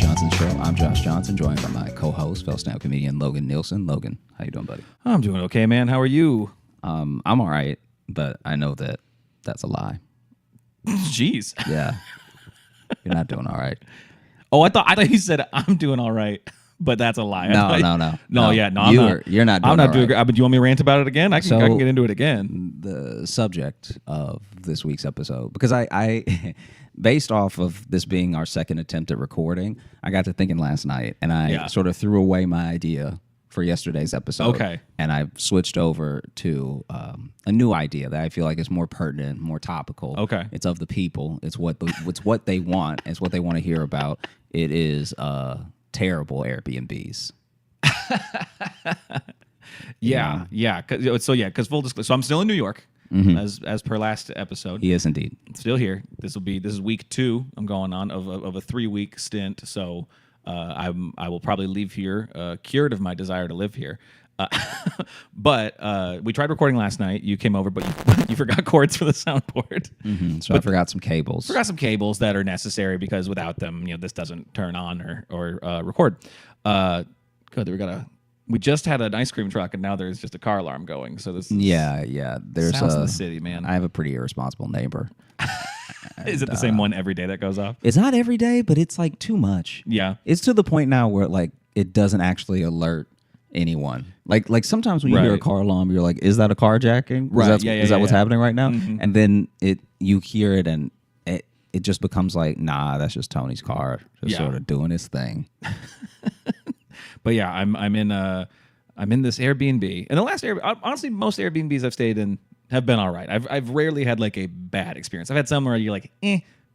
Josh Johnson's show. I'm Josh Johnson, joined by my co-host, fellow stand-up comedian Logan Nielsen. Logan, how you doing, buddy? I'm doing okay, man. How are you? I'm all right, but I know that that's a lie. Jeez. Yeah, you're not doing all right. Oh, I thought you said I'm doing all right, but that's a lie. No. I'm not. You're not. Doing I'm not all doing. right. But do you want me to rant about it again? I can get into it again. The subject of this week's episode, because I based off of this being our second attempt at recording, I got to thinking last night, and I sort of threw away my idea for yesterday's episode. Okay. And I switched over to a new idea that I feel like is more pertinent, more topical. Okay. It's of the people. It's what they want. It's what they want to hear about. It is terrible Airbnbs. Yeah. Because full disclosure, so I'm still in New York, as per last episode. He is indeed. Still here. This is week 2. I'm going on of a 3-week stint. So I will probably leave here cured of my desire to live here. But we tried recording last night. You came over, but you forgot cords for the soundboard. So I forgot some cables. Forgot some cables that are necessary because without them, this doesn't turn on or record. Good. We just had an ice cream truck, and now there's just a car alarm going. So this There's sounds in the city, man. I have a pretty irresponsible neighbor. Is it the same one every day that goes off? It's not every day, but it's like too much. Yeah, it's to the point now where like it doesn't actually alert anyone. Like sometimes when you hear a car alarm, you're like, "Is that a carjacking? Right? Is that what's happening right now?" And then you hear it, and it just becomes like, "Nah, that's just Tony's car, just sort of doing his thing." But yeah, I'm in this Airbnb, and the last honestly, most Airbnbs I've stayed in have been all right. I've rarely had like a bad experience. I've had some where you're like,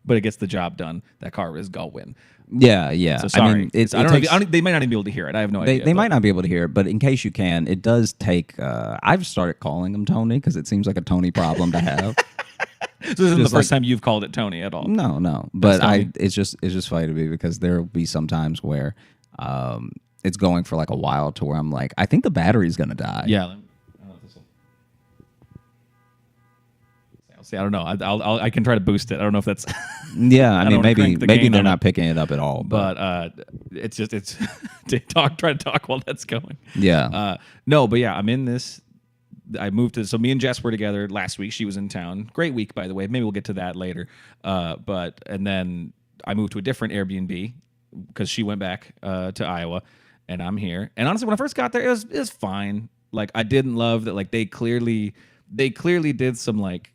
but it gets the job done. That car is going. Yeah. So sorry. I mean, they might not even be able to hear it. I have no idea. They might not be able to hear it, but in case you can, it does take. I've started calling him Tony because it seems like a Tony problem to have. So this isn't the first time you've called it Tony at all. No. But it's just funny to me because there will be some times where it's going for like a while to where I'm like, I think the battery's gonna die. Yeah. See, I don't know. I can try to boost it. I don't know if that's. Yeah, I mean, maybe they're not it. picking it up at all. But it's try to talk while that's going. Yeah. No, but yeah, I'm in this. I moved to, so me and Jess were together last week. She was in town. Great week, by the way. Maybe we'll get to that later. And then I moved to a different Airbnb because she went back to Iowa, and I'm here. And honestly, when I first got there, it was fine. Like, I didn't love that. Like, they clearly did some like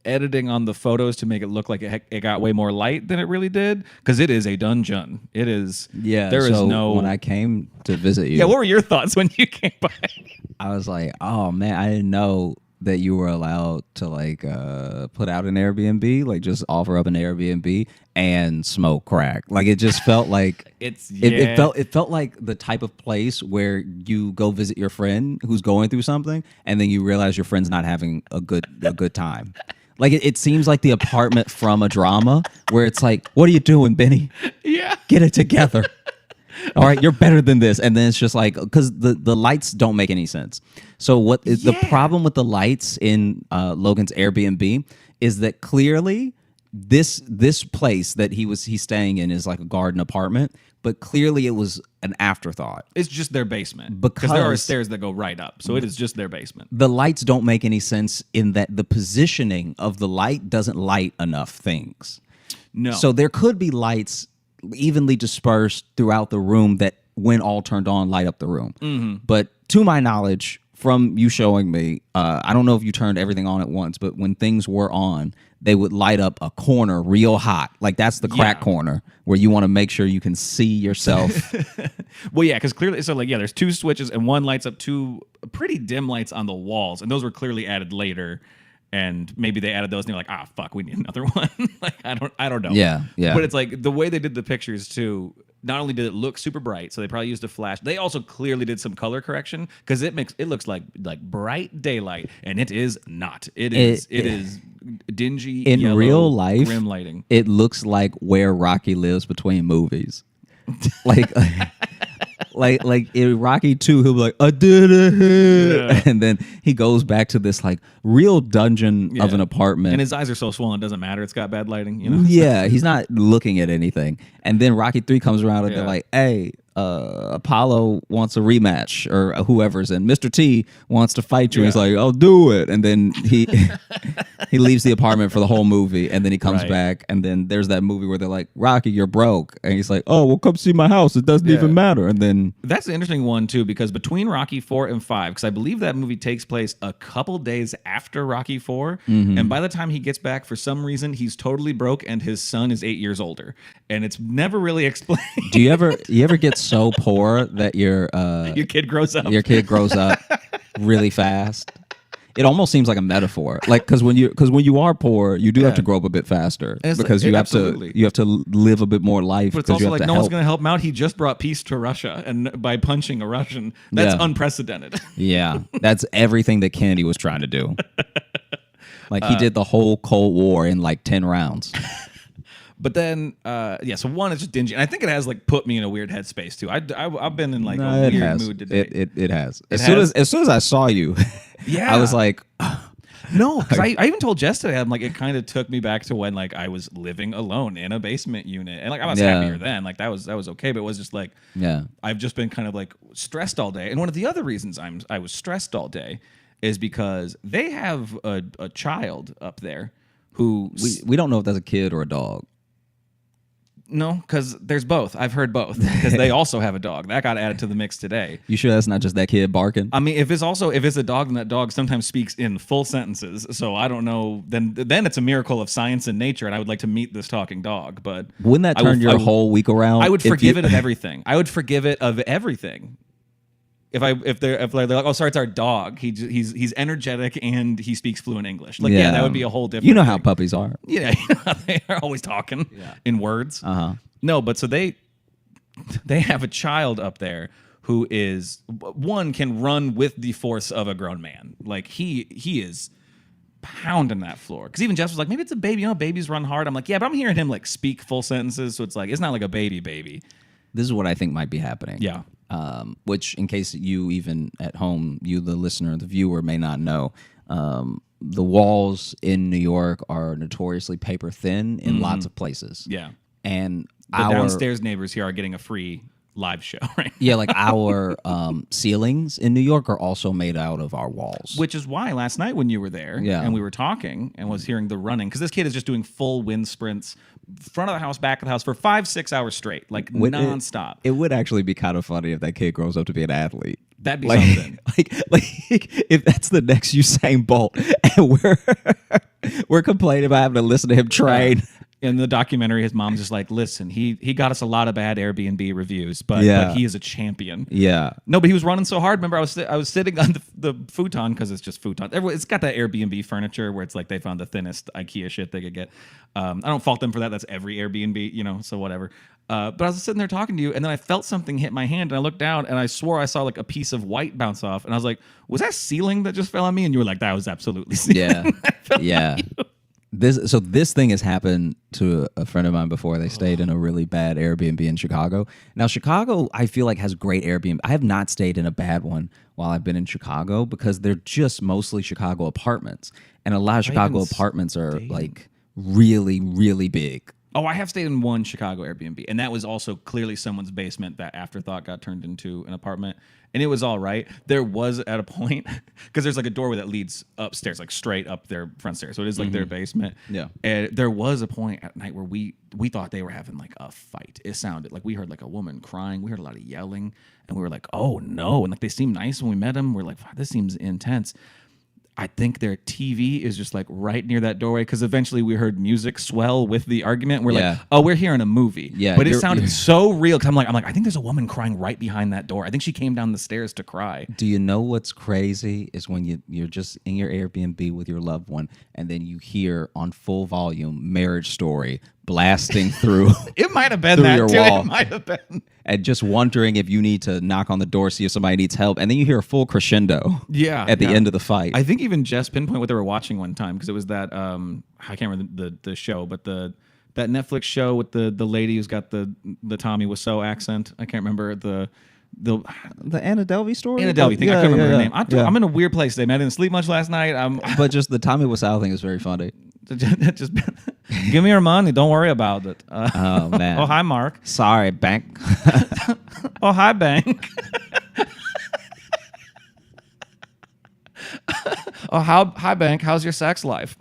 editing on the photos to make it look like it got way more light than it really did, because it is a dungeon. It is. Yeah. There is no. When I came to visit you. Yeah. What were your thoughts when you came by? I was like, oh man, I didn't know that you were allowed to like put out an Airbnb, like just offer up an Airbnb and smoke crack. Like it just felt like it felt like the type of place where you go visit your friend who's going through something, and then you realize your friend's not having a good time. Like it seems like the apartment from a drama where it's like, what are you doing, Benny? Yeah, get it together. All right, you're better than this. And then it's just like, because the lights don't make any sense. So what is the problem with the lights in Logan's Airbnb is that clearly this place that he's staying in is like a garden apartment, but clearly it was an afterthought. It's just their basement. Because there are stairs that go right up. So it is just their basement. The lights don't make any sense in that the positioning of the light doesn't light enough things. No. So there could be lights evenly dispersed throughout the room that, when all turned on, light up the room. Mm-hmm. But to my knowledge, from you showing me, I don't know if you turned everything on at once, but when things were on, they would light up a corner real hot. Like that's the crack corner where you want to make sure you can see yourself. Well, yeah, because clearly, so like, yeah, there's 2 switches and one lights up 2 pretty dim lights on the walls, and those were clearly added later. And maybe they added those, and they're like, fuck, we need another one. Like, I don't know. Yeah. But it's like the way they did the pictures too. Not only did it look super bright, so they probably used a flash. They also clearly did some color correction, because it looks like bright daylight, and it is not. It is dingy. In yellow, real life, grim lighting. It looks like where Rocky lives between movies. Like like in Rocky 2, he'll be like, I did it. Yeah. And then he goes back to this like real dungeon of an apartment. And his eyes are so swollen, it doesn't matter. It's got bad lighting, you know? Yeah, he's not looking at anything. And then Rocky 3 comes around and they're like, hey, Apollo wants a rematch, or whoever's in. Mr. T wants to fight you. Yeah. He's like, I'll do it. And then he he leaves the apartment for the whole movie, and then he comes back, and then there's that movie where they're like, Rocky, you're broke. And he's like, oh, well, come see my house. It doesn't even matter. And then that's an interesting one too, because between Rocky 4 and 5, because I believe that movie takes place a couple days after Rocky 4, and by the time he gets back, for some reason, he's totally broke, and his son is 8 years older, and it's never really explained. Do you ever get so poor that your kid grows up? Your kid grows up really fast. It almost seems like a metaphor, like because when you are poor, you do have to grow up a bit faster because you have to live a bit more life. But it's also you have like to no help. one's going to help him out. He just brought peace to Russia, and by punching a Russian, that's unprecedented. Yeah, that's everything that Kennedy was trying to do. Like he did the whole Cold War in like 10 rounds. But then, so one is just dingy, and I think it has like put me in a weird headspace too. I've been in like a weird mood today. It has. As soon as I saw you, yeah, I was like, no, because I even told Jess today, I'm like, it kind of took me back to when like I was living alone in a basement unit, and like I was happier then. Like that was okay, but it was just like, I've just been kind of like stressed all day, and one of the other reasons I was stressed all day is because they have a child up there who we don't know if that's a kid or a dog. No, because there's both. I've heard both because they also have a dog that got added to the mix today. You sure that's not just that kid barking? I mean, if it's a dog, then that dog sometimes speaks in full sentences. So I don't know. Then it's a miracle of science and nature, and I would like to meet this talking dog. But wouldn't that turn your whole week around? I would forgive it of everything. I would forgive it of everything. If they're like, oh, sorry, it's our dog. He's energetic and he speaks fluent English. Like, that would be a whole different. You know how thing. Puppies are. Yeah, they are always talking in words. Uh-huh. No, but so they have a child up there who is one can run with the force of a grown man. Like he is pounding that floor. Because even Jess was like, maybe it's a baby. You know, babies run hard. I'm like, yeah, but I'm hearing him like speak full sentences, so it's like it's not like a baby. This is what I think might be happening. Yeah. Which, in case you even at home, you the listener, the viewer may not know, the walls in New York are notoriously paper thin in lots of places. Yeah. And the downstairs neighbors here are getting a free live show, right? Yeah, like our ceilings in New York are also made out of our walls. Which is why last night when you were there and we were talking and was hearing the running, because this kid is just doing full wind sprints, front of the house, back of the house for 5-6 hours straight, like nonstop. It would actually be kind of funny if that kid grows up to be an athlete. That'd be something. Like if that's the next Usain Bolt, and we're complaining about having to listen to him train. In the documentary, his mom's just like, listen, he got us a lot of bad Airbnb reviews, but he is a champion. Yeah. No, but he was running so hard. Remember, I was sitting on the futon, because it's just futon. It's got that Airbnb furniture where it's like they found the thinnest IKEA shit they could get. I don't fault them for that. That's every Airbnb, so whatever. But I was sitting there talking to you, and then I felt something hit my hand, and I looked down, and I swore I saw like a piece of white bounce off, and I was like, was that ceiling that just fell on me? And you were like, that was absolutely ceiling. Yeah. This thing has happened to a friend of mine before. They stayed in a really bad Airbnb in Chicago. Now, Chicago, I feel like, has great Airbnb. I have not stayed in a bad one while I've been in Chicago because they're just mostly Chicago apartments. And a lot of Chicago apartments are like really, really big. Oh, I have stayed in one Chicago Airbnb, and that was also clearly someone's basement that afterthought got turned into an apartment, and it was all right. There was at a point, because there's like a doorway that leads upstairs, like straight up their front stairs, so it is like their basement. Yeah. And there was a point at night where we thought they were having like a fight. It sounded like we heard like a woman crying. We heard a lot of yelling, and we were like, oh no. And like they seemed nice when we met them. We're like, wow, this seems intense. I think their TV is just like right near that doorway, because eventually we heard music swell with the argument. We're like, oh, we're hearing a movie. Yeah, but it sounded so real, because I'm like, I think there's a woman crying right behind that door. I think she came down the stairs to cry. Do you know what's crazy is when you're just in your Airbnb with your loved one, and then you hear on full volume Marriage Story blasting through. It might have been that your too. wall. It might have been. And just wondering if you need to knock on the door, see if somebody needs help, and then you hear a full crescendo. At the end of the fight. I think even Jess pinpointed what they were watching one time, because it was that I can't remember the show, but that Netflix show with the lady who's got the Tommy Wiseau accent. I can't remember The Anna Delvey story. Anna Delvey thing. I couldn't remember her name. Yeah. I'm in a weird place today, man. I didn't sleep much last night. But just the Tommy Wiseau thing is very funny. just give me your money. Don't worry about it. Oh man. Oh hi, Mark. Sorry, bank. Oh hi, bank. Oh hi, bank. How's your sex life?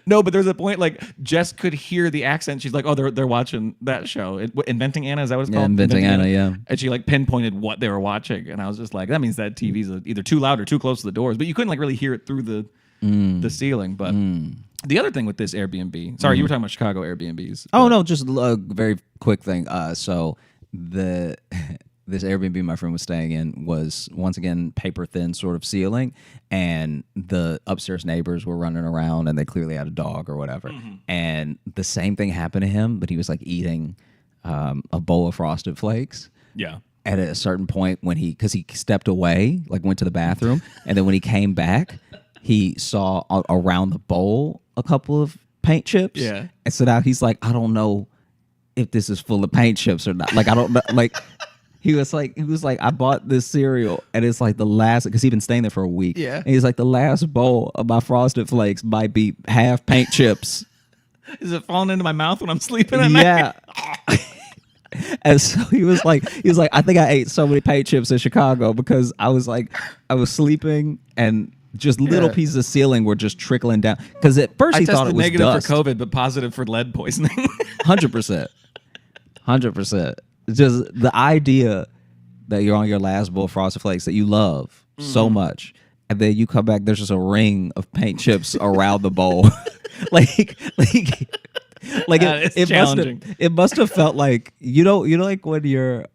No, but there's a point like Jess could hear the accent. She's like, "Oh, they're watching that show, Inventing Anna." Is that what it's called? Inventing Anna. Yeah. And she like pinpointed what they were watching, and I was just like, "That means that TV's either too loud or too close to the doors." But you couldn't like really hear it through the ceiling. But the other thing with this Airbnb, sorry, you were talking about Chicago Airbnbs. Oh no, just a very quick thing. So this Airbnb my friend was staying in was once again paper thin sort of ceiling, and the upstairs neighbors were running around and they clearly had a dog or whatever. And the same thing happened to him, but he was like eating a bowl of Frosted Flakes. Yeah. At a certain point when because he stepped away, like went to the bathroom, and then when he came back, he saw around the bowl a couple of paint chips. Yeah. And so now he's like, I don't know if this is full of paint chips or not. Like I don't know. Like he was like, I bought this cereal and it's like the last, because he'd been staying there for a week. Yeah. And he's like, the last bowl of my Frosted Flakes might be half paint chips. Is it falling into my mouth when I'm sleeping at night? Yeah. And so he was like, I think I ate so many paint chips in Chicago because I was sleeping and just little pieces of ceiling were just trickling down. Because at first he thought it was negative dust. for COVID, but positive for lead poisoning. 100%. 100%. Just the idea that you're on your last bowl of Frosted Flakes that you love so much, and then you come back, there's just a ring of paint chips around the bowl. like It's challenging. It must have felt like you know like when you're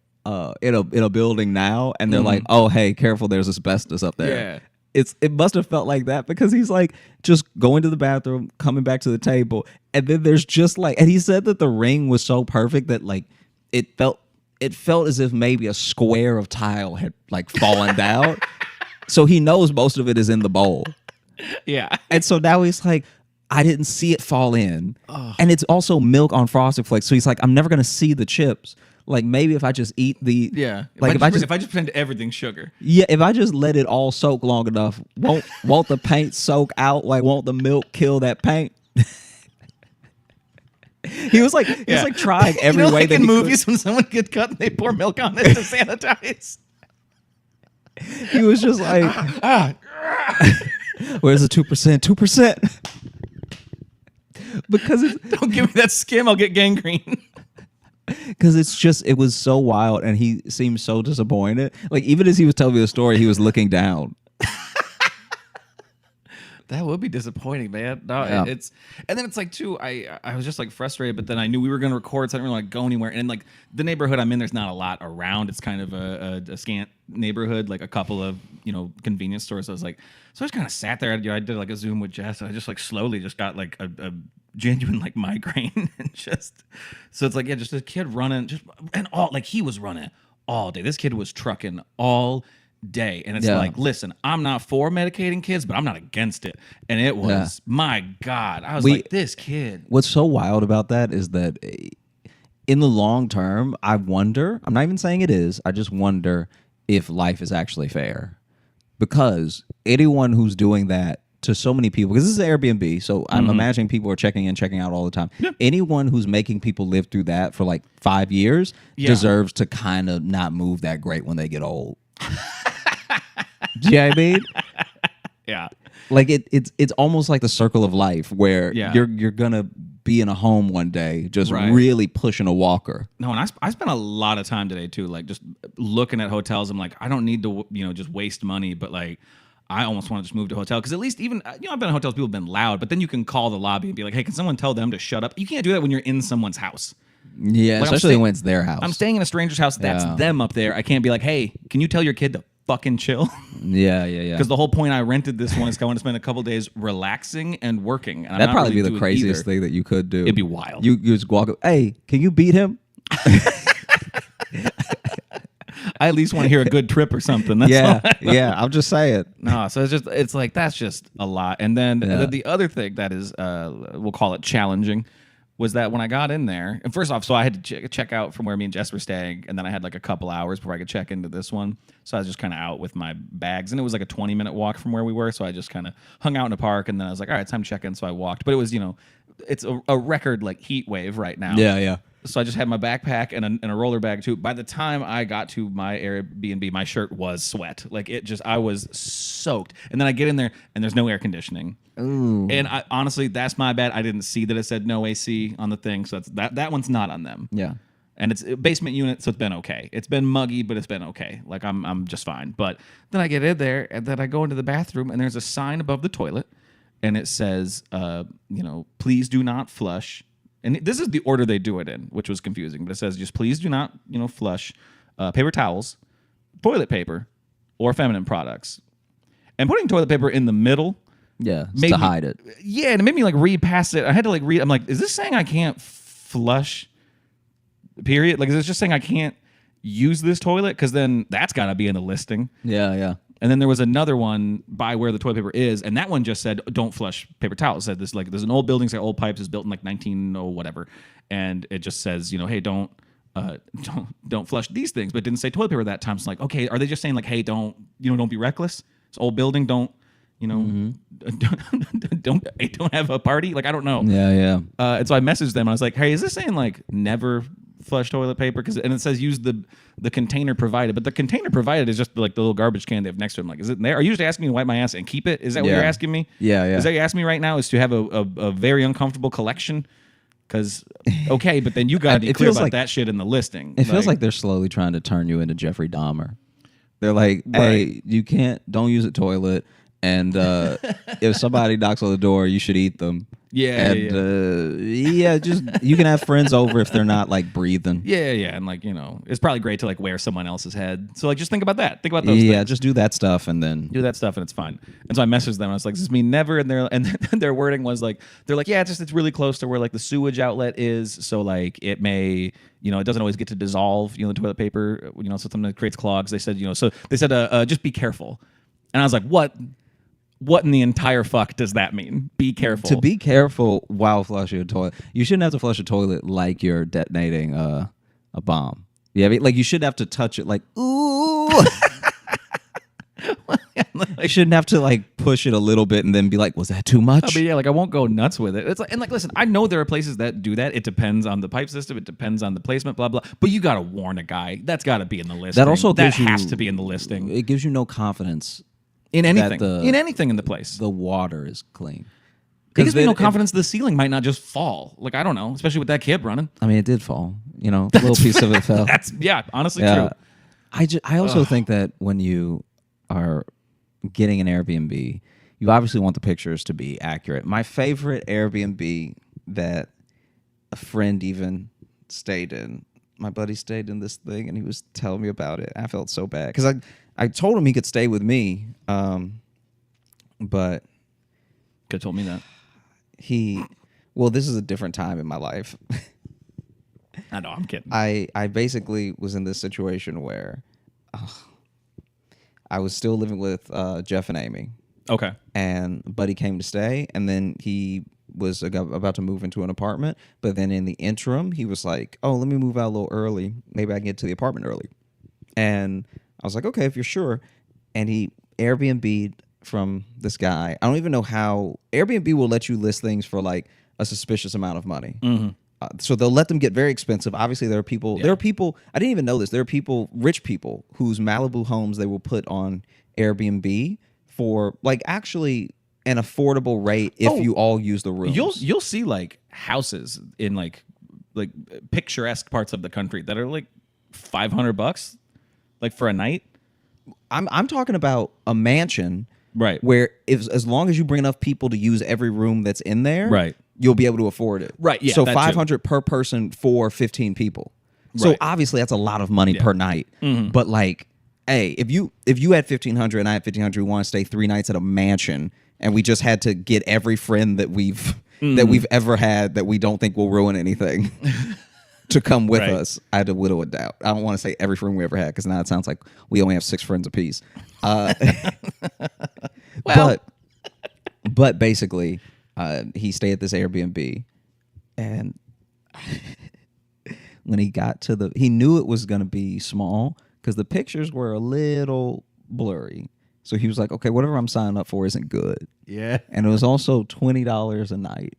in a building now and they're like, oh hey, careful, there's asbestos up there. Yeah. It must have felt like that because he's like just going to the bathroom, coming back to the table, and then there's just like, and he said that the ring was so perfect that like it felt as if maybe a square of tile had like fallen down. So he knows most of it is in the bowl. Yeah. And so now he's like, I didn't see it fall in. And it's also milk on Frosted Flakes. So he's like, I'm never going to see the chips. Like maybe if I just eat the... Yeah. Like if I just pretend everything's sugar. Yeah, if I just let it all soak long enough, won't the paint soak out? Like won't the milk kill that paint? He was like trying every way that in he movies when someone gets cut and they pour milk on it to sanitize. He was just like, where's the 2%? 2%. Because Don't give me that skim, I'll get gangrene. Because it was so wild, and he seemed so disappointed. Like even as he was telling me the story, he was looking down. That would be disappointing, man. No, Yeah. and then it's like too. I was just like frustrated, but then I knew we were going to record, so I didn't really like go anywhere. And like the neighborhood I'm in, there's not a lot around. It's kind of a scant neighborhood, like a couple of convenience stores. So I just kind of sat there. I did like a Zoom with Jess, and I just like slowly just got like a genuine like migraine, and just so it's like just a kid running, he was running all day. This kid was trucking all day, and it's like, listen, I'm not for medicating kids, but I'm not against it. And it was my God, I was like, this kid. What's so wild about that is that in the long term, I wonder, I'm not even saying it is, I just wonder if life is actually fair. Because anyone who's doing that to so many people, because this is Airbnb, so I'm imagining people are checking in, checking out all the time. Yep. Anyone who's making people live through that for like 5 years deserves to kind of not move that great when they get old. Do you know what I mean? Yeah. Like it's almost like the circle of life where you're gonna be in a home one day just really pushing a walker. No, and I spent a lot of time today too, like just looking at hotels. I'm like, I don't need to just waste money, but like I almost want to just move to a hotel because at least even I've been in hotels, people have been loud, but then you can call the lobby and be like, hey, can someone tell them to shut up? You can't do that when you're in someone's house. Yeah, like especially when it's their house. I'm staying in a stranger's house. That's them up there. I can't be like, hey, can you tell your kid to fucking chill? Yeah. Because the whole point I rented this one is I want to spend a couple days relaxing and working. And that'd probably be the craziest thing that you could do. It'd be wild. You just walk up, hey, can you beat him? I at least want to hear a good trip or something. That's yeah. I'm just saying. No, so it's like that's just a lot. And then the other thing that is, we'll call it challenging, was that when I got in there, and first off, so I had to check out from where me and Jess were staying, and then I had like a couple hours before I could check into this one. So I was just kind of out with my bags, and it was like a 20-minute walk from where we were. So I just kind of hung out in the park, and then I was like, all right, it's time to check in. So I walked, but it was, it's a record like heat wave right now. Yeah. So I just had my backpack and a roller bag too. By the time I got to my Airbnb, my shirt was sweat. Like I was soaked. And then I get in there and there's no air conditioning. Ooh. And honestly, that's my bad. I didn't see that it said no AC on the thing, so that one's not on them. Yeah. And it's a basement unit, so it's been okay. It's been muggy, but it's been okay. Like I'm just fine. But then I get in there and then I go into the bathroom and there's a sign above the toilet and it says, please do not flush. And this is the order they do it in, which was confusing. But it says, just please do not, flush paper towels, toilet paper, or feminine products. And putting toilet paper in the middle, to hide it. Yeah, and it made me like read past it. I had to like read. I'm like, is this saying I can't flush? Period. Like, is it just saying I can't use this toilet? Because then that's got to be in the listing. Yeah. And then there was another one by where the toilet paper is, and that one just said, "Don't flush paper towels." It said this like there's an old building, it's got old pipes, it's built in like 19 whatever, and it just says, hey, don't flush these things, but it didn't say toilet paper that time. So like, okay, are they just saying like, hey, don't be reckless? It's old building, don't have a party? Like I don't know. Yeah. And so I messaged them. I was like, hey, is this saying like never flush toilet paper? And it says use the container provided, but the container provided is just like the little garbage can they have next to them. Like, is it there? Are you just asking me to wipe my ass and keep it? Is that what you're asking me? Yeah. Is that what you're asking me right now? Is to have a very uncomfortable collection? Because okay, but then you got to be clear about that shit in the listing. It feels like they're slowly trying to turn you into Jeffrey Dahmer. They're like, hey, you don't use a toilet, and if somebody knocks on the door, you should eat them. Yeah, just you can have friends over if they're not like breathing. Yeah, and like it's probably great to like wear someone else's head. So like just think about that. Think about those. Yeah, things. just do that stuff and then do that stuff and it's fine. And so I messaged them. I was like, "Does this mean never?" And their wording was like, they're like, "Yeah, it's really close to where like the sewage outlet is. So like it may it doesn't always get to dissolve the toilet paper. So sometimes it creates clogs." They said so they said just be careful. And I was like, what? What in the entire fuck does that mean? Be careful. To be careful while flushing a toilet. You shouldn't have to flush a toilet like you're detonating a bomb. Yeah, like you shouldn't have to touch it like, ooh. You shouldn't have to like push it a little bit and then be like, was that too much? I mean, yeah, like I won't go nuts with it. It's like, and like, listen, I know there are places that do that. It depends on the pipe system. It depends on the placement, blah, blah. But you got to warn a guy. That's got to be in the listing. That has to be in the listing. It gives you no confidence. In anything in the place. The water is clean. It gives me no confidence the ceiling might not just fall. Like, I don't know, especially with that kid running. I mean, it did fall. A little piece of it fell. That's, honestly true. I also think that when you are getting an Airbnb, you obviously want the pictures to be accurate. My favorite Airbnb that a friend even stayed in, my buddy stayed in this thing, and he was telling me about it. I felt so bad because I told him he could stay with me, but could have told me that. This is a different time in my life. I know, I'm kidding. I basically was in this situation where I was still living with Jeff and Amy. Okay. And Buddy came to stay, and then he was about to move into an apartment, but then in the interim, he was like, oh, let me move out a little early. Maybe I can get to the apartment early. And I was like, okay, if you're sure. And he Airbnb'd from this guy. I don't even know how. Airbnb will let you list things for like a suspicious amount of money. Mm-hmm. So they'll let them get very expensive. Obviously, there are people. Yeah. There are people. I didn't even know this. There are people, rich people, whose Malibu homes they will put on Airbnb for like actually an affordable rate if you all use the rooms. You'll see like houses in like picturesque parts of the country that are like $500 like for a night. I'm talking about a mansion, right? Where as long as you bring enough people to use every room that's in there, right, you'll be able to afford it. Right. Yeah. So $500 per person for 15 people. Right. So obviously that's a lot of money per night. Mm-hmm. But like, hey, if you had 1,500 and I had 1,500, we want to stay 3 nights at a mansion, and we just had to get every friend that we've ever had that we don't think will ruin anything to come with us. I had to whittle it down. I don't want to say every friend we ever had because now it sounds like we only have 6 friends apiece. But basically, he stayed at this Airbnb, and when he got to he knew it was going to be small because the pictures were a little blurry. So he was like, okay, whatever I'm signing up for isn't good. Yeah. And it was also $20 a night.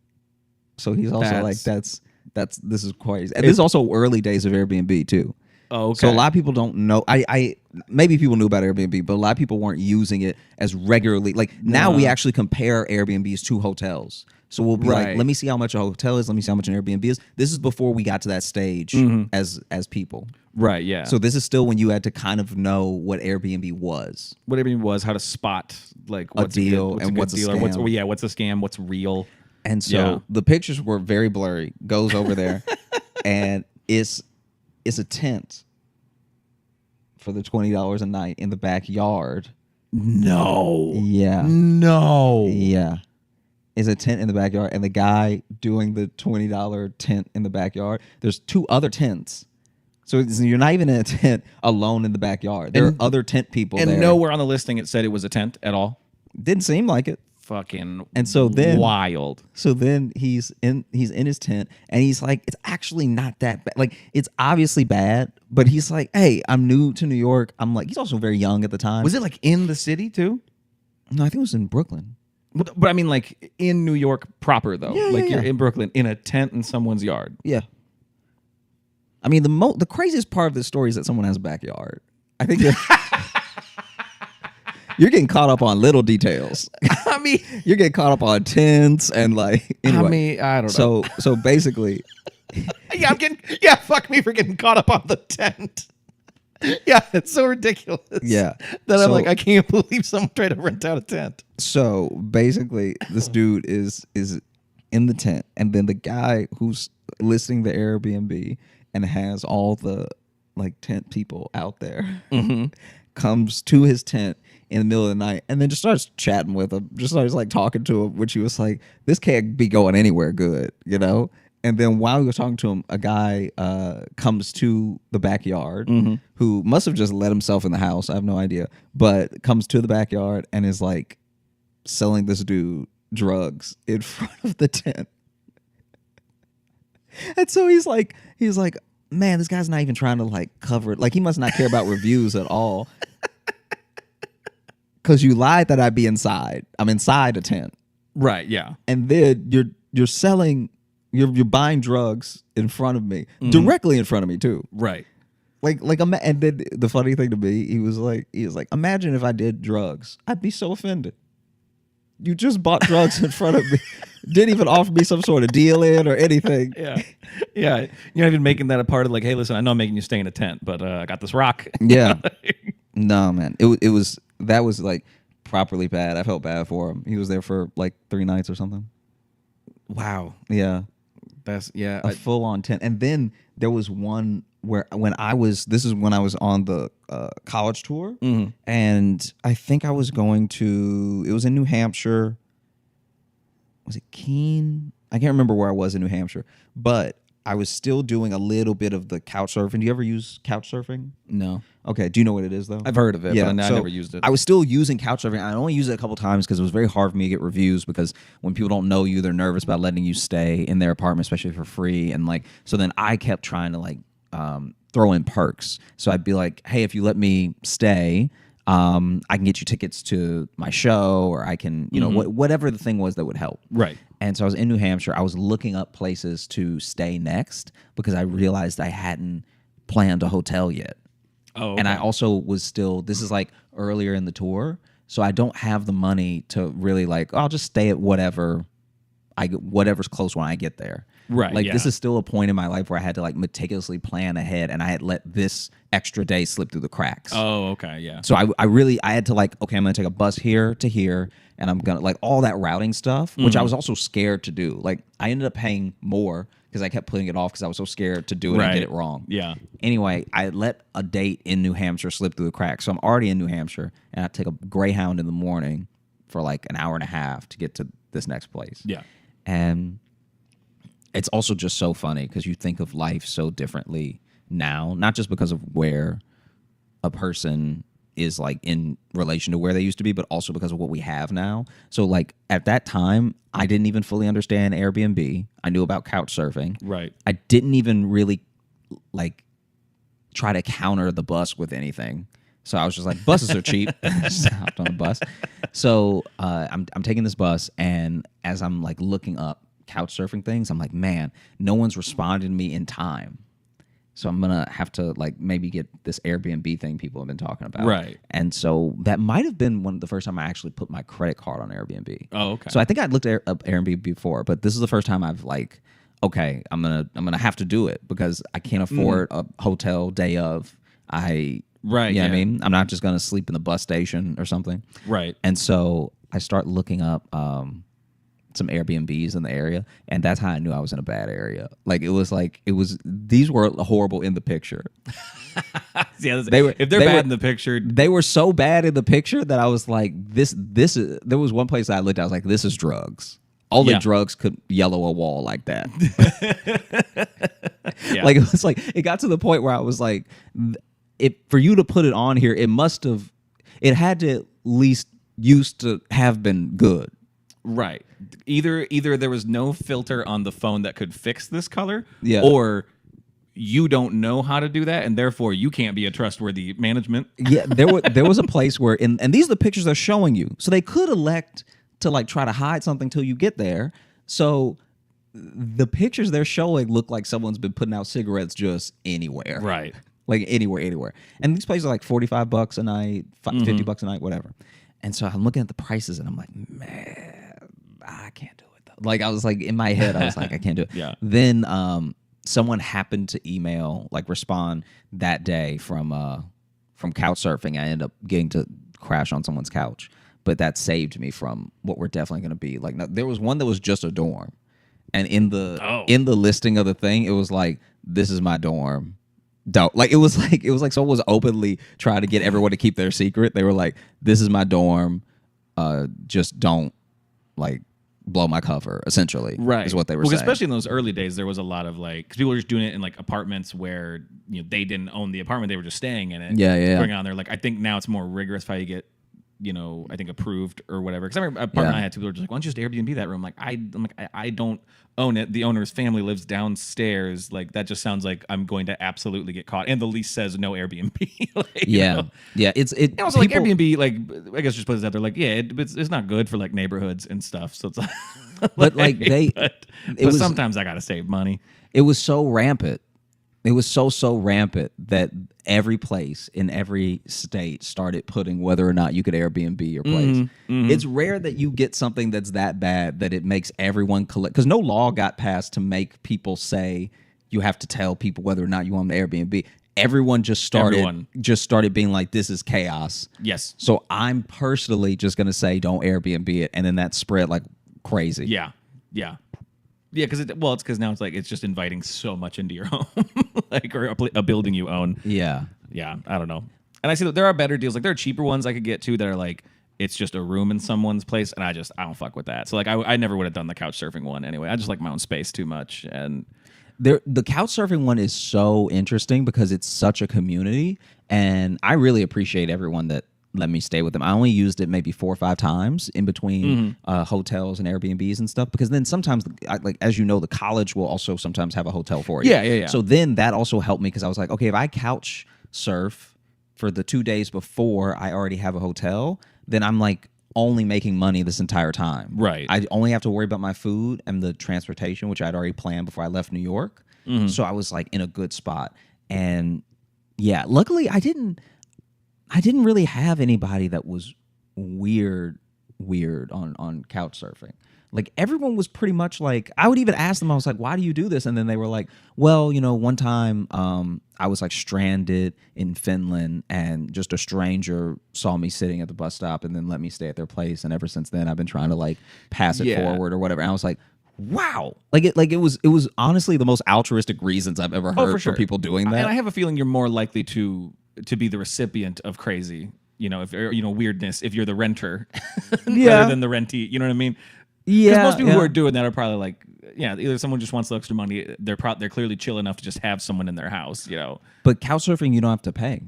So he's also like, That's- this is crazy. And this is also early days of Airbnb too. Oh, okay. So a lot of people don't know. I maybe people knew about Airbnb, but a lot of people weren't using it as regularly. Like now we actually compare Airbnbs to hotels. So we'll be like, let me see how much a hotel is. Let me see how much an Airbnb is. This is before we got to that stage as people. Right, yeah. So this is still when you had to kind of know what Airbnb was. What Airbnb was, how to spot like what's deal a what's a deal, or scam. what's a scam, what's real. And so the pictures were very blurry. Goes over there, and it's a tent for the $20 a night in the backyard. No. Yeah. No. Yeah. Is a tent in the backyard, and the guy doing the $20 tent in the backyard. There's 2 other tents. So you're not even in a tent alone in the backyard. There are other tent people there. And nowhere on the listing it said it was a tent at all. Didn't seem like it. Fucking And so then wild. So then he's in his tent, and he's like, it's actually not that bad. Like, it's obviously bad, but he's like, hey, I'm new to New York. I'm like, he's also very young at the time. Was it like in the city too? No, I think it was in Brooklyn. But I mean, like in New York proper though. Yeah, like yeah, you're yeah. in Brooklyn in a tent in someone's yard. Yeah. I mean, the craziest part of this story is that someone has a backyard. I think you're getting caught up on little details. I mean, You're getting caught up on tents and like. Anyway. I mean, I don't know. So basically, Yeah, fuck me for getting caught up on the tent. Yeah, it's so ridiculous. Yeah. That I'm So- like, I can't believe someone tried to rent out a tent. so basically, this dude is in the tent, and then the guy who's listing the Airbnb and has all the like tent people out there comes to his tent in the middle of the night, and then just starts chatting with him, just starts like talking to him, which he was like, this can't be going anywhere good, you know? And then while he was talking to him, a guy comes to the backyard who must have just let himself in the house. I have no idea, but comes to the backyard and is like selling this dude drugs in front of the tent. And so he's like, man, this guy's not even trying to like cover it. Like, he must not care about reviews at all. Because you lied that I'd be inside. I'm inside a tent. Right, yeah. And then you're selling, you're buying drugs in front of me, directly in front of me too. Right. And then the funny thing to me, he was like, imagine if I did drugs, I'd be so offended. You just bought drugs in front of me, didn't even offer me some sort of deal in or anything. Yeah. Yeah. You're not even making that a part of like, hey, listen, I know I'm making you stay in a tent, but I got this rock. Yeah. No, man. That was like properly bad. I felt bad for him. He was there for like 3 nights or something. Wow. Yeah. That's, yeah. A full on tent. And then there was one where this is when I was on the college tour, and I think I was it was in New Hampshire. Was it Keene? I can't remember where I was in New Hampshire, but I was still doing a little bit of the couch surfing. Do you ever use couch surfing? No. Okay. Do you know what it is though? I've heard of it, Yeah, but I so never used it. I was still using couch surfing. I only used it a couple times because it was very hard for me to get reviews, because when people don't know you, they're nervous about letting you stay in their apartment, especially for free. And like, so then I kept trying to like throw in perks. So I'd be like, hey, if you let me stay, I can get you tickets to my show, or I can, whatever the thing was that would help. Right. And so I was in New Hampshire. I was looking up places to stay next because I realized I hadn't planned a hotel yet. Oh, okay. And I also was this is like earlier in the tour, so I don't have the money to really like, I'll just stay at whatever's close when I get there. Right. Like, yeah. this is still a point in my life where I had to like meticulously plan ahead, and I had let this extra day slip through the cracks. Oh, okay. Yeah. So I had to like, okay, I'm going to take a bus here to here, and I'm going to like all that routing stuff, which I was also scared to do. Like, I ended up paying more because I kept putting it off because I was so scared to do it and get it wrong. Yeah. Anyway, I let a date in New Hampshire slip through the cracks. So I'm already in New Hampshire, and I take a Greyhound in the morning for like an hour and a half to get to this next place. Yeah. And it's also just so funny because you think of life so differently now, not just because of where a person is like in relation to where they used to be, but also because of what we have now. So like at that time, I didn't even fully understand Airbnb. I knew about couch surfing. Right. I didn't even really like try to counter the bus with anything. So I was just like, buses are cheap. Just hopped on the bus. So I'm taking this bus, and as I'm like looking up couch surfing things, I'm like, man, no one's responded to me in time. So I'm gonna have to like maybe get this Airbnb thing people have been talking about. Right. And so that might have been the first time I actually put my credit card on Airbnb. Oh, okay. So I think I'd looked up Airbnb before, but this is the first time I've like, okay, I'm gonna have to do it because I can't afford a hotel day of. Right. You know Yeah. what I mean? I'm not just gonna sleep in the bus station or something. Right. And so I start looking up some Airbnbs in the area, and that's how I knew I was in a bad area. Like it was these were horrible in the picture. Yeah, if they're they bad were- in the picture, They were so bad in the picture that I was like, this is. There was one place that I looked at, I was like, this is drugs. Only Yeah. drugs could yellow a wall like that. yeah. Like it was like it got to the point where I was like, for you to put it on here, it had to at least used to have been good. Right. Either there was no filter on the phone that could fix this color, Yeah. or you don't know how to do that, and therefore you can't be a trustworthy management. Yeah, there was a place where and these are the pictures they're showing you. So they could elect to like try to hide something till you get there. So the pictures they're showing look like someone's been putting out cigarettes just anywhere. Right. Like anywhere. And these places are like $45 a night, $50 a night, whatever. And so I'm looking at the prices and I'm like, man, I can't do it though. Like I was like in my head, I was like, I can't do it. Yeah. Then someone happened to respond that day from couch surfing. I ended up getting to crash on someone's couch, but that saved me from what we're definitely going to be like. No, there was one that was just a dorm, and in the listing of the thing, it was like, "This is my dorm." Like it was like someone was openly trying to get everyone to keep their secret. They were like, "This is my dorm. Just don't like blow my cover." Essentially, Right. is what they were Well, saying. especially in those early days, there was a lot of like, because people were just doing it in like apartments where they didn't own the apartment, they were just staying in it. Yeah. Going on there, like I think now it's more rigorous how you get, I think approved or whatever. Because I remember apartment I had, people were just like, "Why don't you just Airbnb that room?" I don't own it. The owner's family lives downstairs. Like that just sounds like I'm going to absolutely get caught. And the lease says no Airbnb. Like, yeah. It's And also like Airbnb, like I guess just put this out there, like it's not good for like neighborhoods and stuff. So it's like, But like but was- sometimes I gotta save money. It was so rampant. It was so rampant that every place in every state started putting whether or not you could Airbnb your place. It's rare that you get something that's that bad that it makes everyone collect, because no law got passed to make people say you have to tell people whether or not you own the Airbnb. Everyone just started being like, this is chaos. Yes. So I'm personally just gonna say don't Airbnb it, and then that spread like crazy. Yeah. Because it's because now it's just inviting so much into your home, like or a building you own. Yeah. Yeah, I don't know. And I see that there are better deals. Like there are cheaper ones I could get to that are like it's just a room in someone's place, and I don't fuck with that. So like I never would have done the couch surfing one anyway. I just like my own space too much. And The couch surfing one is so interesting because it's such a community, and I really appreciate everyone that let me stay with them. I only used it maybe 4 or 5 times in between hotels and Airbnbs and stuff, because then sometimes, like as you know, the college will also sometimes have a hotel for you. Yeah. So then that also helped me because I was like, okay, if I couch surf for the 2 days before I already have a hotel, then I'm like only making money this entire time. Right. I only have to worry about my food and the transportation, which I'd already planned before I left New York. So I was like in a good spot. And yeah, luckily I didn't really have anybody that was weird on couch surfing. Like everyone was pretty much like, I would even ask them, I was like, why do you do this? And then they were like, well, one time I was like stranded in Finland, and just a stranger saw me sitting at the bus stop and then let me stay at their place. And ever since then I've been trying to like pass it forward or whatever. And I was like, wow. It was honestly the most altruistic reasons I've ever heard for people doing that. And I have a feeling you're more likely to be the recipient of crazy, if weirdness, if you're the renter rather than the rentee. You know what I mean? Yeah. Because most people who are doing that are probably like, either someone just wants the extra money. They're clearly chill enough to just have someone in their house. But couch surfing, you don't have to pay.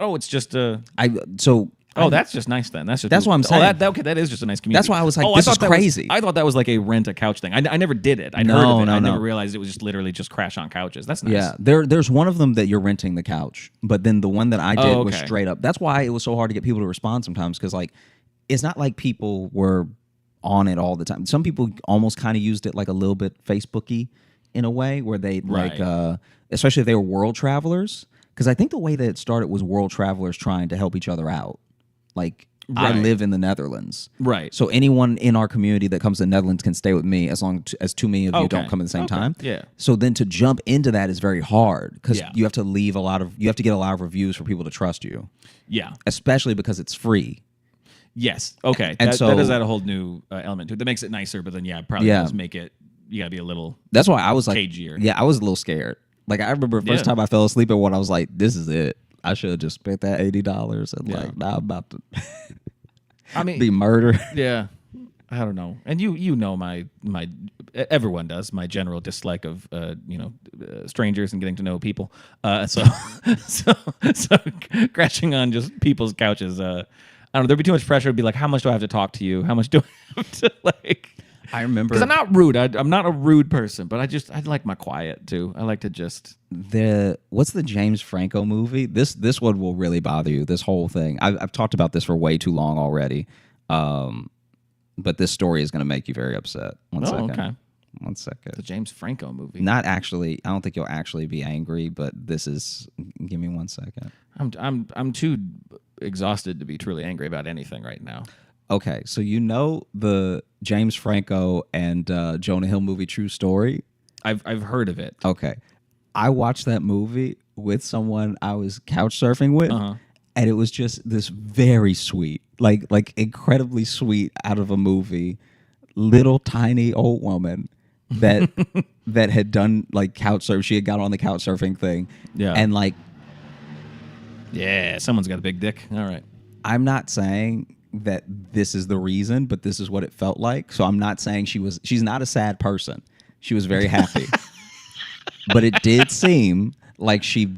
Oh, it's just that's just nice then. That's what I'm saying. Okay, that is just a nice community. That's why I was like, this is crazy. I thought that was like a rent a couch thing. I never did it. I heard of it. I never realized it was just literally just crash on couches. That's nice. Yeah, there's one of them that you're renting the couch, but then the one that I did was straight up. That's why it was so hard to get people to respond sometimes, because like it's not like people were on it all the time. Some people almost kind of used it like a little bit Facebooky in a way, where they like, especially if they were world travelers, because I think the way that it started was world travelers trying to help each other out. Like, I live in the Netherlands. Right. So anyone in our community that comes to the Netherlands can stay with me as long as too many of you don't come at the same time. Yeah. So then to jump into that is very hard, because you have to get a lot of reviews for people to trust you. Yeah. Especially because it's free. Yes. Okay. And that does add a whole new element to it. That makes it nicer, but then probably does make it, you gotta be a little That's why I was like, cagier. Yeah, I was a little scared. Like, I remember the first time I fell asleep at one, I was like, this is it. I should have just spent that $80 and like, now I'm about to be murdered. Yeah. I don't know. And you know my everyone does my general dislike of strangers and getting to know people. So crashing on just people's couches. I don't know. There'd be too much pressure to be like, how much do I have to talk to you? How much do I have to like? I remember, because I'm not rude. I'm not a rude person, but I like my quiet too. I like to just what's the James Franco movie? This one will really bother you. This whole thing. I've talked about this for way too long already. But this story is going to make you very upset. One second. Okay. 1 second. The James Franco movie. Not actually. I don't think you'll actually be angry, but this is. Give me 1 second. I'm too exhausted to be truly angry about anything right now. Okay, so you know the James Franco and Jonah Hill movie True Story? I've heard of it. Okay. I watched that movie with someone I was couch surfing with, and it was just this very sweet, like incredibly sweet out of a movie, little tiny old woman that that had done like couch surf. She had got on the couch surfing thing. Yeah. And like, yeah, someone's got a big dick. All right. I'm not saying that this is the reason, but this is what it felt like. So I'm not saying she's not a sad person. She was very happy. But it did seem like she would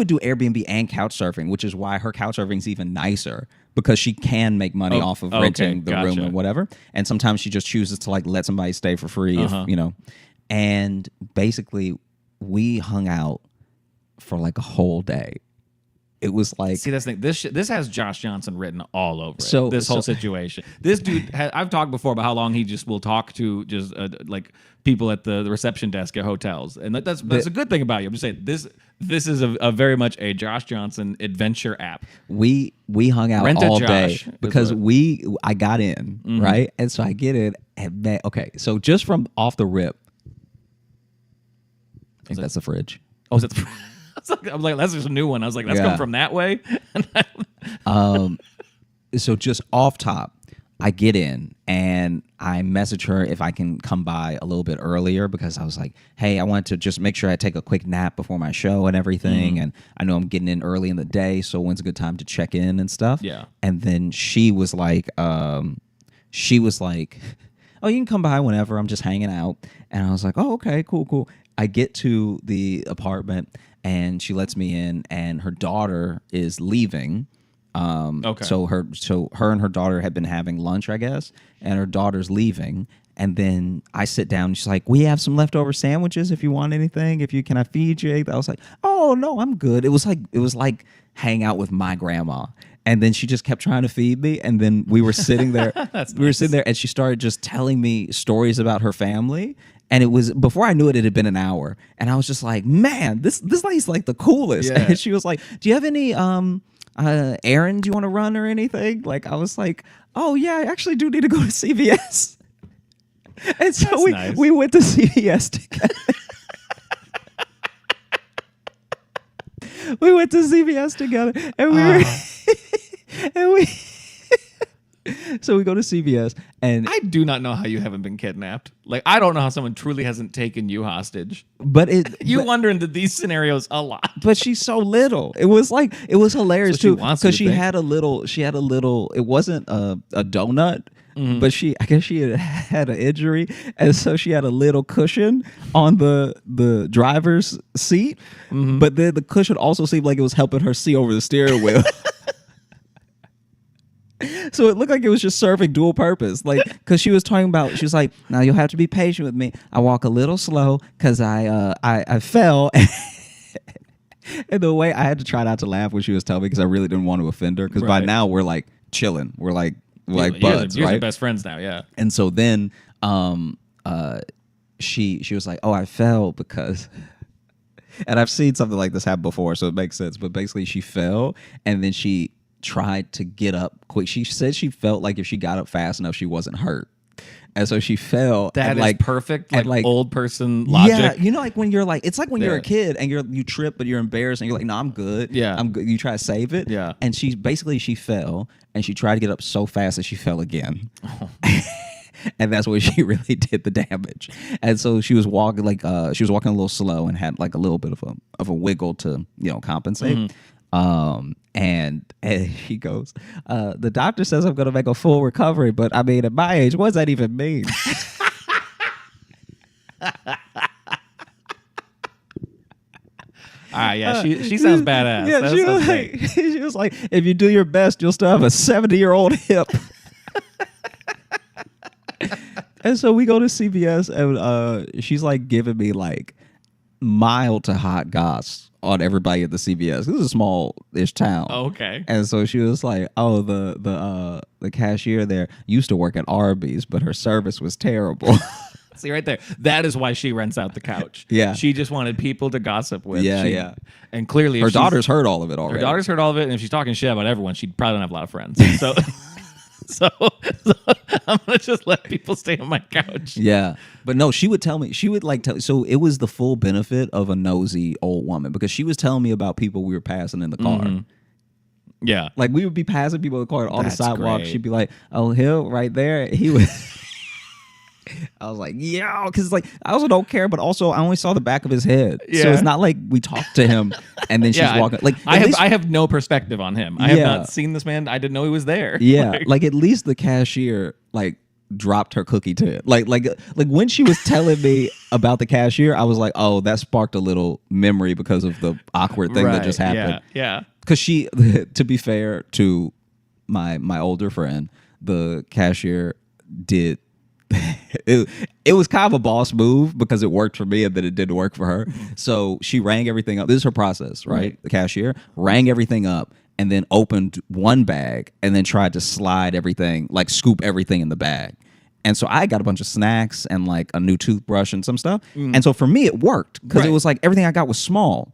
do Airbnb and couch surfing, which is why her couch surfing is even nicer, because she can make money off of renting the room and whatever. And sometimes she just chooses to like let somebody stay for free, if, and basically we hung out for like a whole day. It was like, see, that's the thing. This has Josh Johnson written all over it. This whole situation. This dude, I've talked before about how long he just will talk to just like people at the reception desk at hotels, and that's a good thing about you. I'm just saying this is a very much a Josh Johnson adventure app. We hung out all day because I got in right, and so I get in and man, okay, so just from off the rip, I think that's the fridge. Oh, is that the fridge? I'm like, that's just a new one. I was like, that's come from that way. So just off top, I get in and I message her if I can come by a little bit earlier, because I was like, hey, I wanted to just make sure I take a quick nap before my show and everything. And I know I'm getting in early in the day, so when's a good time to check in and stuff. Yeah. And then she was like, oh, you can come by whenever. I'm just hanging out. And I was like, oh, okay, cool. I get to the apartment and she lets me in, and her daughter is leaving. So her and her daughter had been having lunch, I guess, and her daughter's leaving. And then I sit down and she's like, we have some leftover sandwiches if you want anything. Can I feed you? I was like, oh no, I'm good. It was like hang out with my grandma. And then she just kept trying to feed me. And then we were sitting there. We were sitting there and she started just telling me stories about her family. And it was, before I knew it, it had been an hour. And I was just like, man, this lady's like the coolest. Yeah. And she was like, do you have any errands you want to run or anything? Like, I was like, oh yeah, I actually do need to go to CVS. And so we went to CVS together. We went to CVS together, and we so we go to CVS, and I do not know how you haven't been kidnapped. Like, I don't know how someone truly hasn't taken you hostage. But wonder into these scenarios a lot. But she's so little. It was hilarious too, because she had a little. It wasn't a donut, but I guess she had an injury, and so she had a little cushion on the driver's seat, but then the cushion also seemed like it was helping her see over the steering wheel. So it looked like it was just serving dual purpose. Like, because she was like, now you'll have to be patient with me. I walk a little slow because I fell. And the way I had to try not to laugh when she was telling me, because I really didn't want to offend her. Because by now we're like chilling. We're like buds, you're right? best friends now, yeah. And so then she was like, oh, I fell because... And I've seen something like this happen before, so it makes sense. But basically she fell, and then she tried to get up quick. She said she felt like if she got up fast enough, she wasn't hurt. And so she fell. That is is perfect, like old person logic. Yeah, you know, like when you're like, it's like when you're a kid and you trip, but you're embarrassed and you're like, no, I'm good. Yeah. I'm good. You try to save it. Yeah. And she fell, and she tried to get up so fast that she fell again. Oh. And that's where she really did the damage. And so she was walking a little slow and had like a little bit of a wiggle to, compensate. And he goes, the doctor says I'm going to make a full recovery, but I mean, at my age, what does that even mean? Yeah, she sounds badass. Yeah, she was like, if you do your best, you'll still have a 70-year-old hip. And so we go to CVS, and she's like giving me like mild to hot goss on everybody at the CVS. This is a small-ish town. Oh, okay. And so she was like, "Oh, the cashier there used to work at Arby's, but her service was terrible." See right there. That is why she rents out the couch. Yeah. She just wanted people to gossip with. Yeah. And clearly, her daughter's heard all of it already. Her daughter's heard all of it, and if she's talking shit about everyone, she probably don't have a lot of friends. So. So I'm gonna just let people stay on my couch. Yeah, but no, she would tell me. She would like tell. So it was the full benefit of a nosy old woman, because she was telling me about people we were passing in the car. Yeah, like we would be passing people in the car on the sidewalk. Great. She'd be like, "Oh, Hill, right there." He was. I was like, yeah, because like I also don't care, but also I only saw the back of his head, so it's not like we talked to him and then she's walking. Like I have no perspective on him. I have not seen this man. I didn't know he was there. Yeah, like at least the cashier like dropped her cookie to it. Like when she was telling me about the cashier, I was like, oh, that sparked a little memory because of the awkward thing that just happened. Yeah. Because she, to be fair to my older friend, the cashier did. It was kind of a boss move because it worked for me and then it didn't work for her. So she rang everything up. This is her process, right? The cashier rang everything up and then opened one bag and then tried to slide everything, like scoop everything in the bag. And so I got a bunch of snacks and like a new toothbrush and some stuff. And so for me, it worked because it was like everything I got was small.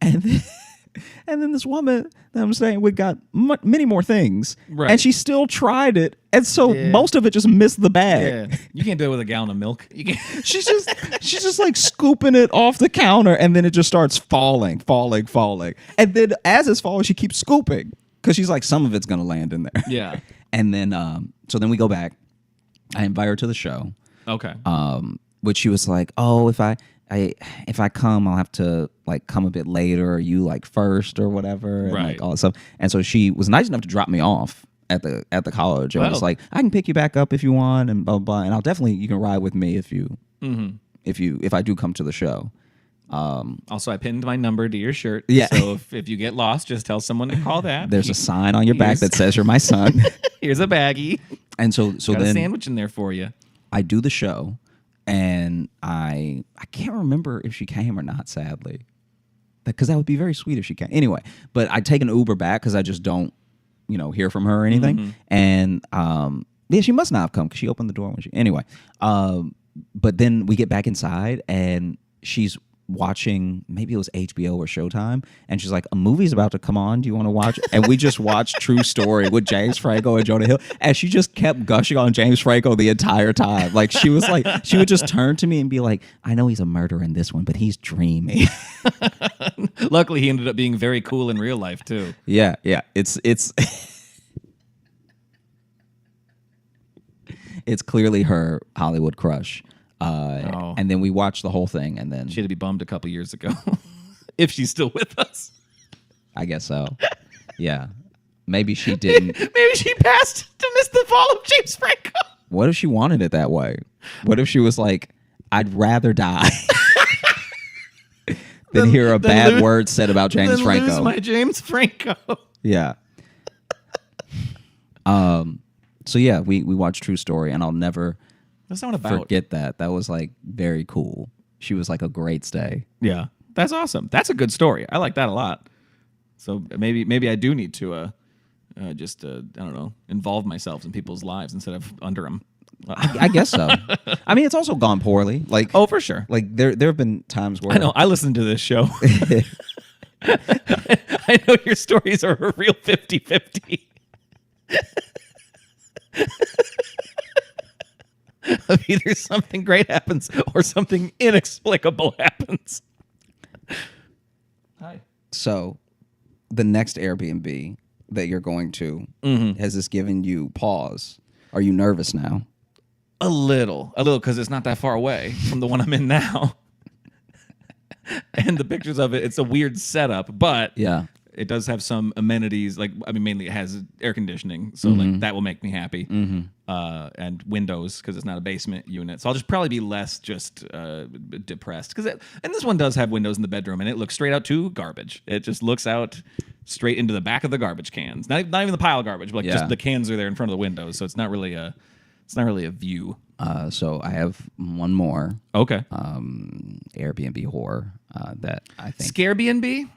And then this woman that I'm saying we got many more things, and she still tried it, and so most of it just missed the bag. Yeah. You can't do it with a gallon of milk. You can't. she's just like scooping it off the counter, and then it just starts falling, and then as it's falling, she keeps scooping because she's like, some of it's gonna land in there. Yeah. And then so then we go back. I invite her to the show. Okay. Which she was like, oh, if I come, I'll have to like come a bit later, or you like first or whatever, and like all that stuff. And so she was nice enough to drop me off at the college. And was like, I can pick you back up if you want, and blah blah. And you can ride with me if I do come to the show. Also, I pinned my number to your shirt. Yeah. So if you get lost, just tell someone to call that. There's a sign on your back that says you're my son. Here's a baggie. And so got then a sandwich in there for you. I do the show. And I can't remember if she came or not, sadly, because that would be very sweet if she came. Anyway, but I take an Uber back because I just don't, hear from her or anything. And she must not have come because she opened the door when she. Anyway, but then we get back inside and she's watching, maybe it was HBO or Showtime, and she's like, a movie's about to come on, do you want to watch it? And we just watched True Story with James Franco and Jonah Hill, and she just kept gushing on James Franco the entire time. Like she would just turn to me and be like, I know he's a murderer in this one, but he's dreamy. Luckily he ended up being very cool in real life too. Yeah it's it's clearly her Hollywood crush. And then we watched the whole thing, and then she had to be bummed a couple years ago if she's still with us. I guess so. Yeah, maybe she didn't. Maybe she passed to miss the fall of James Franco. What if she wanted it that way? What if she was like, I'd rather die than hear a bad word said about James Franco. Lose my James Franco. Yeah. So yeah, we watched True Story, and I'll never That's not about. forget that. That was like very cool. She was like a great stay. Yeah, that's awesome. That's a good story. I like that a lot. So maybe I do need to just I don't know, involve myself in people's lives instead of under them. I guess so. I mean, it's also gone poorly. Like, Oh, for sure. like there have been times where I know. I listened to this show. I know your stories are a real 50-50. Of either something great happens or something inexplicable happens. Hi. So the next Airbnb that you're going to, has this given you pause? Are you nervous now? A little, because it's not that far away from the one I'm in now. And the pictures of it, it's a weird setup, but Yeah. it does have some amenities. Like, I mean, mainly it has air conditioning, so like that will make me happy. And windows, because it's not a basement unit. So I'll just probably be less just depressed. And this one does have windows in the bedroom, and it looks straight out to garbage. It just looks out straight into the back of the garbage cans. Not even the pile of garbage, but like just the cans are there in front of the windows. So it's not really a view. So I have one more Okay. Airbnb horror that I think Scare BnB?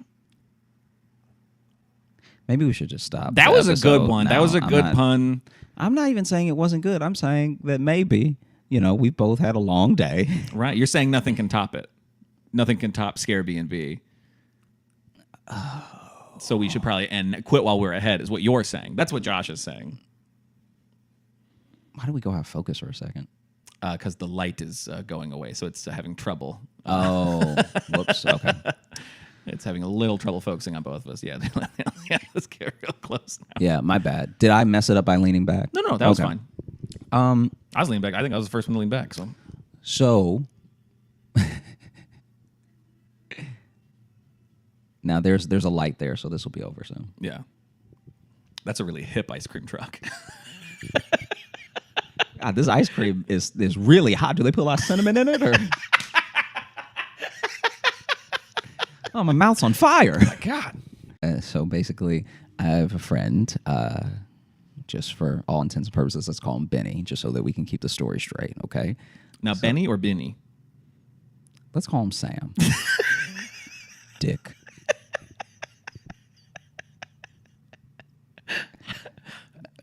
maybe we should just stop. That the was a episode good one. now. That was a good pun. I'm not even saying it wasn't good. I'm saying that maybe, we both had a long day. Right. You're saying nothing can top it. Nothing can top Scare BnB. So we should probably quit while we're ahead is what you're saying. That's what Josh is saying. Why do we go out of focus for a second? Because the light is going away, so it's having trouble. Oh, whoops. Okay. It's having a little trouble focusing on both of us. Yeah, let's get real close now. Yeah, my bad. Did I mess it up by leaning back? No, that was fine. I I was leaning back. I think I was the first one to lean back. So now there's a light there, so this will be over soon. Yeah, that's a really hip ice cream truck. God, this ice cream is really hot. Do they put a lot of cinnamon in it, or? Oh, my mouth's on fire. God. So basically, I have a friend. Just for all intents and purposes, let's call him Benny, just so that we can keep the story straight. Okay. Now, Benny or Benny? Let's call him Sam. Dick.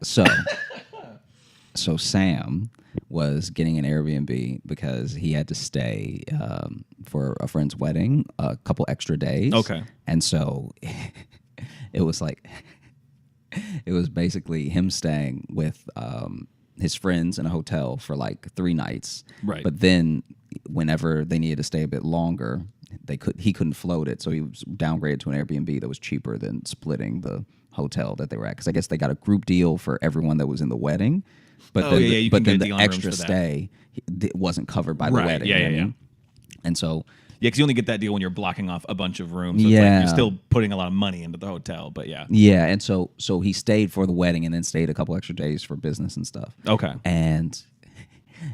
So Sam was getting an Airbnb because he had to stay for a friend's wedding a couple extra days. Okay. And so it was basically him staying with his friends in a hotel for like 3 nights. Right. But then whenever they needed to stay a bit longer, he couldn't float it. So he was downgraded to an Airbnb that was cheaper than splitting the hotel that they were at. Because I guess they got a group deal for everyone that was in the wedding. But then the extra stay it wasn't covered by the wedding. Yeah. And so Yeah, because you only get that deal when you're blocking off a bunch of rooms. So Yeah. it's like you're still putting a lot of money into the hotel, but yeah. Yeah, and so he stayed for the wedding and then stayed a couple extra days for business and stuff. Okay. And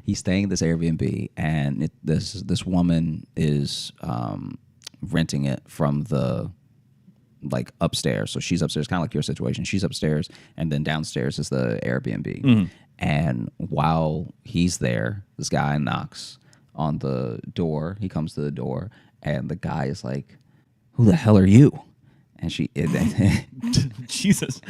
he's staying at this Airbnb, and this woman is renting it from the upstairs. So she's upstairs, kind of like your situation. She's upstairs, and then downstairs is the Airbnb. Mm-hmm. And while he's there, this guy knocks on the door. He comes to the door, and the guy is like, "Who the hell are you?" And Jesus.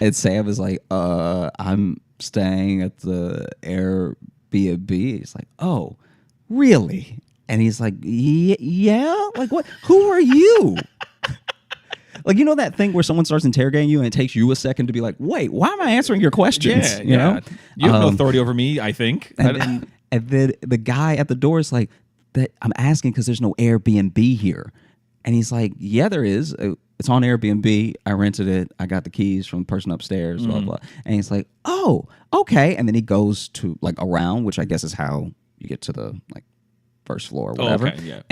And Sam is like, I'm staying at the Airbnb. He's like, "Oh, really?" And he's like, yeah? Like, what? Who are you? Like, that thing where someone starts interrogating you and it takes you a second to be like, wait, why am I answering your questions? You have no authority over me, I think. And then the guy at the door is like, I'm asking because there's no Airbnb here. And he's like, yeah, there is. It's on Airbnb. I rented it. I got the keys from the person upstairs, blah, blah. And he's like, oh, okay. And then he goes to around, which I guess is how you get to the first floor or whatever. Oh, okay, yeah.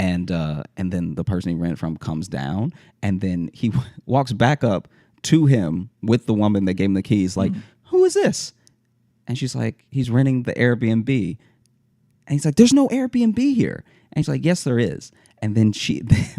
And then the person he rented from comes down, and then he walks back up to him with the woman that gave him the keys, like, who is this? And she's like, he's renting the Airbnb. And he's like, there's no Airbnb here. And he's like, yes, there is. And then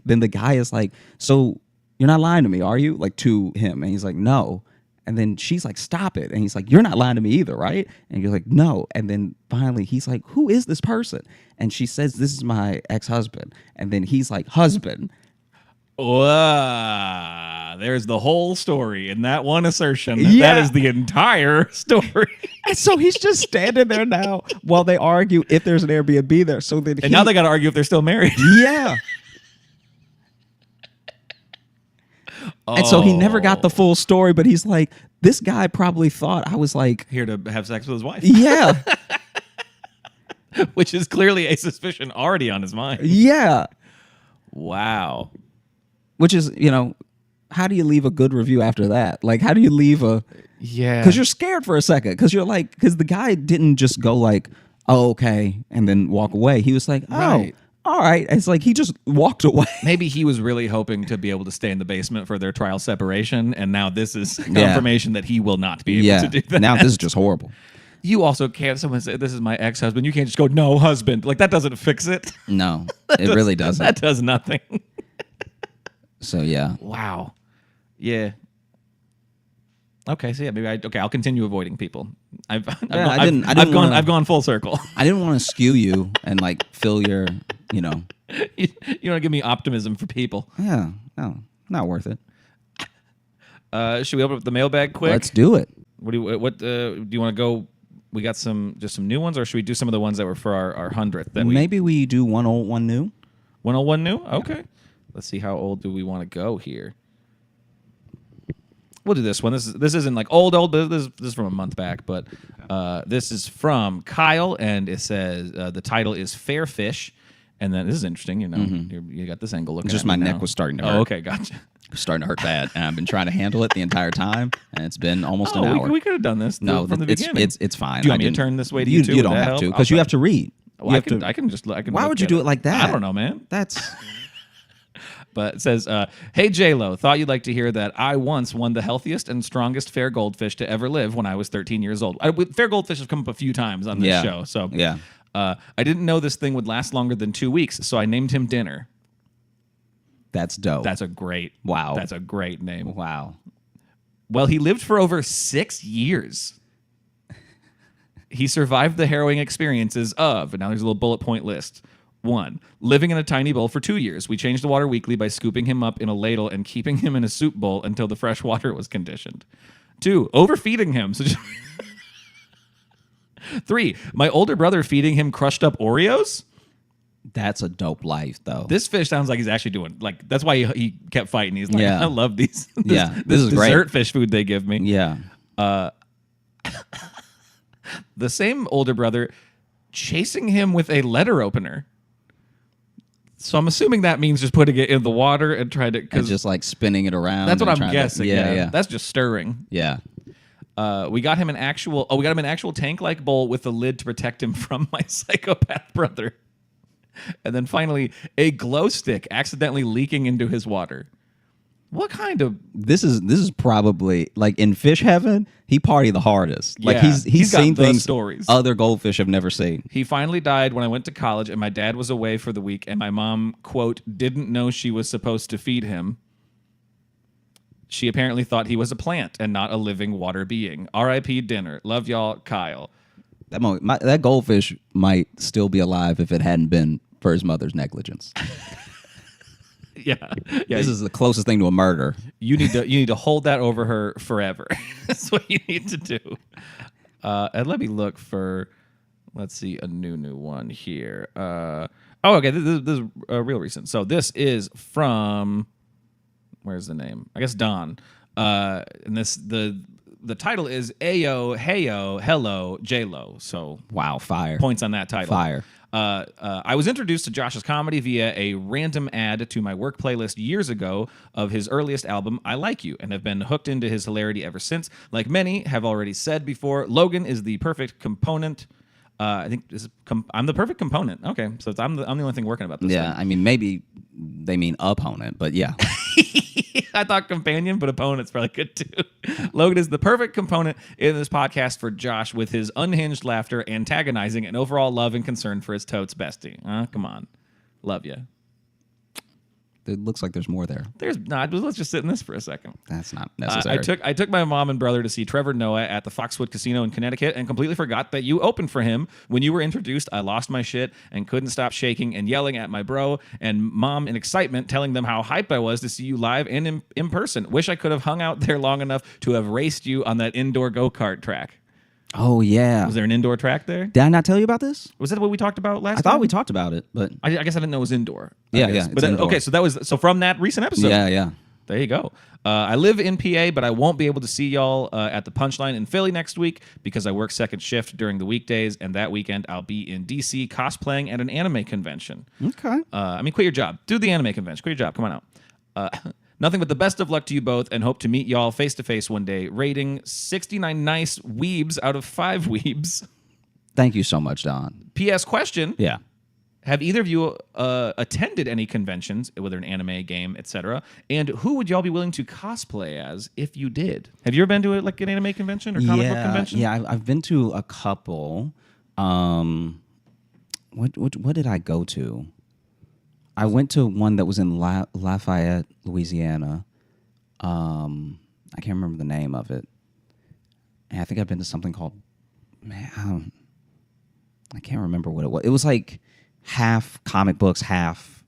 then the guy is like, so you're not lying to me, are you? Like, to him. And he's like, no. And then she's like, stop it. And he's like, you're not lying to me either, right? And he's like, no. And then finally he's like, who is this person? And she says, this is my ex-husband. And then he's like, husband. There's the whole story in that one assertion. Yeah. That is the entire story. And so he's just standing there now while they argue if there's an Airbnb there. So then And now they got to argue if they're still married. yeah. And so he never got the full story, but he's like, this guy probably thought I was like, Here to have sex with his wife. yeah, Which is clearly a suspicion already on his mind. yeah. Wow. Which is, how do you leave a good review after that? Like, how do you leave Yeah. because you're scared for a second. Because you're like, because the guy didn't just go like, oh, okay, and then walk away. He was like, oh, Right. all right. It's like he just walked away. Maybe he was really hoping to be able to stay in the basement for their trial separation, and now this is confirmation that he will not be able to do that. Now this is just horrible. You also can't. Someone say, "This is my ex-husband." You can't just go, "No, husband." Like that doesn't fix it. No, it really doesn't. That does nothing. So yeah. Wow. Yeah. Okay. So yeah, I'll continue avoiding people. I've gone full circle. I didn't want to skew you and like fill your, You don't give me optimism for people. Yeah, no, not worth it. Should we open up the mailbag quick? Let's do it. What do you want to go? We got some new ones, or should we do some of the ones that were for our 100th? Maybe we do one old, one new. 101 new? Okay. Let's see, how old do we want to go here? We'll do this one. This isn't like old, but this is from a month back. But this is from Kyle, and it says the title is Fair Fish. And then this is interesting. You got this angle looking. Just at me my now. neck was starting to hurt. Oh, okay, gotcha. It was starting to hurt bad, and I've been trying to handle it the entire time, and it's been almost an hour. We could have done this from the beginning. It's fine. Do you want me to turn this way to you too? You don't have to, because you have to read. Well, I can just. Why would you do it like that? I don't know, man. That's. But it says, hey, J-Lo, thought you'd like to hear that I once won the healthiest and strongest fair goldfish to ever live when I was 13 years old. Fair goldfish have come up a few times on this show. So yeah. I didn't know this thing would last longer than 2 weeks, so I named him Dinner. That's dope. That's a great name. Wow. Well, he lived for over 6 years. He survived the harrowing experiences of, and now there's a little bullet point list. 1, living in a tiny bowl for 2 years. We changed the water weekly by scooping him up in a ladle and keeping him in a soup bowl until the fresh water was conditioned. 2, overfeeding him. 3, my older brother feeding him crushed up Oreos. That's a dope life, though. This fish sounds like he's actually doing, like, that's why he kept fighting. He's like, I love these. This is dessert great. Fish food they give me. Yeah. The same older brother chasing him with a letter opener. So I'm assuming that means just putting it in the water and trying to... And just like spinning it around. That's what I'm guessing. Yeah. That's just stirring. Yeah. We got him an actual tank-like bowl with a lid to protect him from my psychopath brother. And then finally, a glow stick accidentally leaking into his water. What kind of... This is probably, like, in fish heaven, he partied the hardest. Like, Yeah, he's got seen those things stories. other goldfish have never seen. He finally died when I went to college and my dad was away for the week and my mom, quote, didn't know she was supposed to feed him. She apparently thought he was a plant and not a living water being. R.I.P. Dinner. Love y'all, Kyle. That goldfish might still be alive if it hadn't been for his mother's negligence. Yeah. This is the closest thing to a murder. You need to hold that over her forever. That's what you need to do. And let me look for, let's see, a new one here. Okay, this is real recent. So this is from, where's the name? I guess Don. And the title is Ayo, Heyo, Hello, J-Lo. So wow, fire. Points on that title. Fire. I was introduced to Josh's comedy via a random ad to my work playlist years ago of his earliest album, I Like You, and have been hooked into his hilarity ever since. Like many have already said before, Logan is the perfect component I think this is I'm the perfect component. Okay, so I'm the only thing working about this. Yeah, thing. I mean, maybe they mean opponent, but yeah. I thought companion, but opponent's probably good too. Logan is the perfect component in this podcast for Josh with his unhinged laughter, antagonizing, and overall love and concern for his totes bestie. Come on. Love you. It looks like there's more there. There's not. Let's just sit in this for a second. That's not necessary. I took my mom and brother to see Trevor Noah at the Foxwood Casino in Connecticut and completely forgot that you opened for him. When you were introduced, I lost my shit and couldn't stop shaking and yelling at my bro and mom in excitement, telling them how hyped I was to see you live and in person. Wish I could have hung out there long enough to have raced you on that indoor go-kart track. Oh, yeah. Was there an indoor track there? Did I not tell you about this? Was that what we talked about last I time? thought we talked about it, but... I guess I didn't know it was indoor. Yeah. But indoor. Okay, so from that recent episode. Yeah. There you go. I live in PA, but I won't be able to see y'all at the Punchline in Philly next week because I work second shift during the weekdays, and that weekend I'll be in DC cosplaying at an anime convention. Okay. Quit your job. Do the anime convention. Quit your job. Come on out. Nothing but the best of luck to you both, and hope to meet y'all face-to-face one day, rating 69 nice weebs out of 5 weebs. Thank you so much, Don. P.S. question. Yeah. Have either of you attended any conventions, whether an anime, game, etc.? And who would y'all be willing to cosplay as if you did? Have you ever been to an anime convention or comic book convention? Yeah, I've been to a couple. What did I go to? I went to one that was in Lafayette, Louisiana. I can't remember the name of it. And I think I've been to something called, I can't remember what it was. It was like half comic books, half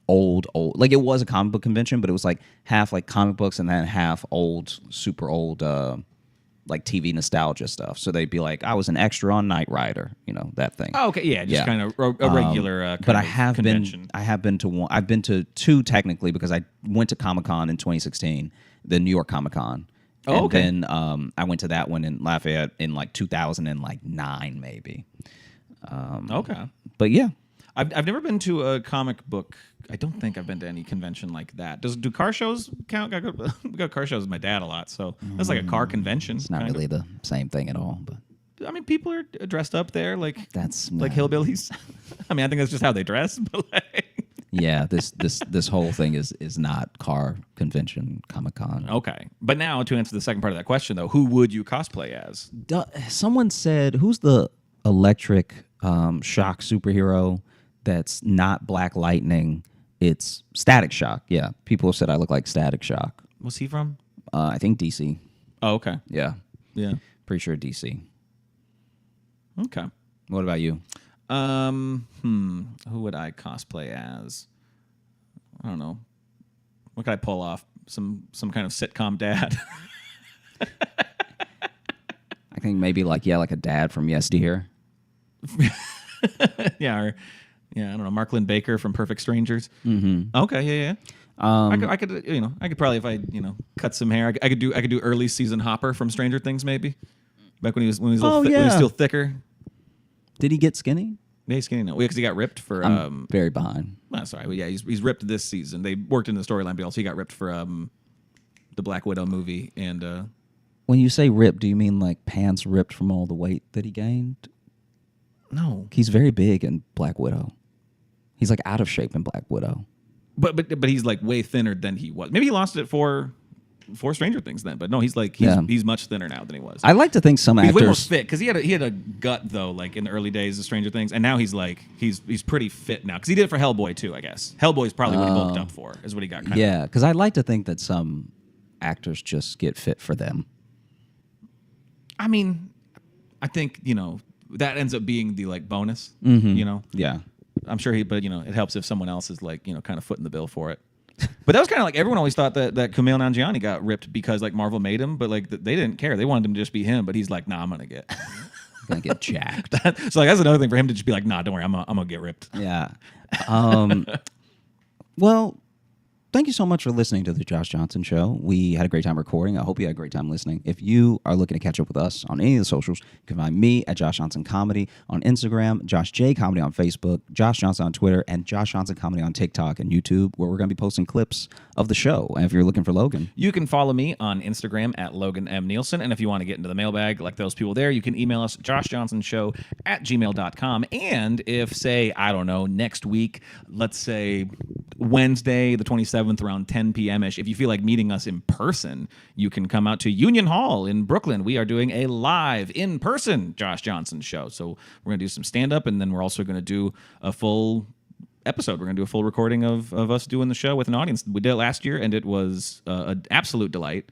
old. Like it was a comic book convention, but it was like half like comic books and then half old, super old, like TV nostalgia stuff. So they'd be like, I was an extra on Knight Rider, that thing. Oh, okay, yeah, just kind of a regular. But I have convention. been to one. I've been to 2 technically because I went to Comic-Con in 2016, the New York Comic-Con. Oh, okay. And then I went to that one in Lafayette in like 2009 maybe. Okay. But yeah. I've never been to a comic book. I don't think I've been to any convention like that. Do car shows count? I go to car shows with my dad a lot, so that's like a car convention. It's not really the same thing at all, but I mean, people are dressed up there like that's like hillbillies. I mean, I think that's just how they dress. But yeah, this whole thing is not car convention, Comic-Con. Okay, but now to answer the second part of that question, though, who would you cosplay as? Someone said, who's the electric shock superhero that's not Black Lightning? It's Static Shock. Yeah, people have said I look like Static Shock. What's he from? I think DC. Oh, okay. Yeah, pretty sure DC. Okay. What about you? Who would I cosplay as? I don't know. What could I pull off? Some kind of sitcom dad. I think maybe like a dad from Yesteryear. I don't know, Mark Lynn Baker from Perfect Strangers. Mm-hmm. Okay, yeah. I could probably if I cut some hair. I could do early season Hopper from Stranger Things maybe. Back when he was when he was still thicker. Did he get skinny? Yeah, he's skinny now. Because he got ripped for. I'm very behind. Well, sorry. Well, yeah, he's ripped this season. They worked in the storyline, but also he got ripped for the Black Widow movie. And when you say ripped, do you mean like pants ripped from all the weight that he gained? No, he's very big in Black Widow. He's like out of shape in Black Widow. But he's like way thinner than he was. Maybe he lost it for Stranger Things then. But no, he's much thinner now than he was. I like to think some actors he's way more fit because he had a gut though, like in the early days of Stranger Things, and now he's pretty fit now because he did it for Hellboy too. I guess Hellboy's probably what he bulked up for is what he got. Yeah, because I like to think that some actors just get fit for them. I mean, I think that ends up being the like bonus. Mm-hmm. Yeah. I'm sure but it helps if someone else is like, kind of footing the bill for it. But that was kind of like everyone always thought that Kumail Nanjiani got ripped because like Marvel made him, but like they didn't care. They wanted him to just be him, but he's like, nah, I'm gonna get jacked. So like that's another thing for him to just be like, nah, don't worry, I'm gonna get ripped. Yeah. Well, thank you so much for listening to the Josh Johnson Show. We had a great time recording. I hope you had a great time listening. If you are looking to catch up with us on any of the socials, you can find me at Josh Johnson Comedy on Instagram, Josh J Comedy on Facebook, Josh Johnson on Twitter, and Josh Johnson Comedy on TikTok and YouTube, where we're going to be posting clips of the show. And if you're looking for Logan, you can follow me on Instagram at Logan M. Nielsen. And if you want to get into the mailbag like those people there, you can email us joshjohnsonshow@gmail.com. And if, say, I don't know, next week, let's say Wednesday, the 27th, around 10 p.m.-ish, if you feel like meeting us in person, you can come out to Union Hall in Brooklyn. We are doing a live, in-person Josh Johnson show. So we're going to do some stand-up, and then we're also going to do a full episode. We're going to do a full recording of us doing the show with an audience. We did it last year, and it was an absolute delight.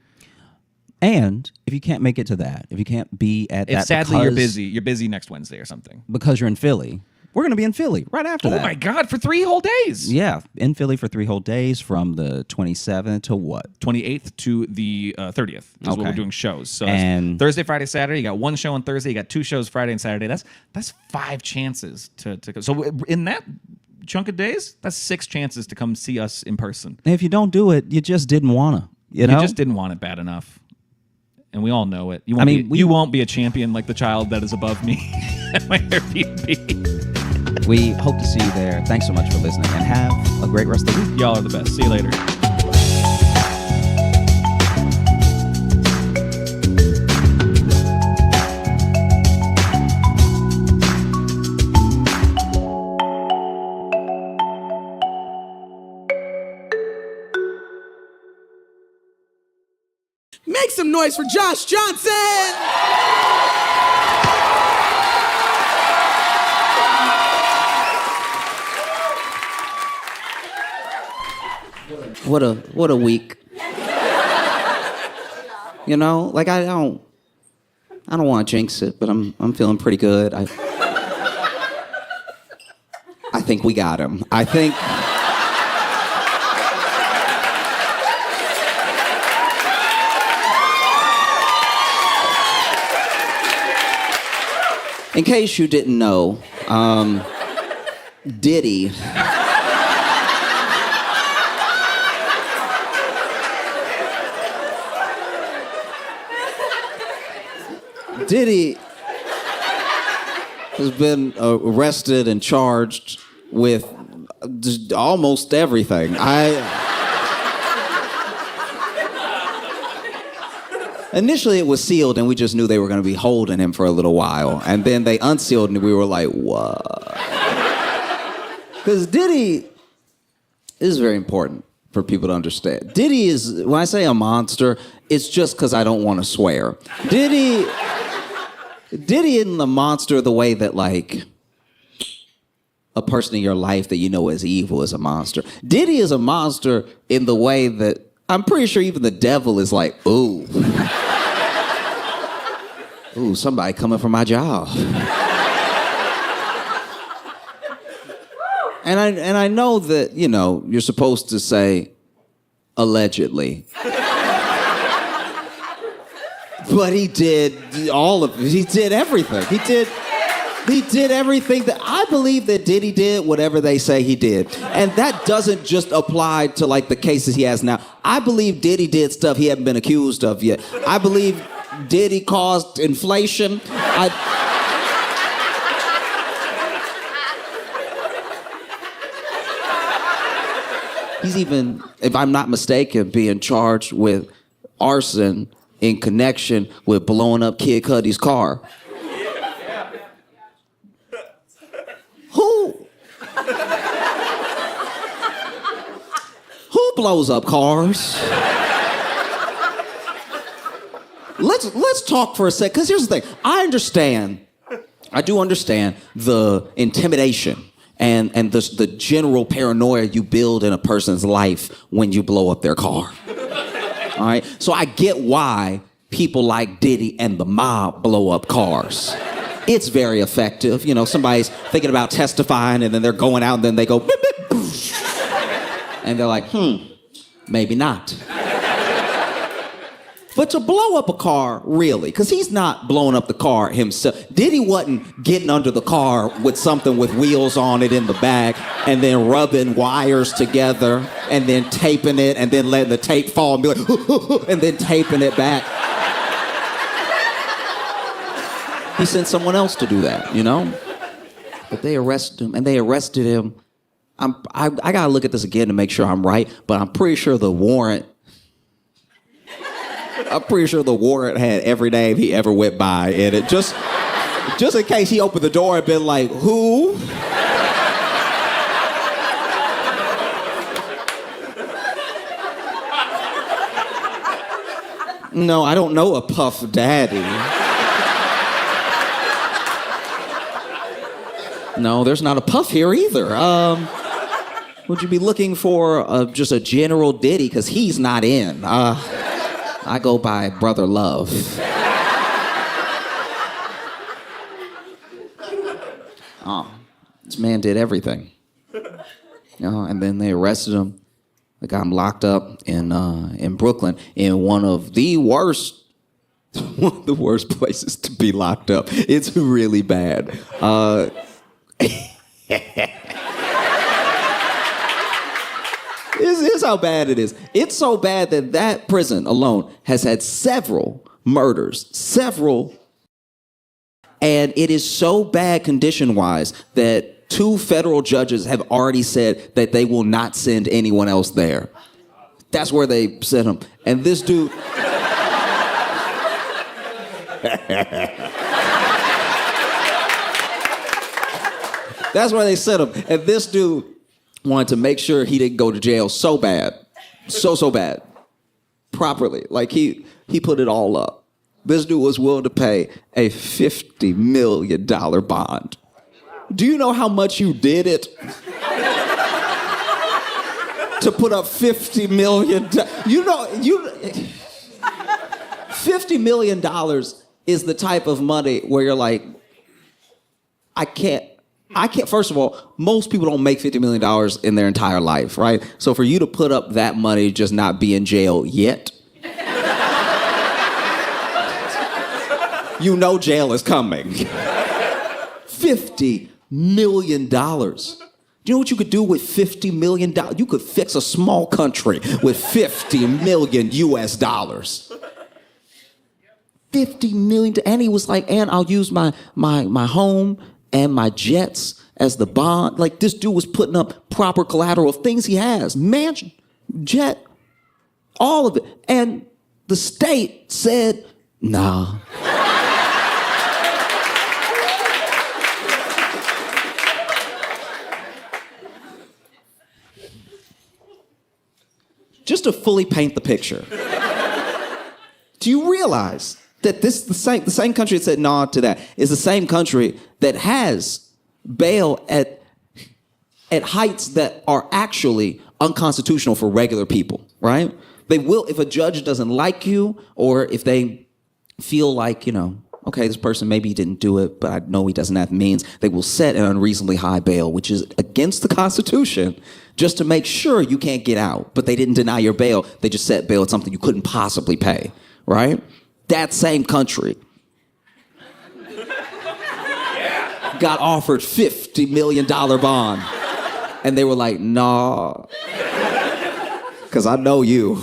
And if you can't make it to that, if you can't be at that, sadly you're busy. You're busy next Wednesday or something because you're in Philly. We're going to be in Philly right after that. Oh my God, for 3 whole days. Yeah, in Philly for 3 whole days from the 27th to what? 28th to the 30th is what we're doing shows. So and Thursday, Friday, Saturday. You got 1 show on Thursday. You got 2 shows Friday and Saturday. That's 5 chances to go. So in that chunk of days, that's 6 chances to come see us in person. And if you don't do it, you just didn't want to. You know? You just didn't want it bad enough. And we all know it. You won't be a champion like the child that is above me at my Airbnb. We hope to see you there. Thanks so much for listening, and have a great rest of the week. Y'all are the best. See you later. Make some noise for Josh Johnson! What a week. You know, like I don't want to jinx it, but I'm feeling pretty good. I think we got him. I think in case you didn't know, Diddy has been arrested and charged with just almost everything. Initially, it was sealed, and we just knew they were going to be holding him for a little while. And then they unsealed, and we were like, what? Because Diddy is very important for people to understand. Diddy is, when I say a monster, it's just because I don't want to swear. Diddy isn't a monster the way that, like, a person in your life that you know is evil is a monster. Diddy is a monster in the way that I'm pretty sure even the devil is like, ooh. Ooh, somebody coming for my job. And I know that, you know, you're supposed to say allegedly. But he did all of it. He did everything. He did everything that I believe that Diddy did, whatever they say he did. And that doesn't just apply to like the cases he has now. I believe Diddy did stuff he hadn't been accused of yet. I believe Diddy caused inflation. He's even, if I'm not mistaken, being charged with arson in connection with blowing up Kid Cudi's car. Who blows up cars? Let's talk for a sec, because here's the thing. I do understand the intimidation and the general paranoia you build in a person's life when you blow up their car. All right? So I get why people like Diddy and the mob blow up cars. It's very effective. You know, somebody's thinking about testifying and then they're going out and then they go, beep, beep, boosh. And they're like, maybe not. But to blow up a car, really, because he's not blowing up the car himself. Diddy wasn't getting under the car with something with wheels on it in the back and then rubbing wires together and then taping it and then letting the tape fall and be like, and then taping it back. He sent someone else to do that, you know? But they arrested him, and they arrested him. I gotta look at this again to make sure I'm right, but I'm pretty sure the warrant had every name he ever went by in it. Just in case he opened the door and been like, who? No, I don't know a Puff Daddy. No, there's not a Puff here either. Would you be looking for just a General Diddy? Because he's not in. I go by Brother Love. This man did everything. And then they arrested him. They got him locked up in Brooklyn in one of the worst places to be locked up. It's really bad. Here's how bad it is. It's so bad that prison alone has had several murders, and it is so bad condition-wise that 2 federal judges have already said that they will not send anyone else there. That's where they sent him. And this dude... That's why they sent him. And this dude wanted to make sure he didn't go to jail so bad. So bad. Properly. Like, he put it all up. This dude was willing to pay a $50 million bond. Do you know how much you did it? To put up $50 million. $50 million is the type of money where you're like, I can't, first of all, most people don't make $50 million in their entire life, right? So for you to put up that money, just not be in jail yet, you know jail is coming. $50 million. Do you know what you could do with $50 million? You could fix a small country with $50 million US dollars. $50 million, and he was like, and I'll use my home and my jets as the bond. Like, this dude was putting up proper collateral, things he has, mansion, jet, all of it. And the state said, nah. Just to fully paint the picture, do you realize that the same country that said nah to that is the same country that has bail at heights that are actually unconstitutional for regular people, right? They will, if a judge doesn't like you, or if they feel like, okay, this person maybe didn't do it, but I know he doesn't have means, they will set an unreasonably high bail, which is against the Constitution, just to make sure you can't get out. But they didn't deny your bail. They just set bail at something you couldn't possibly pay, right? That same country got offered $50 million bond. And they were like, nah, because I know you.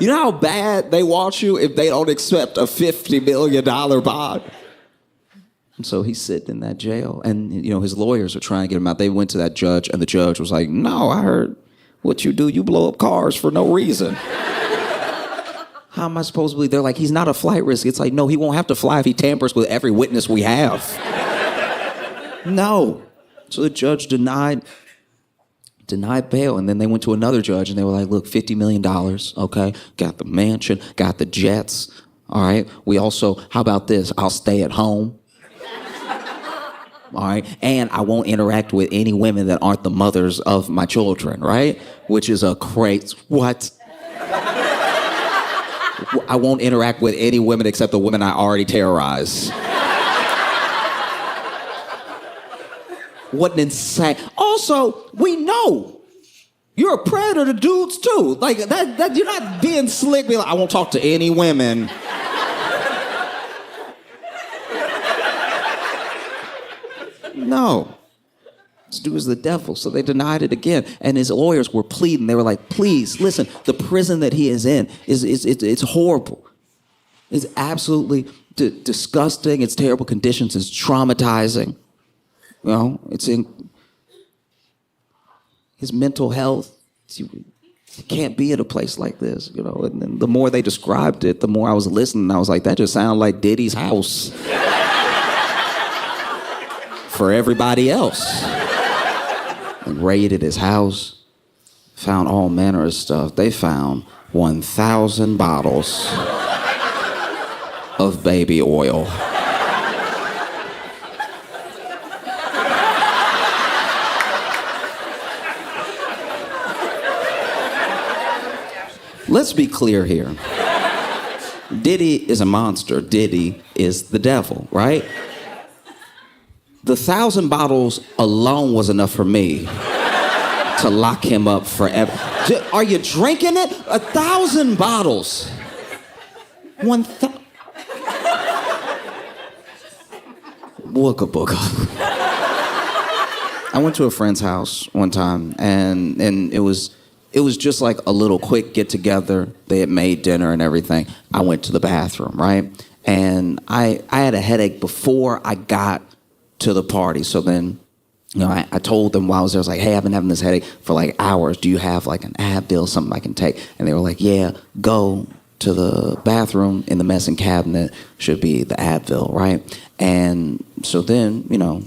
You know how bad they want you if they don't accept a $50 million bond? And so he's sitting in that jail, and his lawyers are trying to get him out. They went to that judge, and the judge was like, no, I heard what you do. You blow up cars for no reason. How am I supposed to believe? They're like, he's not a flight risk. It's like, no, he won't have to fly if he tampers with every witness we have. No. So the judge denied bail, and then they went to another judge, and they were like, look, $50 million, okay? Got the mansion, got the jets, all right? We also, how about this? I'll stay at home. All right, and I won't interact with any women that aren't the mothers of my children, right? Which is a crazy, what? I won't interact with any women except the women I already terrorize. What an insane. Also, we know You're a predator to dudes too. Like that you're not being slick, being like, I won't talk to any women. No. This dude is the devil. So they denied it again. And his lawyers were pleading. They were like, please, listen, the prison that he is in it's horrible. It's absolutely disgusting. It's terrible conditions. It's traumatizing. You know, it's in his mental health. You can't be at a place like this, you know. And then the more they described it, the more I was listening. I was like, that just sounded like Diddy's house for everybody else. And raided his house, found all manner of stuff. They found 1,000 bottles of baby oil. Let's be clear here. Diddy is a monster. Diddy is the devil, right? The 1,000 bottles alone was enough for me to lock him up forever. Are you drinking it? 1,000 bottles. 1,000. Wooka booga. I went to a friend's house one time, and it was just like a little quick get together. They had made dinner and everything. I went to the bathroom, right? And I had a headache before I got to the party. So then, you know, I told them while I was there, I was like, hey, I've been having this headache for like hours. Do you have like an Advil, something I can take? And they were like, yeah, go to the bathroom in the medicine cabinet should be the Advil, right? And so then, you know,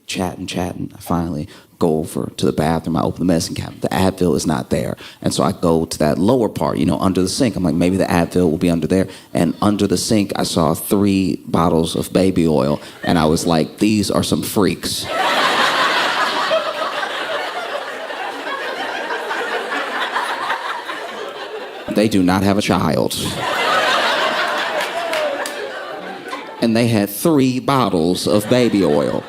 chatting, I finally go over to the bathroom. I open the medicine cabinet. The Advil is not there. And so I go to that lower part, you know, under the sink. I'm like, maybe the Advil will be under there. And under the sink, I saw 3 bottles of baby oil. And I was like, these are some freaks. They do not have a child. And they had 3 bottles of baby oil.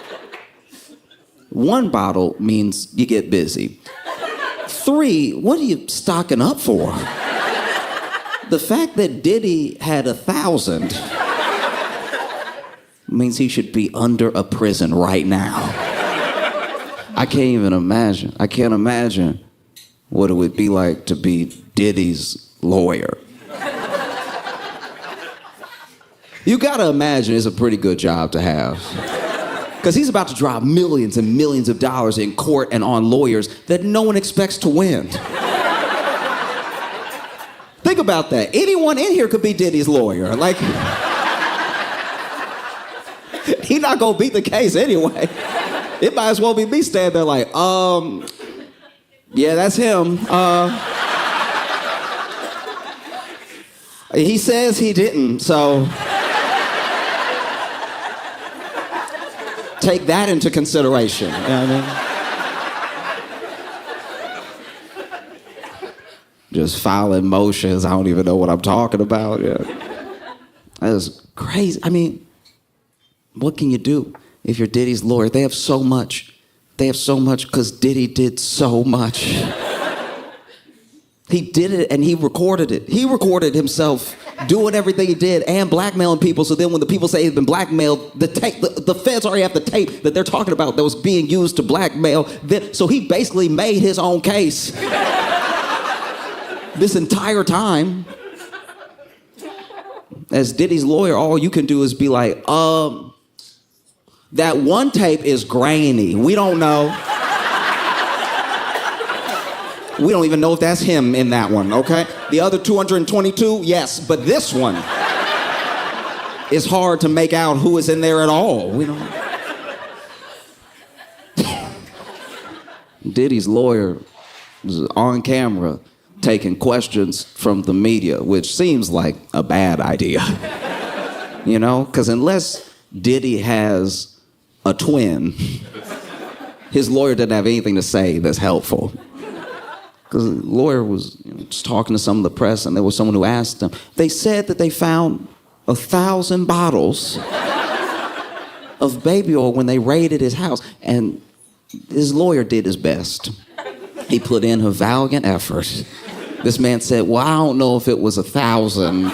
1 bottle means you get busy. 3, what are you stocking up for? The fact that Diddy had 1,000 means he should be under a prison right now. I can't even imagine. I can't imagine what it would be like to be Diddy's lawyer. You gotta imagine it's a pretty good job to have. Because he's about to drop millions and millions of dollars in court and on lawyers that no one expects to win. Think about that. Anyone in here could be Diddy's lawyer. Like, he's not gonna beat the case anyway. It might as well be me standing there like, yeah, that's him. He says he didn't, so take that into consideration. You know what I mean? Just filing motions. I don't even know what I'm talking about. Yeah. That is crazy. I mean, what can you do if you're Diddy's lawyer? They have so much. They have so much because Diddy did so much. He did it and he recorded it. He recorded himself doing everything he did and blackmailing people. So then when the people say he's been blackmailed, the feds already have the tape that they're talking about that was being used to blackmail. So he basically made his own case this entire time. As Diddy's lawyer, all you can do is be like, that one tape is grainy. We don't know. We don't even know if that's him in that one, okay? The other 222, yes, but this one is hard to make out who is in there at all. We don't. Diddy's lawyer was on camera taking questions from the media, which seems like a bad idea. You know, because unless Diddy has a twin, his lawyer doesn't have anything to say that's helpful. Because the lawyer was just talking to some of the press, and there was someone who asked him. They said that they found 1,000 bottles of baby oil when they raided his house, and his lawyer did his best. He put in a valiant effort. This man said, well, I don't know if it was 1,000.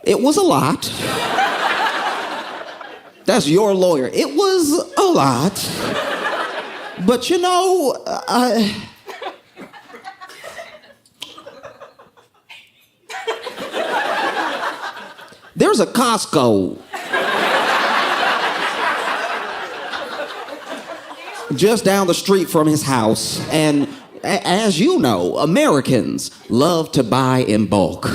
It was a lot. That's your lawyer. It was a lot. But you know, there's a Costco just down the street from his house. And as you know, Americans love to buy in bulk.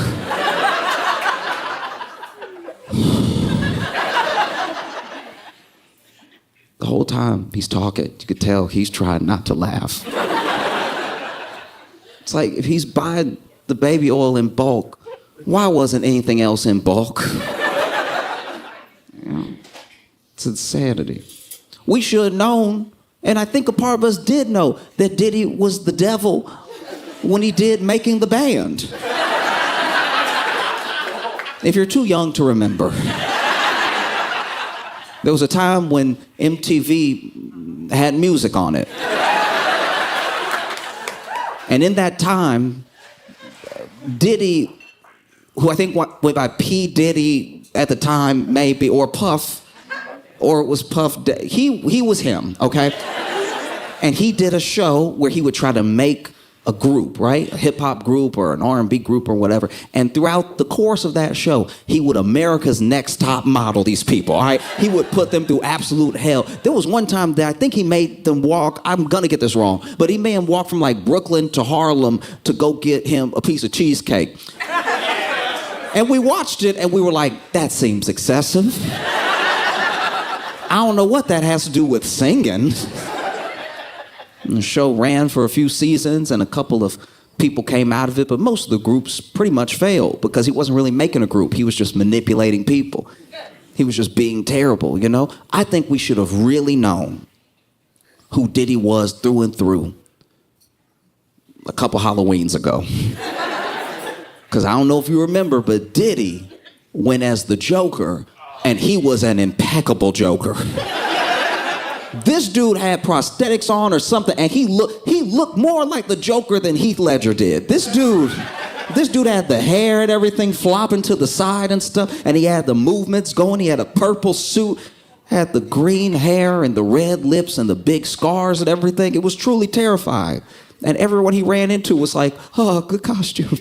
The whole time he's talking, you could tell he's trying not to laugh. It's like, if he's buying the baby oil in bulk, why wasn't anything else in bulk? It's insanity. We should have known, and I think a part of us did know, that Diddy was the devil when he did Making the Band. If you're too young to remember. There was a time when MTV had music on it. And in that time, Diddy, who I think went by P. Diddy at the time, maybe, or Puff, or it was Puff, he was him, okay? And he did a show where he would try to make a group, right? A hip-hop group or an R&B group or whatever. And throughout the course of that show, he would America's Next Top Model these people, all right? He would put them through absolute hell. There was one time that I think he made them walk, I'm gonna get this wrong, but he made them walk from like Brooklyn to Harlem to go get him a piece of cheesecake. And we watched it and we were like, that seems excessive. I don't know what that has to do with singing. And the show ran for a few seasons and a couple of people came out of it, but most of the groups pretty much failed because he wasn't really making a group. He was just manipulating people. He was just being terrible, you know? I think we should have really known who Diddy was through and through a couple Halloweens ago. Because I don't know if you remember, but Diddy went as the Joker and he was an impeccable Joker. This dude had prosthetics on or something, and he looked more like the Joker than Heath Ledger did. This dude had the hair and everything flopping to the side and stuff, and he had the movements going. He had a purple suit, had the green hair and the red lips and the big scars and everything. It was truly terrifying. And everyone he ran into was like, oh, good costume.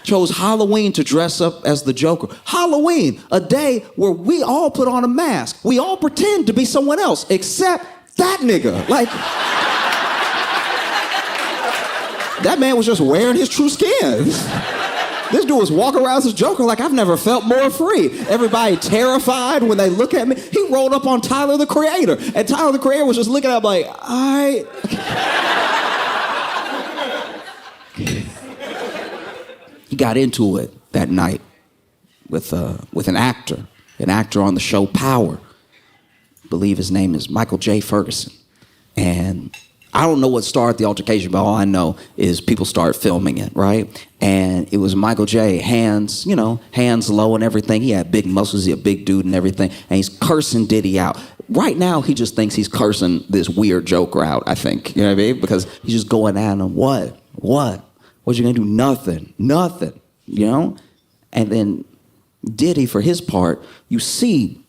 Chose Halloween to dress up as the Joker. Halloween, a day where we all put on a mask. We all pretend to be someone else, except that nigga. Like, that man was just wearing his true skin. This dude was walking around as a Joker like, I've never felt more free. Everybody terrified when they look at me. He rolled up on Tyler, the Creator, and Tyler, the Creator was just looking at him like, He got into it that night with an actor on the show Power. I believe his name is Michael J. Ferguson. And I don't know what started the altercation, but all I know is people started filming it, right? And it was Michael J. hands low and everything. He had big muscles, he a big dude and everything. And he's cursing Diddy out. Right now, he just thinks he's cursing this weird Joker out, I think. You know what I mean? Because he's just going at him, what? What you gonna do? Nothing, you know? And then Diddy, for his part, you see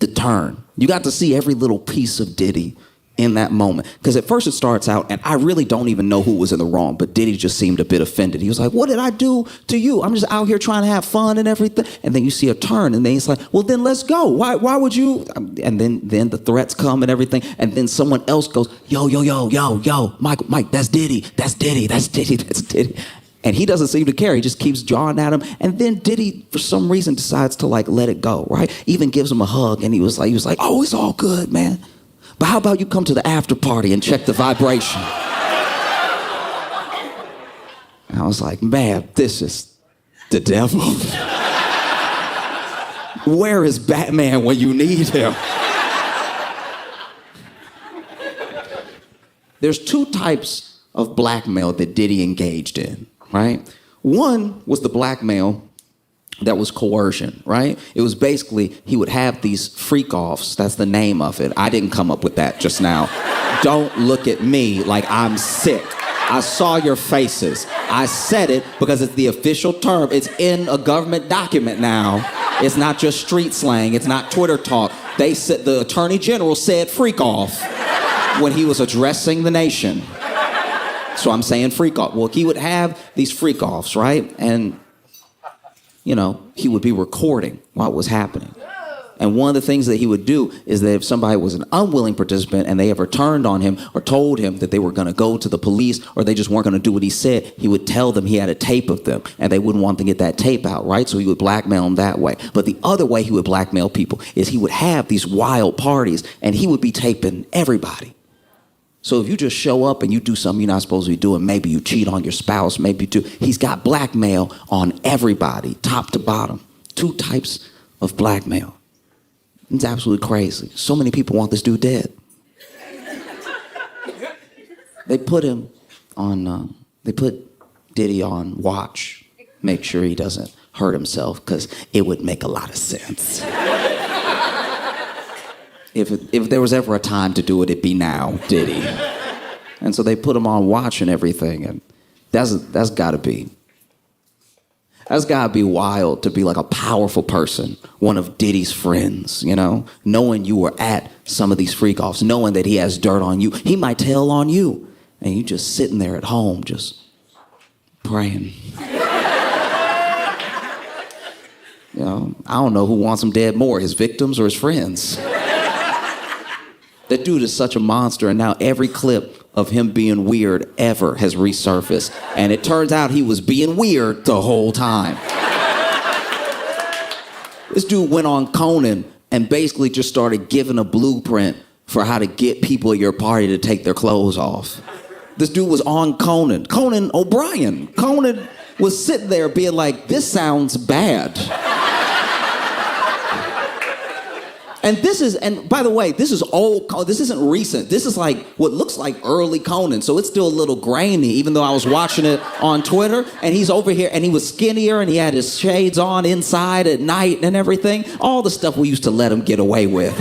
the turn. You got to see every little piece of Diddy in that moment. Because at first it starts out, and I really don't even know who was in the wrong, but Diddy just seemed a bit offended. He was like, what did I do to you? I'm just out here trying to have fun and everything. And then you see a turn, and then he's like, well, then let's go. Why would you? And then the threats come and everything, and then someone else goes, yo, Mike, that's Diddy. And he doesn't seem to care. He just keeps jawing at him. And then Diddy, for some reason, decides to like let it go, right? Even gives him a hug, and he was like, oh, it's all good, man. But how about you come to the after party and check the vibration? And I was like, man, this is the devil. Where is Batman when you need him? There's two types of blackmail that Diddy engaged in, right? One was the blackmail that was coercion, right? It was basically, he would have these freak-offs. That's the name of it. I didn't come up with that just now. Don't look at me like I'm sick. I saw your faces. I said it because it's the official term. It's in a government document now. It's not just street slang. It's not Twitter talk. They said, the Attorney General said freak-off when he was addressing the nation. So I'm saying freak-off. Well, he would have these freak-offs, right? And you know, he would be recording what was happening. And one of the things that he would do is that if somebody was an unwilling participant and they ever turned on him or told him that they were going to go to the police or they just weren't going to do what he said, he would tell them he had a tape of them and they wouldn't want to get that tape out, right? So he would blackmail them that way. But the other way he would blackmail people is he would have these wild parties and he would be taping everybody. So if you just show up and you do something you're not supposed to be doing, maybe you cheat on your spouse, maybe you do. He's got blackmail on everybody, top to bottom. 2 types of blackmail. It's absolutely crazy. So many people want this dude dead. They put him on, they put Diddy on watch, make sure he doesn't hurt himself, because it would make a lot of sense. If there was ever a time to do it, it'd be now, Diddy. And so they put him on watch and everything, and that's gotta be wild to be like a powerful person, one of Diddy's friends, you know? Knowing you were at some of these freak-offs, knowing that he has dirt on you. He might tell on you, and you just sitting there at home just praying. You know, I don't know who wants him dead more, his victims or his friends. That dude is such a monster, and now every clip of him being weird ever has resurfaced. And it turns out he was being weird the whole time. This dude went on Conan and basically just started giving a blueprint for how to get people at your party to take their clothes off. This dude was on Conan O'Brien. Conan was sitting there being like, this sounds bad. And by the way, this is old, this isn't recent. This is like what looks like early Conan, so it's still a little grainy, even though I was watching it on Twitter, and he's over here, and he was skinnier, and he had his shades on inside at night and everything. All the stuff we used to let him get away with.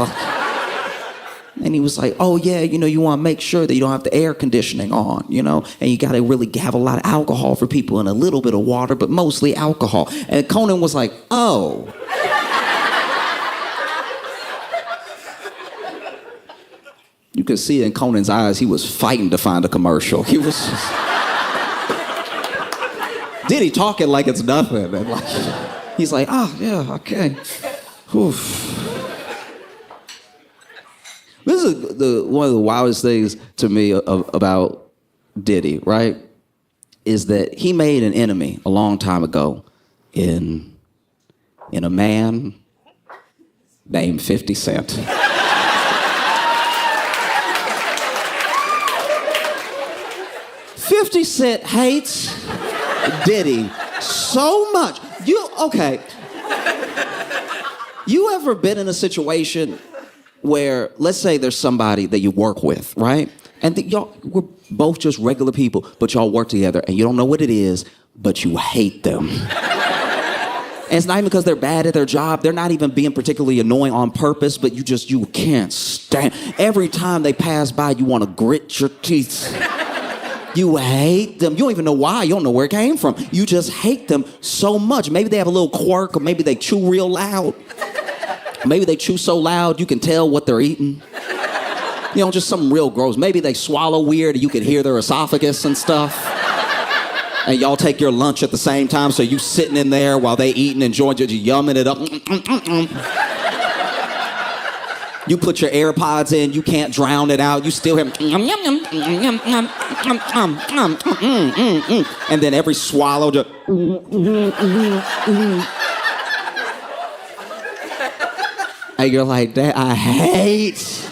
And he was like, oh yeah, you know, you want to make sure that you don't have the air conditioning on, you know, and you got to really have a lot of alcohol for people and a little bit of water, but mostly alcohol. And Conan was like, oh. You could see in Conan's eyes, he was fighting to find a commercial. He was just... Diddy talking like it's nothing. And like, he's like, yeah, okay. Oof. This is one of the wildest things to me about Diddy, right? Is that he made an enemy a long time ago in a man named 50 Cent. 50 Cent hates Diddy so much. Okay. You ever been in a situation where, let's say there's somebody that you work with, right? And we're both just regular people, but y'all work together and you don't know what it is, but you hate them. And it's not even because they're bad at their job. They're not even being particularly annoying on purpose, but you can't stand. Every time they pass by, you want to grit your teeth. You hate them. You don't even know why. You don't know where it came from. You just hate them so much. Maybe they have a little quirk, or maybe they chew real loud. Maybe they chew so loud you can tell what they're eating. You know, just something real gross. Maybe they swallow weird and you can hear their esophagus and stuff. And y'all take your lunch at the same time, so you sitting in there while they eating, enjoying it, you yumming it up. You put your AirPods in, you can't drown it out. You still hear and then every swallow just and you're like, that I hate.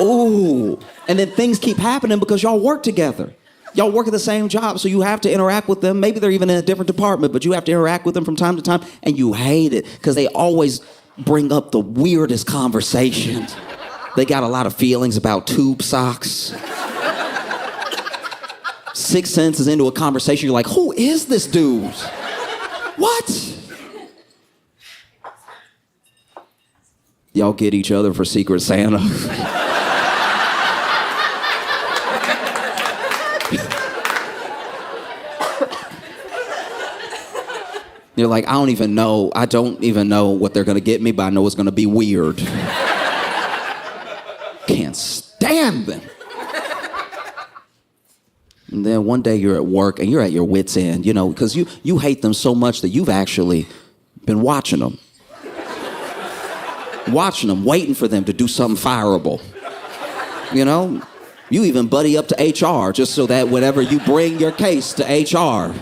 Ooh. And then things keep happening because y'all work together. Y'all work at the same job, so you have to interact with them. Maybe they're even in a different department, but you have to interact with them from time to time, and you hate it because they always bring up the weirdest conversations. They got a lot of feelings about tube socks. 6 sentences into a conversation, you're like, who is this dude? What? Y'all get each other for Secret Santa. You're like, I don't even know what they're gonna get me, but I know it's gonna be weird. Can't stand them. And then one day you're at work and you're at your wit's end, because you hate them so much that you've actually been watching them. Waiting for them to do something fireable. You even buddy up to HR just so that whenever you bring your case to HR,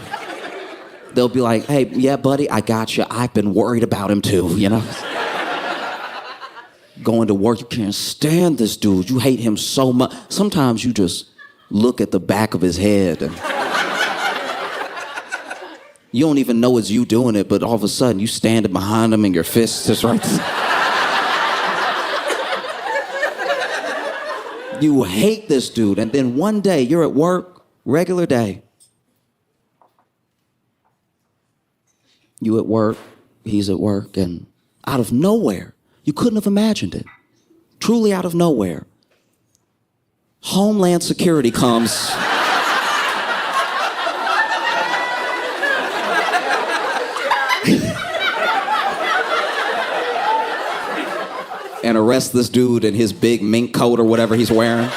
they'll be like, hey, yeah, buddy, I got you. I've been worried about him too, Going to work, you can't stand this dude. You hate him so much. Sometimes you just look at the back of his head and you don't even know it's you doing it, but all of a sudden you standing behind him and your fist is right there. You hate this dude, and then one day you're at work, regular day. You at work, he's at work, and out of nowhere, you couldn't have imagined it. Truly out of nowhere, Homeland Security comes and arrests this dude in his big mink coat or whatever he's wearing.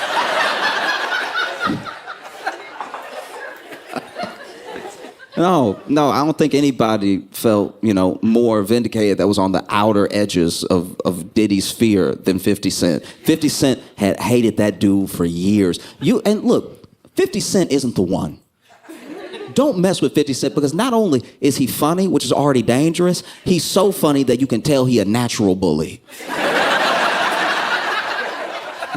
No, I don't think anybody felt, more vindicated that was on the outer edges of Diddy's sphere than 50 Cent. 50 Cent had hated that dude for years. And look, 50 Cent isn't the one. Don't mess with 50 Cent because not only is he funny, which is already dangerous, he's so funny that you can tell he a natural bully.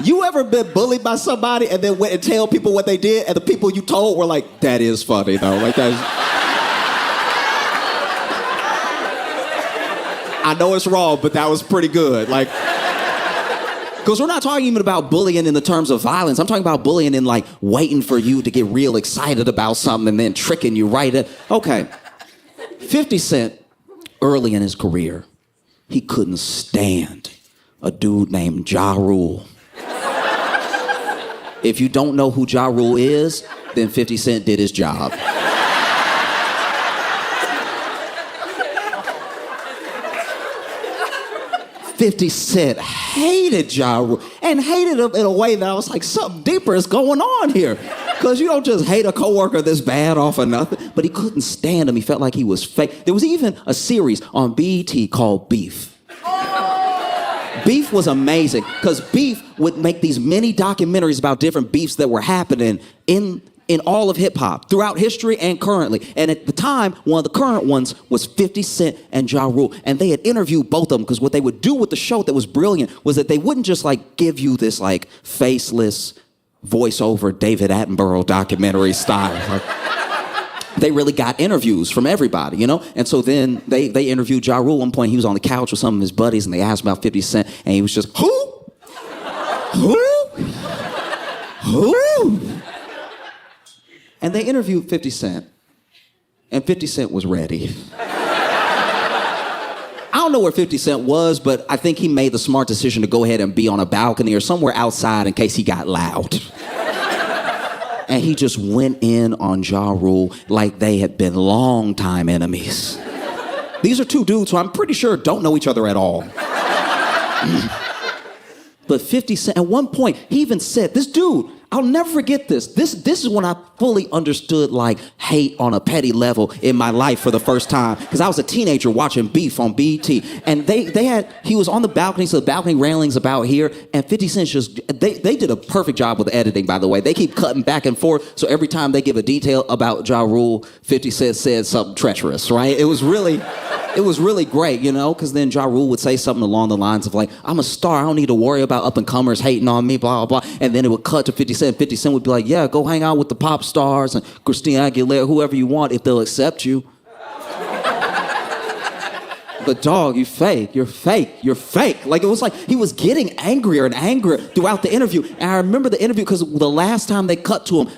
You ever been bullied by somebody and then went and tell people what they did and the people you told were like, that is funny though. Like I know it's wrong, but that was pretty good. Like, because we're not talking even about bullying in the terms of violence. I'm talking about bullying in like waiting for you to get real excited about something and then tricking you right at. Okay, 50 Cent, early in his career, he couldn't stand a dude named Ja Rule. If you don't know who Ja Rule is, then 50 Cent did his job. 50 Cent hated Ja Rule and hated him in a way that I was like, something deeper is going on here. Because you don't just hate a coworker this bad off of nothing. But he couldn't stand him. He felt like he was fake. There was even a series on BET called Beef. Beef was amazing because Beef would make these mini documentaries about different beefs that were happening in all of hip-hop, throughout history and currently. And at the time, one of the current ones was 50 Cent and Ja Rule. And they had interviewed both of them because what they would do with the show that was brilliant was that they wouldn't just like give you this like faceless voiceover David Attenborough documentary style. Like, they really got interviews from everybody, And so then they interviewed Ja Rule. At one point, he was on the couch with some of his buddies, and they asked about 50 Cent, and he was just, who? And they interviewed 50 Cent, and 50 Cent was ready. I don't know where 50 Cent was, but I think he made the smart decision to go ahead and be on a balcony or somewhere outside in case he got loud. And he just went in on Ja Rule like they had been longtime enemies. These are two dudes who I'm pretty sure don't know each other at all. But 50 Cent, at one point, he even said, this dude, I'll never forget this. This is when I fully understood like hate on a petty level in my life for the first time. Because I was a teenager watching Beef on BET. And he was on the balcony, so the balcony railing's about here. And 50 Cent they did a perfect job with the editing, by the way. They keep cutting back and forth. So every time they give a detail about Ja Rule, 50 Cent said something treacherous, right? It was really great, because then Ja Rule would say something along the lines of like, I'm a star, I don't need to worry about up-and-comers hating on me, blah, blah, blah. And then it would cut to 50 Cent. 50 Cent would be like, yeah, go hang out with the pop stars and Christina Aguilera, whoever you want, if they'll accept you. But dog, you're fake. Like, it was like he was getting angrier and angrier throughout the interview. And I remember the interview because the last time they cut to him,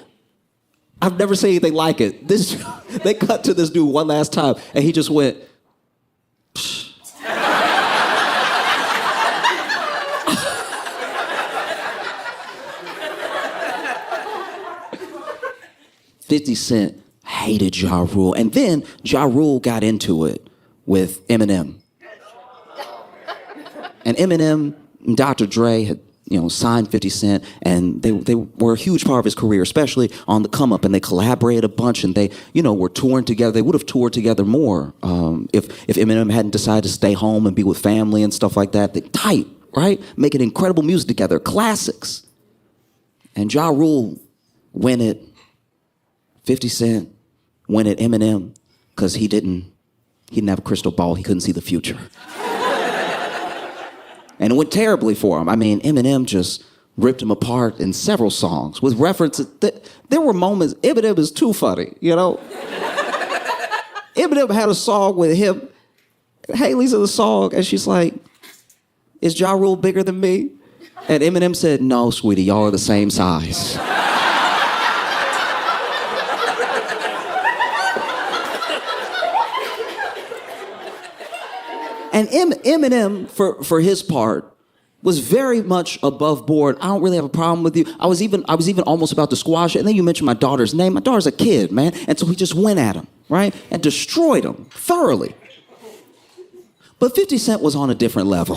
I've never seen anything like it. They cut to this dude one last time, and he just went, psh. 50 Cent hated Ja Rule. And then Ja Rule got into it with Eminem. And Eminem and Dr. Dre had, signed 50 Cent, and they were a huge part of his career, especially on the come up, and they collaborated a bunch, and they, were touring together. They would have toured together more if Eminem hadn't decided to stay home and be with family and stuff like that. They tight, right? Making incredible music together, classics. And Ja Rule went at 50 Cent, went at Eminem, because he didn't have a crystal ball. He couldn't see the future. And it went terribly for him. I mean, Eminem just ripped him apart in several songs with references. There were moments, Eminem is too funny, Eminem had a song with him. Haley's in the song, and she's like, is Ja Rule bigger than me? And Eminem said, no, sweetie, y'all are the same size. And Eminem, for his part, was very much above board. I don't really have a problem with you. I was even almost about to squash it. And then you mentioned my daughter's name. My daughter's a kid, man. And so he just went at him, right? And destroyed him thoroughly. But 50 Cent was on a different level.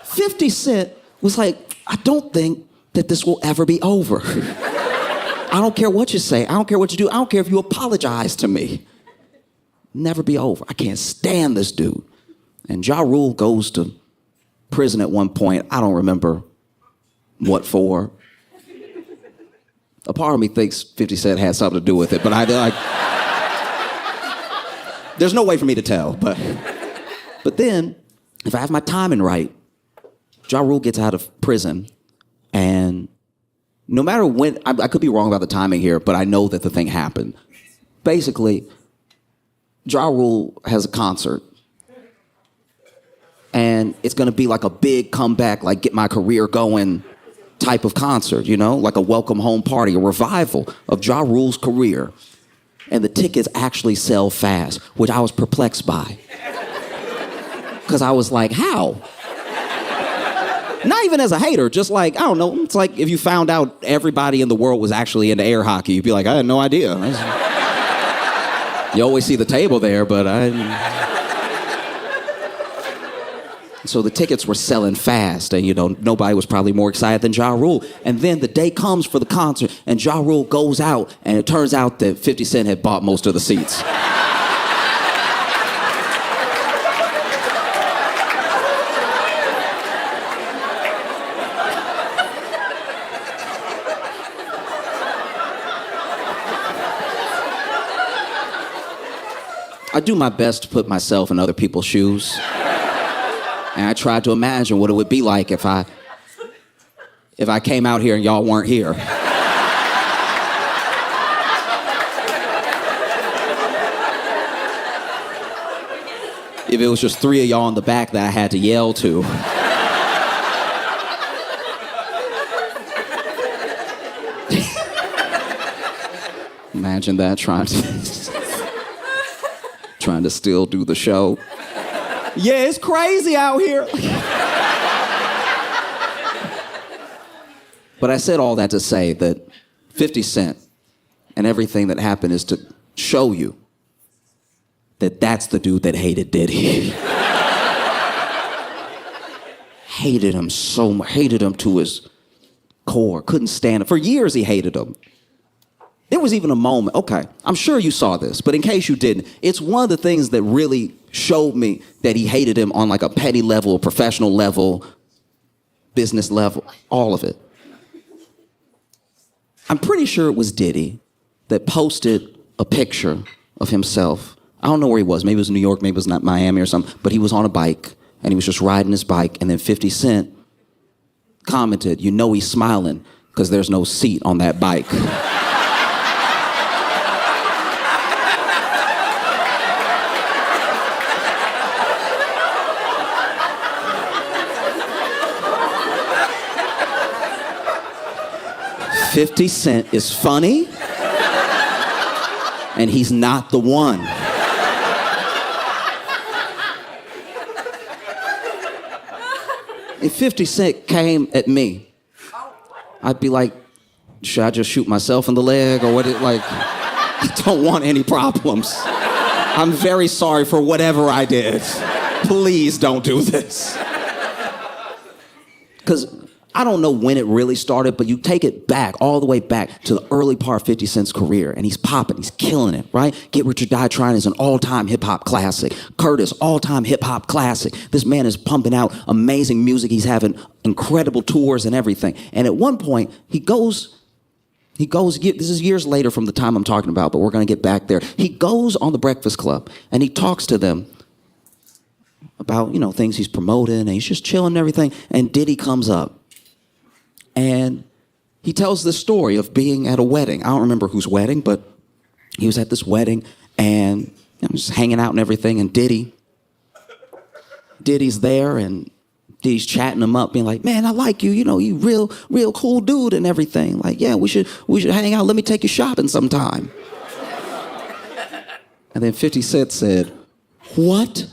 50 Cent was like, I don't think that this will ever be over. I don't care what you say. I don't care what you do. I don't care if you apologize to me. Never be over. I can't stand this dude. And Ja Rule goes to prison at one point. I don't remember what for. A part of me thinks 50 Cent had something to do with it, but there's no way for me to tell. But then, if I have my timing right, Ja Rule gets out of prison, and no matter when, I could be wrong about the timing here, but I know that the thing happened. Basically, Ja Rule has a concert, and it's gonna be like a big comeback, like get my career going type of concert, like a welcome home party, a revival of Ja Rule's career. And the tickets actually sell fast, which I was perplexed by. Because I was like, how? Not even as a hater, just like, I don't know, it's like if you found out everybody in the world was actually into air hockey, you'd be like, I had no idea. You always see the table there, but So the tickets were selling fast, and nobody was probably more excited than Ja Rule. And then the day comes for the concert, and Ja Rule goes out, and it turns out that 50 Cent had bought most of the seats. I do my best to put myself in other people's shoes. And I tried to imagine what it would be like if I came out here and y'all weren't here. If it was just 3 of y'all in the back that I had to yell to. Imagine that, trying to still do the show. Yeah, it's crazy out here. But I said all that to say that 50 Cent and everything that happened is to show you that that's the dude that hated Diddy. Hated him so much, hated him to his core, couldn't stand him. For years he hated him. There was even a moment, okay, I'm sure you saw this, but in case you didn't, it's one of the things that really showed me that he hated him on like a petty level, a professional level, business level, all of it. I'm pretty sure it was Diddy that posted a picture of himself. I don't know where he was. Maybe it was New York, maybe it was not Miami or something, but he was on a bike and he was just riding his bike, and then 50 Cent commented, he's smiling because there's no seat on that bike. 50 Cent is funny, and he's not the one. If 50 Cent came at me, I'd be like, should I just shoot myself in the leg or what? I don't want any problems. I'm very sorry for whatever I did. Please don't do this. Because I don't know when it really started, but you take it back, all the way back to the early part of 50 Cent's career, and he's popping, he's killing it, right? Get Rich or Die Trying is an all-time hip-hop classic. Curtis, all-time hip-hop classic. This man is pumping out amazing music. He's having incredible tours and everything. And at one point, he goes, this is years later from the time I'm talking about, but we're going to get back there. He goes on The Breakfast Club, and he talks to them about, things he's promoting, and he's just chilling and everything. And Diddy comes up, and he tells this story of being at a wedding. I don't remember whose wedding, but he was at this wedding, and just hanging out and everything, and Diddy's there, and Diddy's chatting him up, being like, man, I like you, you real cool dude and everything. Like, yeah, we should hang out. Let me take you shopping sometime. And then 50 Cent said, what?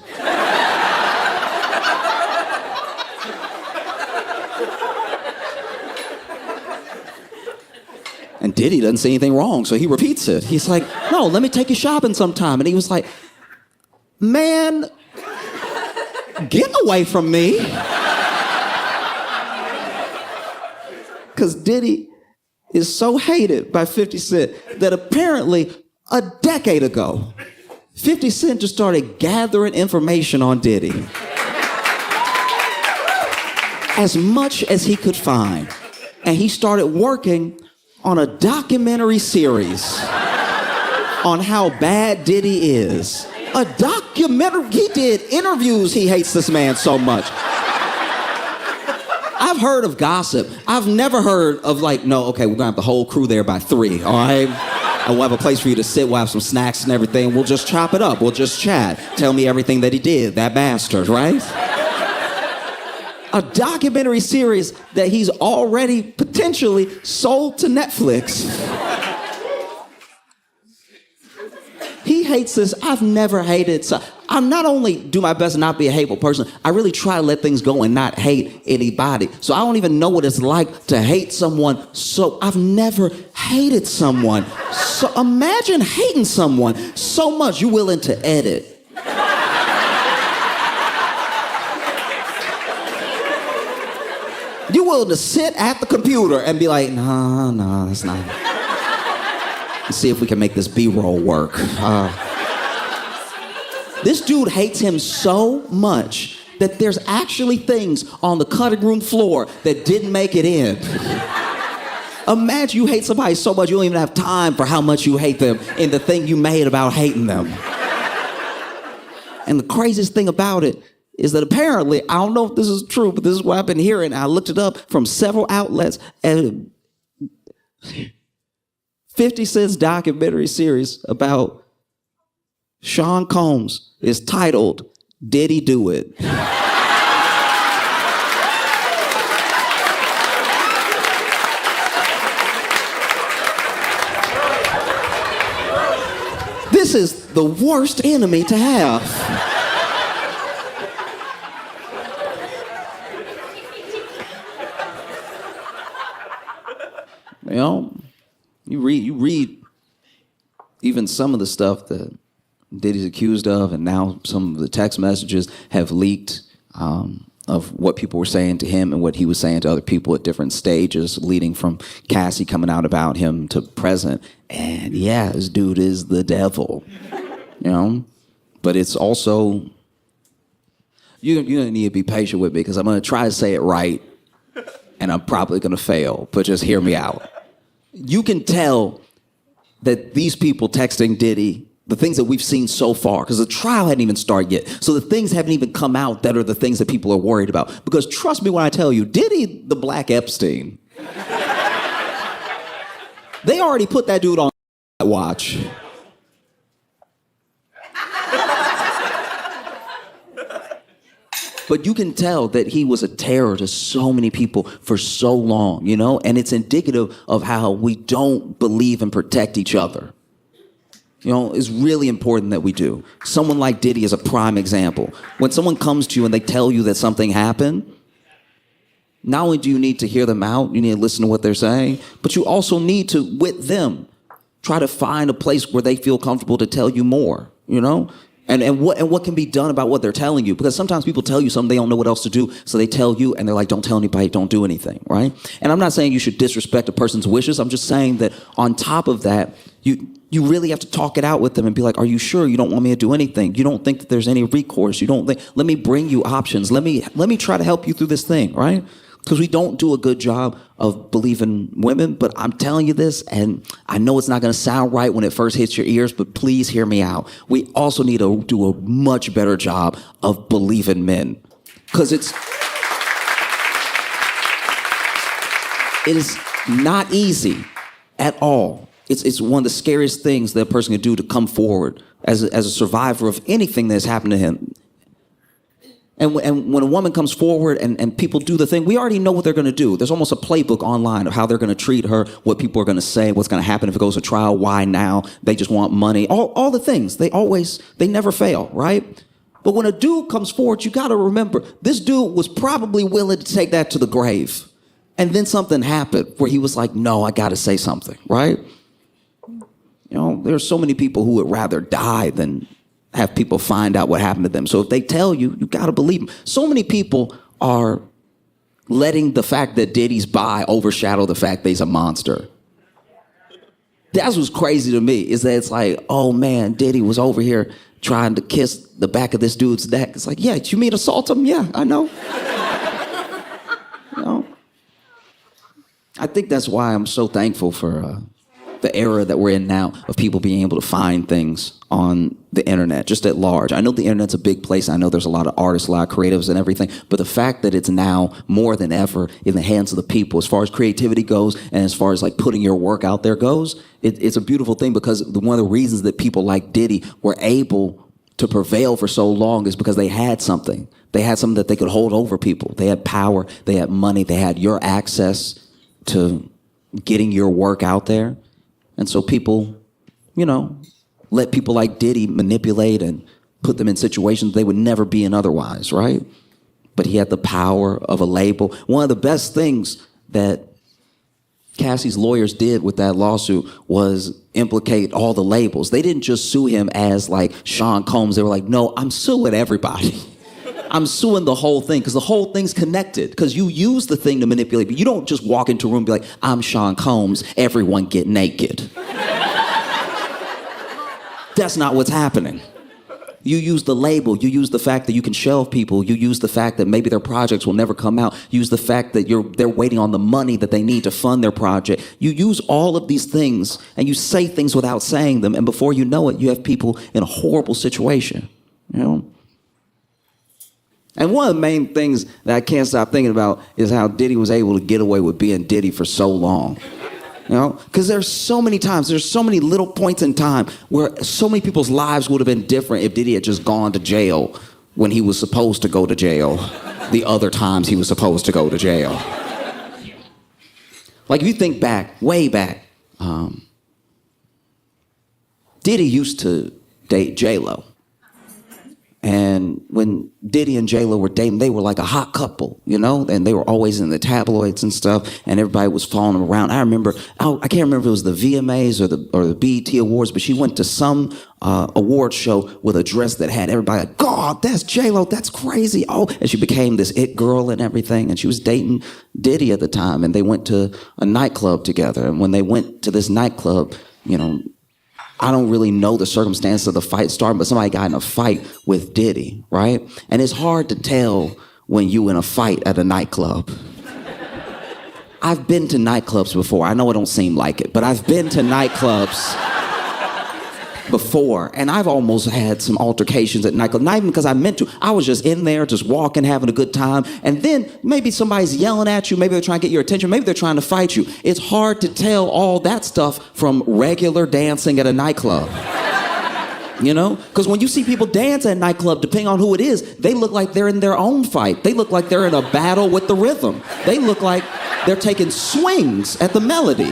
And Diddy doesn't say anything wrong, so he repeats it. He's like, no, let me take you shopping sometime. And he was like, man, get away from me. Because Diddy is so hated by 50 Cent that apparently a decade ago, 50 Cent just started gathering information on Diddy. As much as he could find. And he started working on a documentary series on how bad Diddy is. A documentary, he did interviews, he hates this man so much. I've heard of gossip. I've never heard of no, okay, we're gonna have the whole crew there by 3, all right? And we'll have a place for you to sit, we'll have some snacks and everything, we'll just chop it up, we'll just chat. Tell me everything that he did, that bastard, right? A documentary series that he's already potentially sold to Netflix. He hates this. I've never hated. So I'm not only do my best to not be a hateful person, I really try to let things go and not hate anybody. So I don't even know what it's like to hate someone. So I've never hated someone. So imagine hating someone so much you're willing to edit. You're willing to sit at the computer and be like, no, that's not. Let's see if we can make this B-roll work. This dude hates him so much that there's actually things on the cutting room floor that didn't make it in. Imagine you hate somebody so much you don't even have time for how much you hate them in the thing you made about hating them. And the craziest thing about it is that apparently, I don't know if this is true, but this is what I've been hearing. I looked it up from several outlets, and 50 Cent's documentary series about Sean Combs is titled, Did He Do It? This is the worst enemy to have. You read even some of the stuff that Diddy's accused of, and now some of the text messages have leaked of what people were saying to him and what he was saying to other people at different stages, leading from Cassie coming out about him to present. And yeah, this dude is the devil, But it's also, you're going to need to be patient with me because I'm going to try to say it right, and I'm probably going to fail, but just hear me out. You can tell that these people texting Diddy, the things that we've seen so far, because the trial hadn't even started yet. So the things haven't even come out that are the things that people are worried about. Because trust me when I tell you, Diddy, the Black Epstein, they already put that dude on watch. But you can tell that he was a terror to so many people for so long, you know? And it's indicative of how we don't believe and protect each other. You know, it's really important that we do. Someone like Diddy is a prime example. When someone comes to you and they tell you that something happened, not only do you need to hear them out, you need to listen to what they're saying, but you also need to, with them, try to find a place where they feel comfortable to tell you more, you know? And what can be done about what they're telling you? Because sometimes people tell you something, they don't know what else to do, so they tell you, and they're like, don't tell anybody, don't do anything, right? And I'm not saying you should disrespect a person's wishes. I'm just saying that on top of that, you really have to talk it out with them and be like, are you sure you don't want me to do anything? You don't think that there's any recourse? You don't think, let me bring you options. Let me try to help you through this thing, right? Because we don't do a good job of believing women, but I'm telling you this, and I know it's not going to sound right when it first hits your ears, but please hear me out. We also need to do a much better job of believing men. Because it is not easy at all. It's one of the scariest things that a person can do to come forward as a survivor of anything that's happened to him. And when a woman comes forward and people do the thing, we already know what they're going to do. There's almost a playbook online of how they're going to treat her, what people are going to say, what's going to happen if it goes to trial, why now, they just want money, all the things. They never fail, right? But when a dude comes forward, you got to remember, this dude was probably willing to take that to the grave. And then something happened where he was like, no, I got to say something, right? You know, there's so many people who would rather die than have people find out what happened to them. So if they tell you, you got to believe them. So many people are letting the fact that Diddy's bi overshadow the fact that he's a monster. That's what's crazy to me, is that it's like, oh man, Diddy was over here trying to kiss the back of this dude's neck. It's like, yeah, you mean assault him? Yeah, I know. You know? I think that's why I'm so thankful for the era that we're in now of people being able to find things on the internet, just at large. I know the internet's a big place. I know there's a lot of artists, a lot of creatives and everything, but the fact that it's now more than ever in the hands of the people, as far as creativity goes and as far as like putting your work out there goes, it's a beautiful thing, because one of the reasons that people like Diddy were able to prevail for so long is because they had something. They had something that they could hold over people. They had power, they had money, they had your access to getting your work out there. And so people, you know, let people like Diddy manipulate and put them in situations they would never be in otherwise, right? But he had the power of a label. One of the best things that Cassie's lawyers did with that lawsuit was implicate all the labels. They didn't just sue him as like Sean Combs. They were like, no, I'm suing everybody. I'm suing the whole thing, because the whole thing's connected, because you use the thing to manipulate. But you don't just walk into a room and be like, I'm Sean Combs, everyone get naked. That's not what's happening. You use the label. You use the fact that you can shelve people. You use the fact that maybe their projects will never come out. You use the fact that they're waiting on the money that they need to fund their project. You use all of these things, and you say things without saying them. And before you know it, you have people in a horrible situation, you know? And one of the main things that I can't stop thinking about is how Diddy was able to get away with being Diddy for so long. You know, because there's so many times, there's so many little points in time where so many people's lives would have been different if Diddy had just gone to jail when he was supposed to go to jail, the other times he was supposed to go to jail. Like if you think back, way back, Diddy used to date J-Lo. And when Diddy and J-Lo were dating, they were like a hot couple, you know? And they were always in the tabloids and stuff, and everybody was following them around. I remember, I can't remember if it was the VMAs or the BET Awards, but she went to some award show with a dress that had everybody like, God, that's J-Lo, that's crazy. Oh, and she became this it girl and everything, and she was dating Diddy at the time, and they went to a nightclub together. And when they went to this nightclub, you know, I don't really know the circumstance of the fight starting, but somebody got in a fight with Diddy, right? And it's hard to tell when you in a fight at a nightclub. I've been to nightclubs before. I know it don't seem like it, but I've been to nightclubs before, and I've almost had some altercations at nightclubs. Not even because I meant to. I was just in there, just walking, having a good time, and then maybe somebody's yelling at you, maybe they're trying to get your attention, maybe they're trying to fight you. It's hard to tell all that stuff from regular dancing at a nightclub. You know? Because when you see people dance at a nightclub, depending on who it is, they look like they're in their own fight. They look like they're in a battle with the rhythm. They look like they're taking swings at the melody.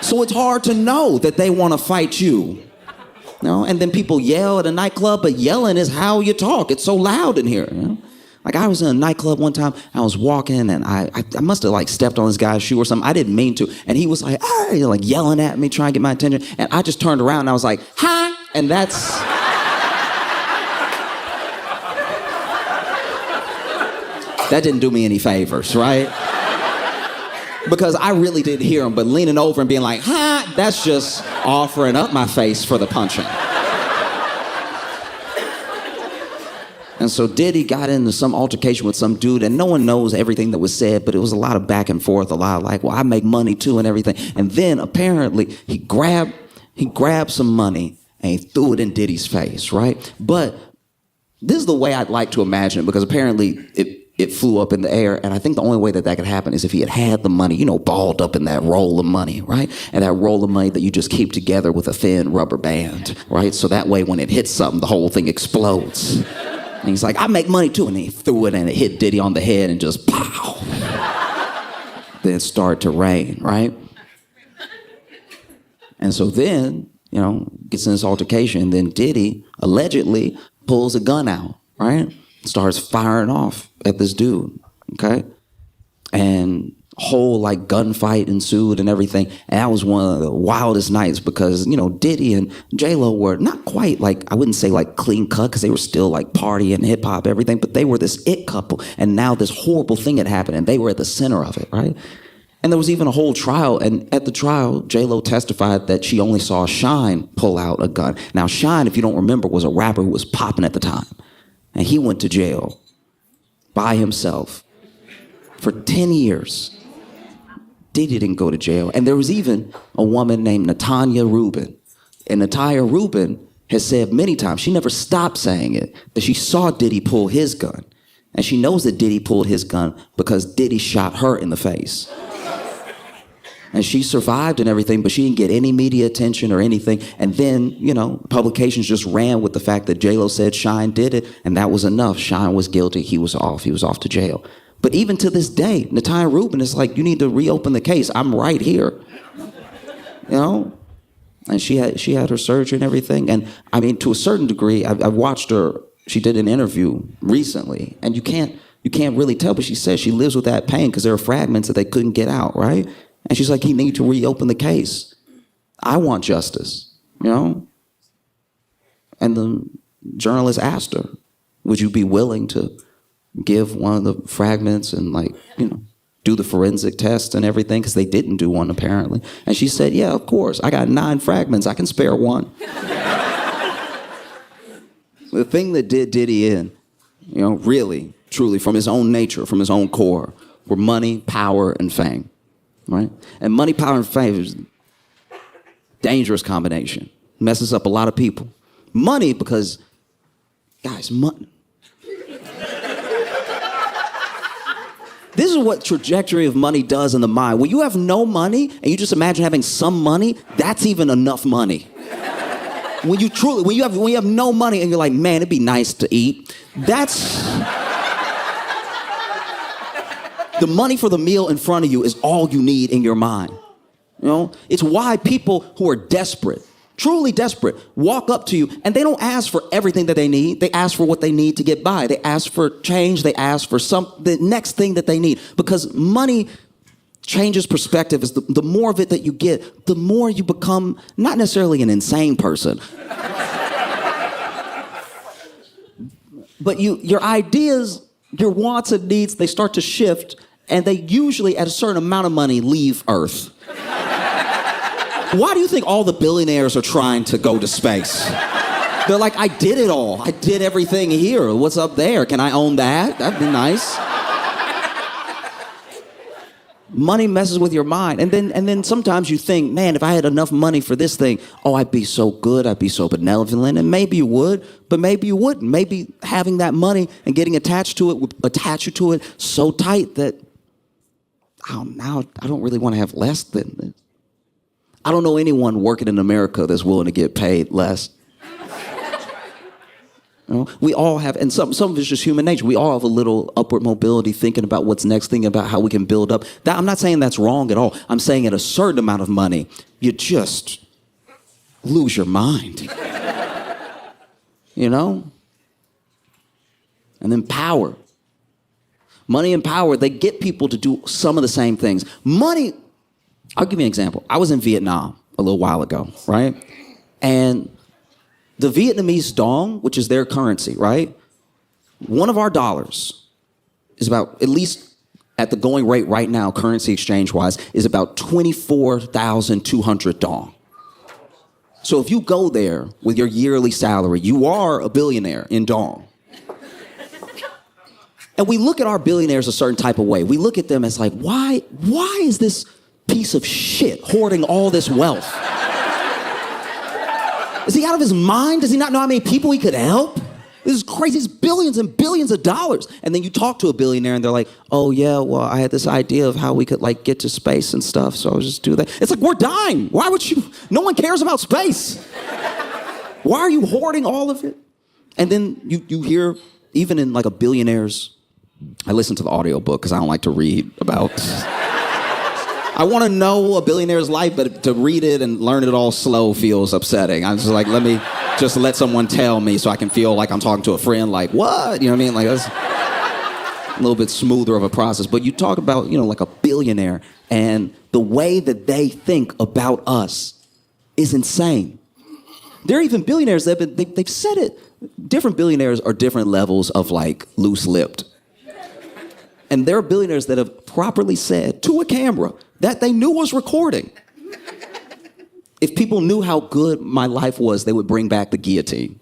So it's hard to know that they want to fight you. You know? And then people yell at a nightclub, but yelling is how you talk. It's so loud in here. You know? Like I was in a nightclub one time, I was walking and I must have like stepped on this guy's shoe or something. I didn't mean to. And he was like, hey, like yelling at me, trying to get my attention. And I just turned around and I was like, hi. And that's... that didn't do me any favors, right? Because I really didn't hear him, but leaning over and being like, ha, that's just offering up my face for the punching. And so Diddy got into some altercation with some dude, and no one knows everything that was said, but it was a lot of back and forth, a lot of like, well, I make money too and everything. And then apparently he grabbed some money and he threw it in Diddy's face, right? But this is the way I'd like to imagine it, because apparently it flew up in the air, and I think the only way that could happen is if he had the money, you know, balled up in that roll of money, right? And that roll of money that you just keep together with a thin rubber band, right? So that way when it hits something, the whole thing explodes. And he's like, I make money too. And he threw it and it hit Diddy on the head and just pow. Then it started to rain, right? And so then, you know, gets in this altercation. And then Diddy allegedly pulls a gun out, right? Starts firing off at this dude, okay? And whole like gunfight ensued and everything. And that was one of the wildest nights because, you know, Diddy and J-Lo were not quite like, I wouldn't say like clean cut because they were still like partying, hip hop, everything, but they were this it couple. And now this horrible thing had happened and they were at the center of it, right? And there was even a whole trial. And at the trial, J-Lo testified that she only saw Shine pull out a gun. Now, Shine, if you don't remember, was a rapper who was popping at the time. And he went to jail by himself for 10 years. Diddy didn't go to jail. And there was even a woman named Natanya Rubin. And Natanya Rubin has said many times, she never stopped saying it, that she saw Diddy pull his gun. And she knows that Diddy pulled his gun because Diddy shot her in the face. And she survived and everything, but she didn't get any media attention or anything. And then, you know, publications just ran with the fact that J-Lo said Shine did it, and that was enough. Shine was guilty. He was off. He was off to jail. But even to this day, Natanya Rubin is like, you need to reopen the case. I'm right here. You know? And she had her surgery and everything. And I mean, to a certain degree, I watched her. She did an interview recently, and you can't really tell, but she says she lives with that pain because there are fragments that they couldn't get out, right? And she's like, you need to reopen the case. I want justice, you know? And the journalist asked her, would you be willing to give one of the fragments and like, you know, do the forensic test and everything? Because they didn't do one apparently. And she said, yeah, of course. I got 9 fragments. I can spare one. The thing that did Diddy in, you know, really, truly, from his own nature, from his own core, were money, power, and fame. Right? And money, power, and fame is a dangerous combination. Messes up a lot of people. Money, because, guys, money. This is what trajectory of money does in the mind. When you have no money and you just imagine having some money, that's even enough money. When you have no money and you're like, man, it'd be nice to eat. That's... The money for the meal in front of you is all you need in your mind. You know, it's why people who are desperate, truly desperate, walk up to you and they don't ask for everything that they need. They ask for what they need to get by. They ask for change. They ask for the next thing that they need, because money changes perspective. Is the more of it that you get, the more you become not necessarily an insane person, but your ideas, your wants and needs, they start to shift. And they usually, at a certain amount of money, leave Earth. Why do you think all the billionaires are trying to go to space? They're like, I did it all. I did everything here. What's up there? Can I own that? That'd be nice. Money messes with your mind. And then sometimes you think, man, if I had enough money for this thing, oh, I'd be so good. I'd be so benevolent. And maybe you would, but maybe you wouldn't. Maybe having that money and getting attached to it would attach you to it so tight that now I don't really want to have less than this. I don't know anyone working in America that's willing to get paid less. You know, we all have, and some of it's just human nature. We all have a little upward mobility, thinking about what's next, thinking about how we can build up. I'm not saying that's wrong at all. I'm saying at a certain amount of money, you just lose your mind. You know? And then power. Money and power, they get people to do some of the same things. Money, I'll give you an example. I was in Vietnam a little while ago, right? And the Vietnamese dong, which is their currency, right? One of our dollars is about, at least at the going rate right now, currency exchange-wise, is about 24,200 dong. So if you go there with your yearly salary, you are a billionaire in dong. And we look at our billionaires a certain type of way. We look at them as like, why is this piece of shit hoarding all this wealth? Is he out of his mind? Does he not know how many people he could help? This is crazy. It's billions and billions of dollars. And then you talk to a billionaire and they're like, oh yeah, well, I had this idea of how we could like get to space and stuff, so I'll just do that. It's like, we're dying. Why would you? No one cares about space. Why are you hoarding all of it? And then you hear, even in like a billionaire's, I listen to the audiobook because I don't like to read about... I want to know a billionaire's life, but to read it and learn it all slow feels upsetting. I'm just like, let me just let someone tell me so I can feel like I'm talking to a friend, like, what? You know what I mean? Like, that's a little bit smoother of a process. But you talk about, you know, like a billionaire, and the way that they think about us is insane. There are even billionaires that they've said it. Different billionaires are different levels of, like, loose-lipped. And there are billionaires that have properly said to a camera that they knew was recording, if people knew how good my life was, they would bring back the guillotine.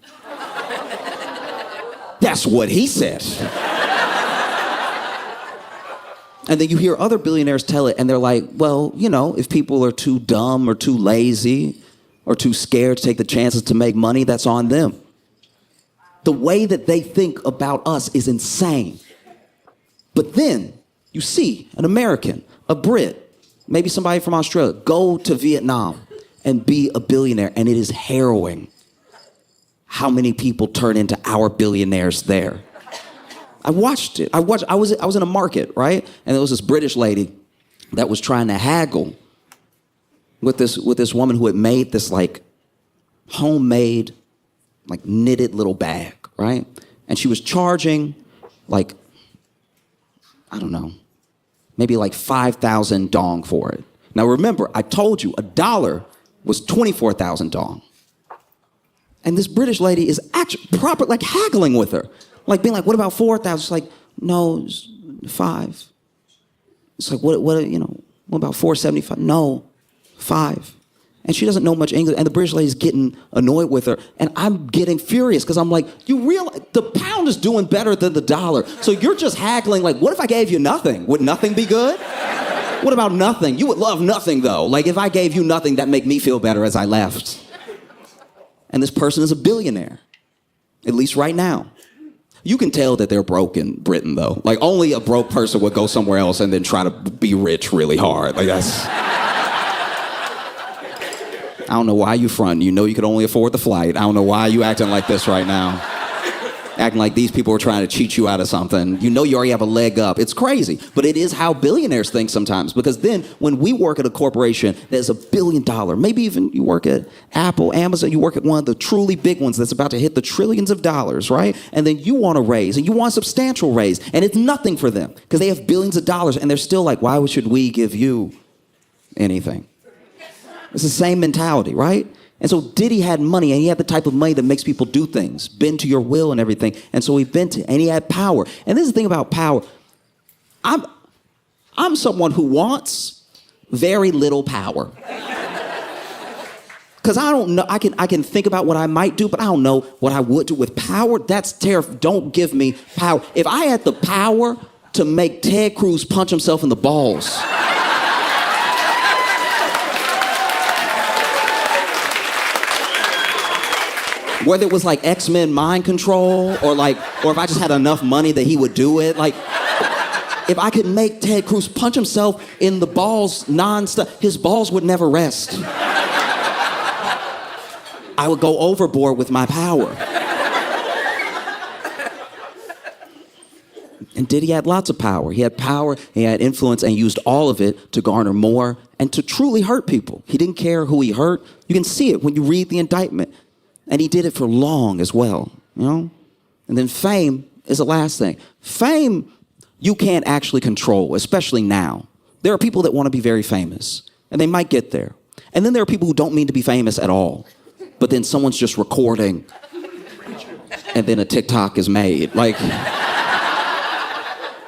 That's what he said. And then you hear other billionaires tell it, and they're like, well, you know, if people are too dumb or too lazy or too scared to take the chances to make money, that's on them. The way that they think about us is insane. But then you see an American, a Brit, maybe somebody from Australia, go to Vietnam and be a billionaire, and it is harrowing how many people turn into our billionaires there. I watched it. I was in a market, right? And there was this British lady that was trying to haggle with this woman who had made this like homemade, like knitted little bag, right? And she was charging like, I don't know, maybe like 5,000 dong for it. Now remember, I told you $1 was 24,000 dong. And this British lady is actually proper, like haggling with her. Like being like, what about 4,000? She's like, no, it's 5. It's like, what, you know, what about 475? No, 5. And she doesn't know much English, and the British lady's getting annoyed with her, and I'm getting furious because I'm like, you realize the pound is doing better than the dollar, so you're just haggling like, what if I gave you nothing? Would nothing be good? What about nothing? You would love nothing, though. Like, if I gave you nothing, that'd make me feel better as I left. And this person is a billionaire, at least right now. You can tell that they're broke in Britain, though. Like, only a broke person would go somewhere else and then try to be rich really hard. Like, that's... I don't know why you front. You know you could only afford the flight. I don't know why you acting like this right now. Acting like these people are trying to cheat you out of something. You know you already have a leg up. It's crazy. But it is how billionaires think sometimes. Because then when we work at a corporation that's $1 billion, maybe even you work at Apple, Amazon, you work at one of the truly big ones that's about to hit the trillions of dollars, right? And then you want a raise, and you want a substantial raise, and it's nothing for them because they have billions of dollars, and they're still like, why should we give you anything? It's the same mentality, right? And so Diddy had money, and he had the type of money that makes people do things, bend to your will and everything. And so he bent it, and he had power. And this is the thing about power. I'm someone who wants very little power. Because I don't know, I can think about what I might do, but I don't know what I would do with power. That's terrifying. Don't give me power. If I had the power to make Ted Cruz punch himself in the balls... whether it was like X-Men mind control or if I just had enough money that he would do it. Like, if I could make Ted Cruz punch himself in the balls nonstop, his balls would never rest. I would go overboard with my power. And Diddy had lots of power. He had power, he had influence, and used all of it to garner more and to truly hurt people. He didn't care who he hurt. You can see it when you read the indictment. And he did it for long as well, you know? And then fame is the last thing. Fame, you can't actually control, especially now. There are people that want to be very famous, and they might get there. And then there are people who don't mean to be famous at all. But then someone's just recording, and then a TikTok is made. Like,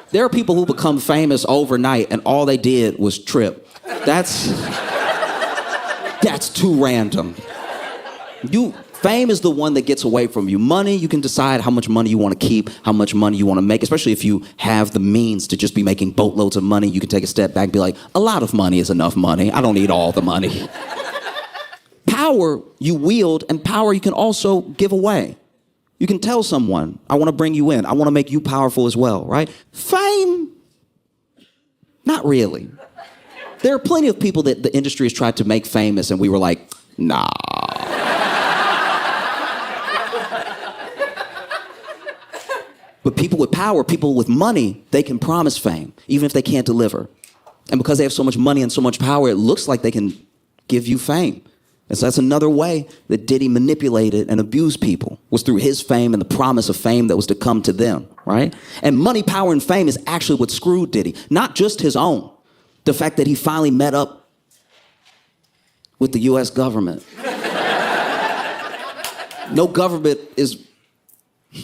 there are people who become famous overnight, and all they did was trip. That's too random. Fame is the one that gets away from you. Money, you can decide how much money you want to keep, how much money you want to make, especially if you have the means to just be making boatloads of money. You can take a step back and be like, a lot of money is enough money. I don't need all the money. Power you wield, and power you can also give away. You can tell someone, I want to bring you in. I want to make you powerful as well, right? Fame, not really. There are plenty of people that the industry has tried to make famous, and we were like, nah. But people with power, people with money, they can promise fame, even if they can't deliver. And because they have so much money and so much power, it looks like they can give you fame. And so that's another way that Diddy manipulated and abused people, was through his fame and the promise of fame that was to come to them, right? And money, power, and fame is actually what screwed Diddy, not just his own. The fact that he finally met up with the US government. No government is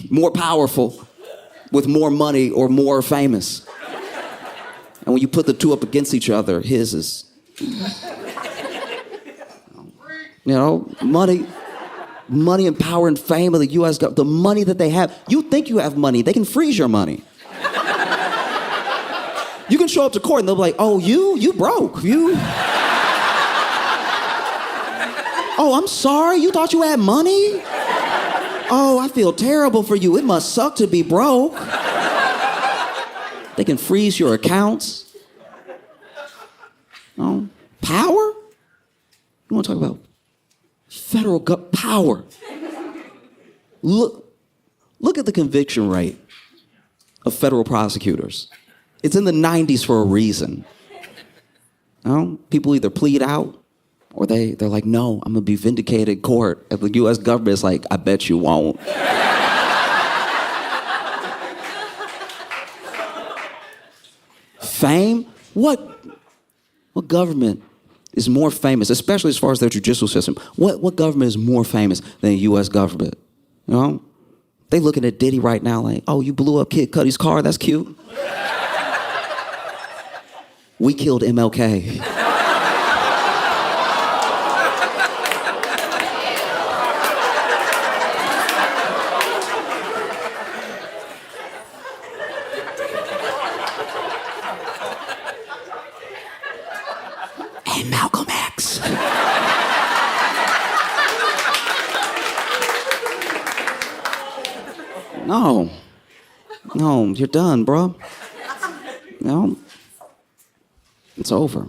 more powerful with more money or more famous. And when you put the two up against each other, his is, you know, money and power and fame of the US government, the money that they have. You think you have money, they can freeze your money. You can show up to court and they'll be like, oh, you broke, Oh, I'm sorry, you thought you had money? Oh, I feel terrible for you. It must suck to be broke. They can freeze your accounts. Oh, power? You want to talk about federal power? Look at the conviction rate of federal prosecutors. It's in the 90s for a reason. You know, people either plead out, or they're like, no, I'm gonna be vindicated in court. And the US government is like, I bet you won't. Fame? What government is more famous, especially as far as their judicial system? What government is more famous than the US government? You know? They looking at Diddy right now like, oh, you blew up Kid Cudi's car, that's cute. We killed MLK. And Malcolm X. No, you're done, bro. No, it's over.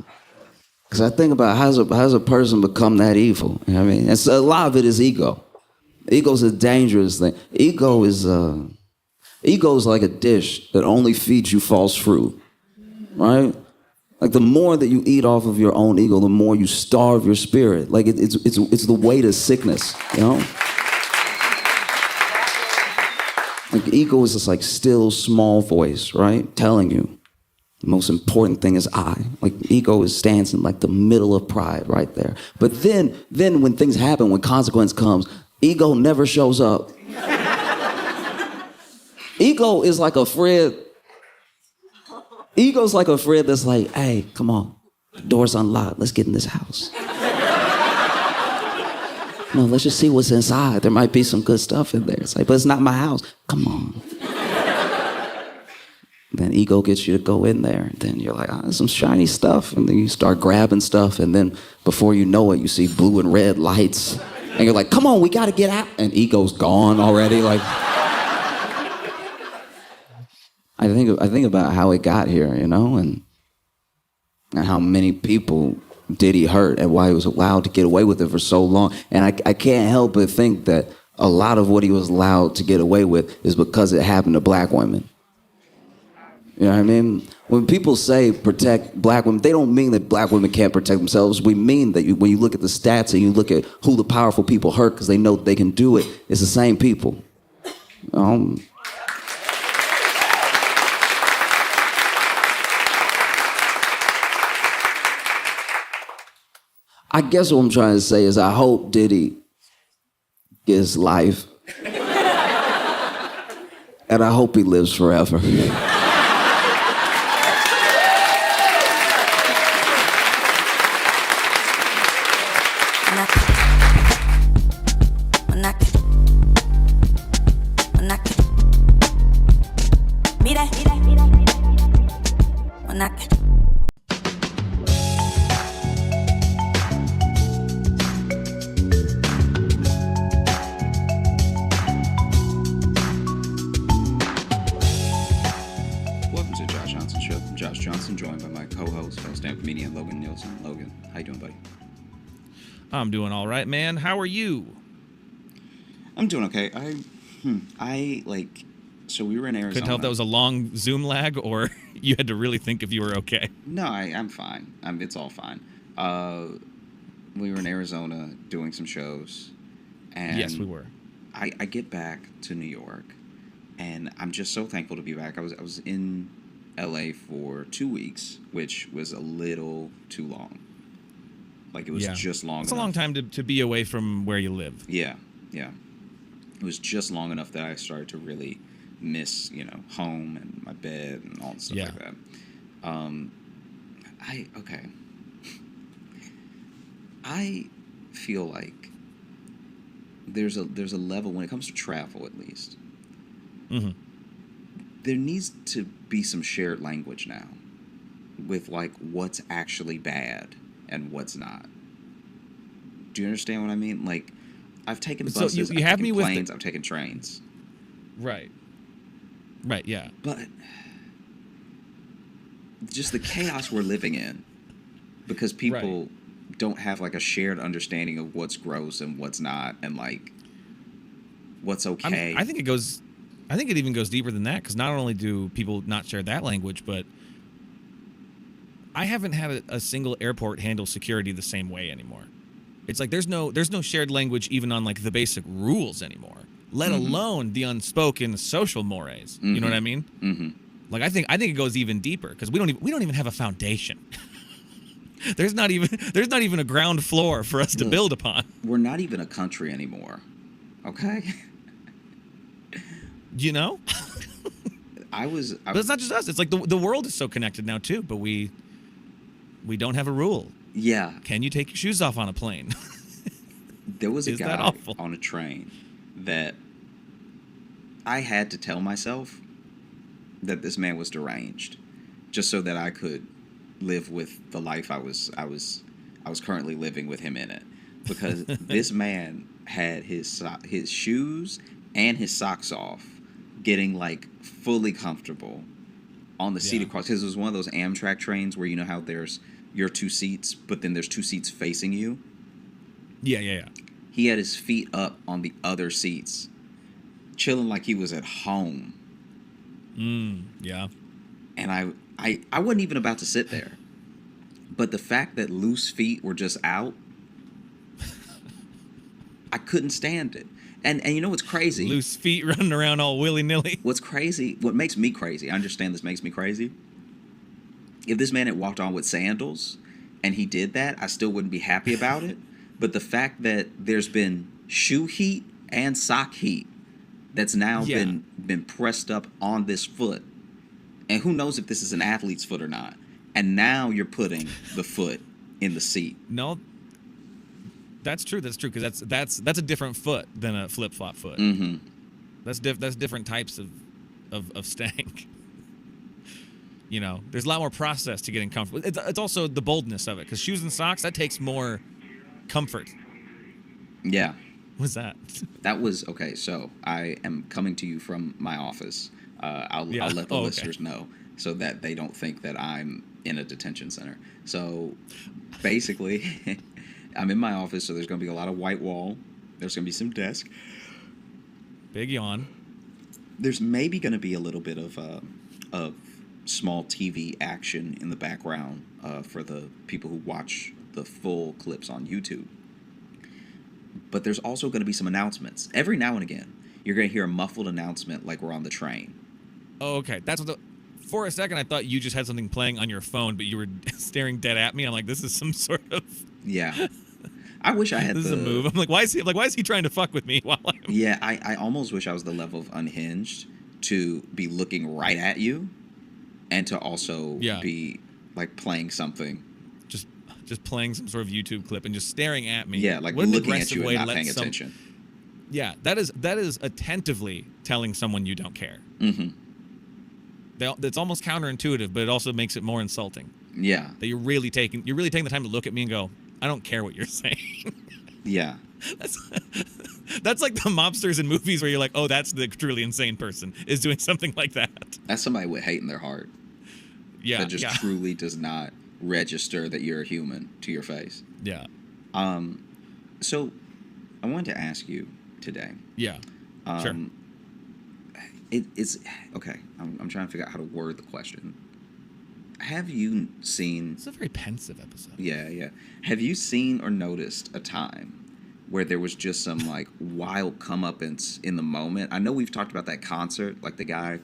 Because I think about how's a person become that evil? You know what I mean? A lot of it is ego. Ego's a dangerous thing. Ego is like a dish that only feeds you false fruit, right? Like the more that you eat off of your own ego, the more you starve your spirit. Like it's the way to sickness, you know? Like ego is this like still small voice, right? Telling you the most important thing is I. Like ego stands in like the middle of pride right there. But then when things happen, when consequence comes, ego never shows up. Ego is like a friend. Ego's like a friend that's like, hey, come on, the door's unlocked. Let's get in this house. No, let's just see what's inside. There might be some good stuff in there. It's like, but it's not my house. Come on. Then ego gets you to go in there. And then you're like, oh, there's some shiny stuff. And then you start grabbing stuff. And then before you know it, you see blue and red lights. And you're like, come on, we got to get out. And ego's gone already. Like, I think about how it got here, you know, and how many people Diddy hurt and why he was allowed to get away with it for so long. And I can't help but think that a lot of what he was allowed to get away with is because it happened to black women. You know what I mean? When people say protect black women, they don't mean that black women can't protect themselves. We mean that when you look at the stats and you look at who the powerful people hurt because they know they can do it, it's the same people. I guess what I'm trying to say is I hope Diddy gets life. And I hope he lives forever. Welcome to Josh Johnson Show. I'm Josh Johnson, joined by my co-host, stand-up comedian Logan Nielsen. Logan, how you doing, buddy? I'm doing all right, man. How are you? I'm doing okay. So we were in Arizona. Couldn't tell if that was a long Zoom lag or you had to really think if you were okay. No, I'm fine. It's all fine. We were in Arizona doing some shows. And Yes, we were. I get back to New York, and I'm just so thankful to be back. I was in LA for 2 weeks, which was a little too long. Like, it was just long enough. It's a long time to be away from where you live. Yeah. It was just long enough that I started to really miss, home and my bed and all the stuff like that. I feel like there's a level when it comes to travel, at least. Mm-hmm. There needs to be some shared language now with like what's actually bad and what's not. Do you understand what I mean? Like, I've taken buses, you I've have taken me with planes, I've taken trains. Right, yeah. But just the chaos we're living in, because people don't have like a shared understanding of what's gross and what's not, and like what's okay. I think it even goes deeper than that, because not only do people not share that language, but I haven't had a single airport handle security the same way anymore. It's like there's no shared language even on like the basic rules anymore, let alone the unspoken social mores. You know what I mean? Mm-hmm. Like I think it goes even deeper, because we don't even have a foundation. There's not even a ground floor for us to build upon. We're not even a country anymore. Okay? But it's not just us. It's like the world is so connected now too, but we don't have a rule. Yeah. Can you take your shoes off on a plane? There was a guy on a train that I had to tell myself that this man was deranged, just so that I could live with the life I was currently living with him in it, because this man had his shoes and his socks off, getting like fully comfortable on the seat across. Because it was one of those Amtrak trains where you know how there's your two seats, but then there's two seats facing you. Yeah. He had his feet up on the other seats, chilling like he was at home. Yeah. And I wasn't even about to sit there, but the fact that loose feet were just out, I couldn't stand it. And you know what's crazy? Loose feet running around all willy-nilly. What's crazy, what makes me crazy, I understand this makes me crazy. If this man had walked on with sandals and he did that, I still wouldn't be happy about it. But the fact that there's been shoe heat and sock heat that's now been pressed up on this foot, and who knows if this is an athlete's foot or not, and now you're putting the foot in the seat. No, that's true, because that's a different foot than a flip-flop foot. Mm-hmm. That's different types of stank. There's a lot more process to getting comfortable. It's also the boldness of it, because shoes and socks, that takes more comfort. Yeah. What's that? That was, okay, so I am coming to you from my office. I'll let the listeners know so that they don't think that I'm in a detention center. So basically, I'm in my office, so there's going to be a lot of white wall. There's going to be some desk. Big yawn. There's maybe going to be a little bit of small TV action in the background for the people who watch the full clips on YouTube. But there's also going to be some announcements. Every now and again, you're going to hear a muffled announcement like we're on the train. Oh, okay. That's what for a second I thought you just had something playing on your phone, but you were staring dead at me. I'm like, this is some sort of Yeah. I wish I had this is a move. I'm like, why is he trying to fuck with me while I'm Yeah, I almost wish I was the level of unhinged to be looking right at you and to also be like playing something. Just playing some sort of YouTube clip and just staring at me. Yeah, like what looking at you and not paying attention. Yeah, that is attentively telling someone you don't care. Mm-hmm. That's almost counterintuitive, but it also makes it more insulting. Yeah. That you're really taking the time to look at me and go, I don't care what you're saying. Yeah. That's like the mobsters in movies where you're like, oh, that's the truly insane person is doing something like that. That's somebody with hate in their heart. Yeah. That just truly does not register that you're a human to your face. Yeah. So I wanted to ask you today. Yeah. Sure. It's okay. I'm trying to figure out how to word the question. Have you seen... It's a very pensive episode. Yeah. Have you seen or noticed a time where there was just some, like, wild comeuppance in the moment? I know we've talked about that concert, like the guy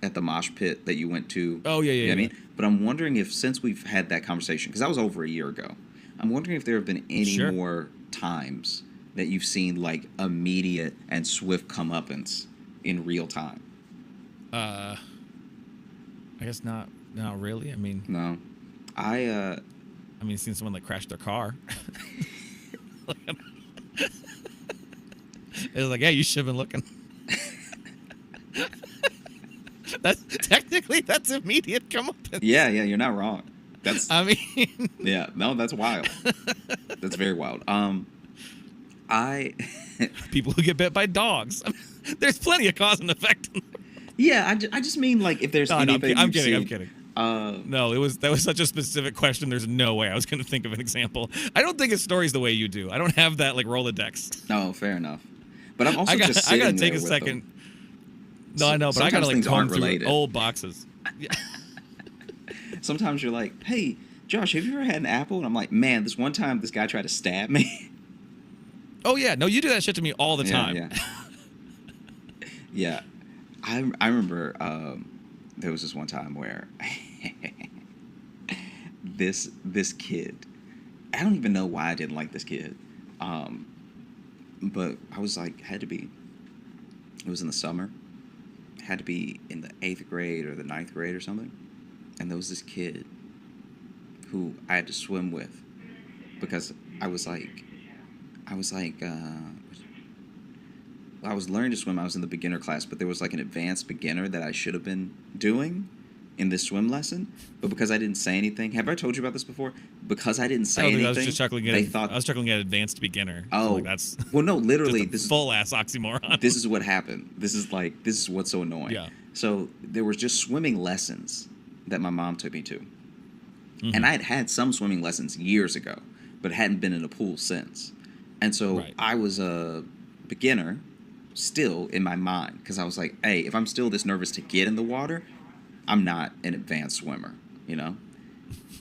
at the mosh pit that you went to. Oh, yeah. You know what I mean? But I'm wondering if, since we've had that conversation, because that was over a year ago, I'm wondering if there have been any more times that you've seen, like, immediate and swift comeuppance in real time. I guess not really. I mean, no. I mean, seeing someone like crash their car. It was like, yeah, you should have been looking. That's immediate comeuppance. Yeah, you're not wrong. That's. I mean. Yeah, no, that's wild. That's very wild. People who get bit by dogs. I mean, there's plenty of cause and effect. Yeah, I just mean like if there's anything. I'm kidding. No, that was such a specific question. There's no way I was going to think of an example. I don't think of stories the way you do. I don't have that like Rolodex. No, fair enough. But I'm also I gotta take a second. Them. No, I know, but I gotta like comb through related. old boxes. Yeah. Sometimes you're like, "Hey, Josh, have you ever had an apple?" And I'm like, "Man, this one time this guy tried to stab me." Oh yeah, no, you do that shit to me all the time. Yeah. Yeah. I remember there was this one time where this kid, I don't even know why I didn't like this kid, but I was like, it was in the summer, had to be in the 8th grade or the 9th grade or something, and there was this kid who I had to swim with because I was learning to swim. I was in the beginner class, but there was like an advanced beginner that I should have been doing in this swim lesson. But because I didn't say anything, have I told you about this before? Because I didn't say anything, I was chuckling at advanced beginner. Oh, so like that's well, no, literally, this full ass oxymoron. This is what happened. This is what's so annoying. Yeah. So there was just swimming lessons that my mom took me to, Mm-hmm. and I had some swimming lessons years ago, but hadn't been in a pool since. And so I was a beginner still in my mind because I was like, hey, if I'm still this nervous to get in the water, I'm not an advanced swimmer, you know?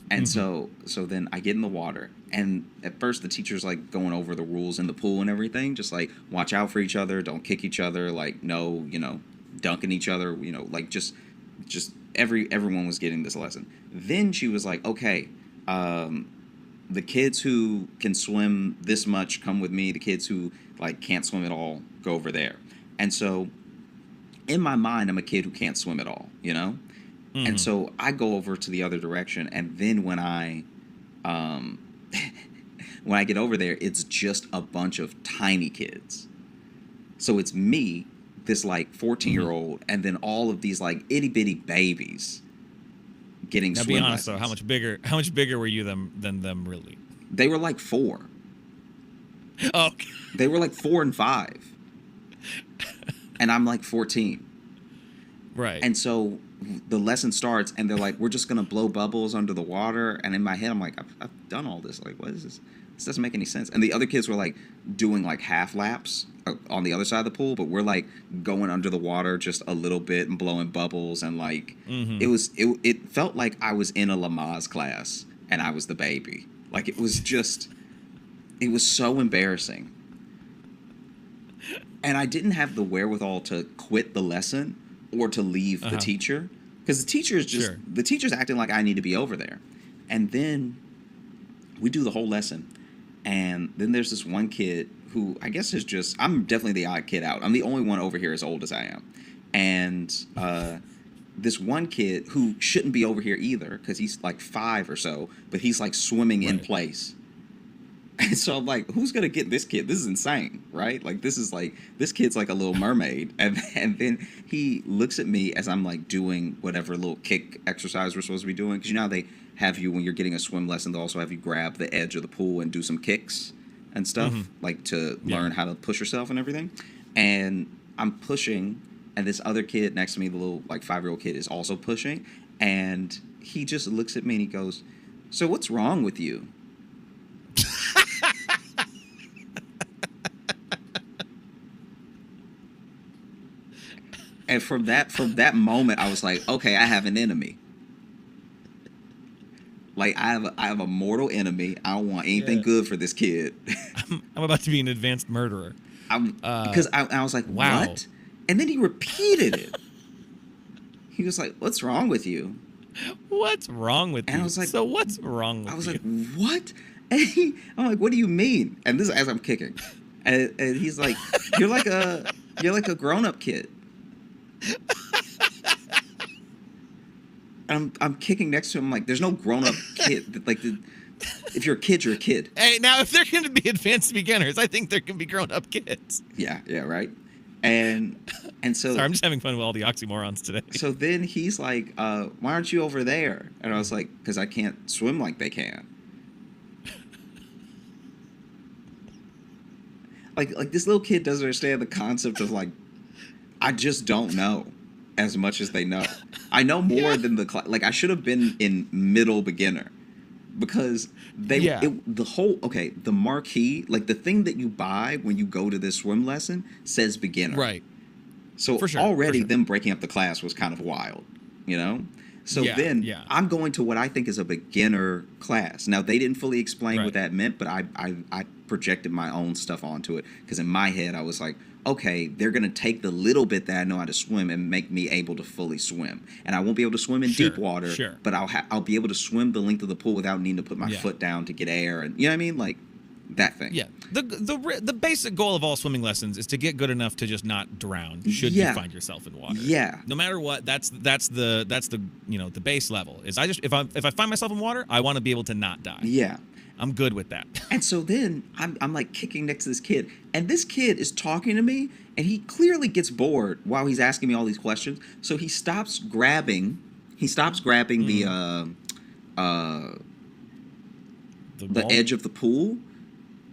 And so then I get in the water, and at first the teacher's like going over the rules in the pool and everything, just like watch out for each other, don't kick each other, like no, dunking each other, like just everyone was getting this lesson. Then she was like, okay, the kids who can swim this much come with me. The kids who like can't swim at all go over there. And so in my mind, I'm a kid who can't swim at all, Mm-hmm. And so I go over to the other direction, and then when I get over there, it's just a bunch of tiny kids. So it's me, this like 14-year-old, mm-hmm. and then all of these like itty bitty babies getting swim lessons. Now be honest though, how much bigger were you than them really? They were like 4. Oh, okay. They were like 4 and 5. And I'm like 14. Right. And so the lesson starts, and they're like, we're just gonna blow bubbles under the water. And in my head, I'm like, I've done all this. Like, what is this? This doesn't make any sense. And the other kids were like doing like half laps on the other side of the pool, but we're like going under the water just a little bit and blowing bubbles, and like it felt like I was in a Lamaze class and I was the baby. Like it was so embarrassing. And I didn't have the wherewithal to quit the lesson or to leave the teacher, because the teacher is just the teacher's acting like I need to be over there. And then we do the whole lesson. And then there's this one kid who I guess is just, I'm definitely the odd kid out. I'm the only one over here as old as I am. And this one kid who shouldn't be over here either, because he's like 5 or so, but he's like swimming in place. And so I'm like, who's going to get this kid? This is insane, right? Like, this kid's like a little mermaid. And then he looks at me as I'm like doing whatever little kick exercise we're supposed to be doing. Because you know how they have you, when you're getting a swim lesson, they'll also have you grab the edge of the pool and do some kicks and stuff, like to learn how to push yourself and everything. And I'm pushing, and this other kid next to me, the little like 5-year-old kid, is also pushing. And he just looks at me and he goes, "So what's wrong with you?" And from that moment, I was like, okay, I have an enemy. Like, I have a mortal enemy. I don't want anything good for this kid. I'm about to be an advanced murderer. Because I was like, wow. What? And then he repeated it. He was like, "What's wrong with you?" What's wrong with you? And I was like, so what's wrong with you? I was like, what? And I'm like, what do you mean? And this is as I'm kicking. And he's like, you're like a grown-up kid. I'm kicking next to him. I'm like, there's no grown-up kid. Like, if you're a kid, you're a kid. Hey, now if they're going to be advanced beginners, I think there can be grown-up kids. Yeah, right. And so sorry, I'm just having fun with all the oxymorons today. So then he's like, why aren't you over there? And I was like, because I can't swim like they can. Like this little kid doesn't understand the concept of like, I just don't know as much as they know. I know more than the class. Like, I should have been in middle beginner, because the marquee, like the thing that you buy when you go to this swim lesson, says beginner. Right. So already them breaking up the class was kind of wild, you know? So I'm going to what I think is a beginner class. Now, they didn't fully explain what that meant, but I projected my own stuff onto it, because in my head I was like, okay, they're going to take the little bit that I know how to swim and make me able to fully swim. And I won't be able to swim in deep water, but I'll be able to swim the length of the pool without needing to put my foot down to get air. And you know what I mean? Like, that thing. Yeah. The basic goal of all swimming lessons is to get good enough to just not drown should you find yourself in water. Yeah. No matter what, that's the the base level. Is if I find myself in water, I want to be able to not die. Yeah. I'm good with that. And so then I'm like kicking next to this kid, and this kid is talking to me, and he clearly gets bored while he's asking me all these questions. So he stops grabbing the edge of the pool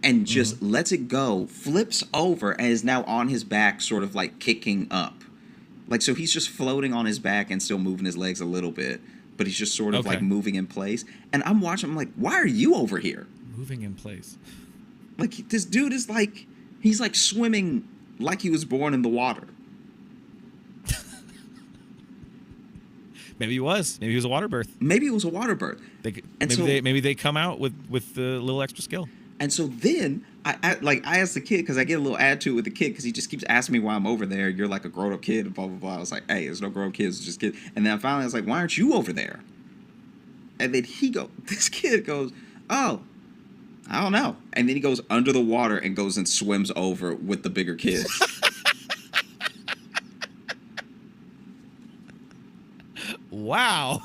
and just lets it go, flips over, and is now on his back, sort of like kicking up. Like, so he's just floating on his back and still moving his legs a little bit, but he's just sort of like moving in place. And I'm watching, I'm like, why are you over here? Moving in place. Like, this dude is like, he's like swimming like he was born in the water. Maybe he was. Maybe he was a water birth. Maybe it was a water birth. Maybe they come out with a little extra skill. And so then I asked the kid, because I get a little attitude with the kid, because he just keeps asking me why I'm over there. You're like a grown up kid, blah blah blah. I was like, hey, there's no grown up kids, it's just kids. And then finally I was like, why aren't you over there? And then this kid goes, oh, I don't know. And then he goes under the water and goes and swims over with the bigger kids. Wow.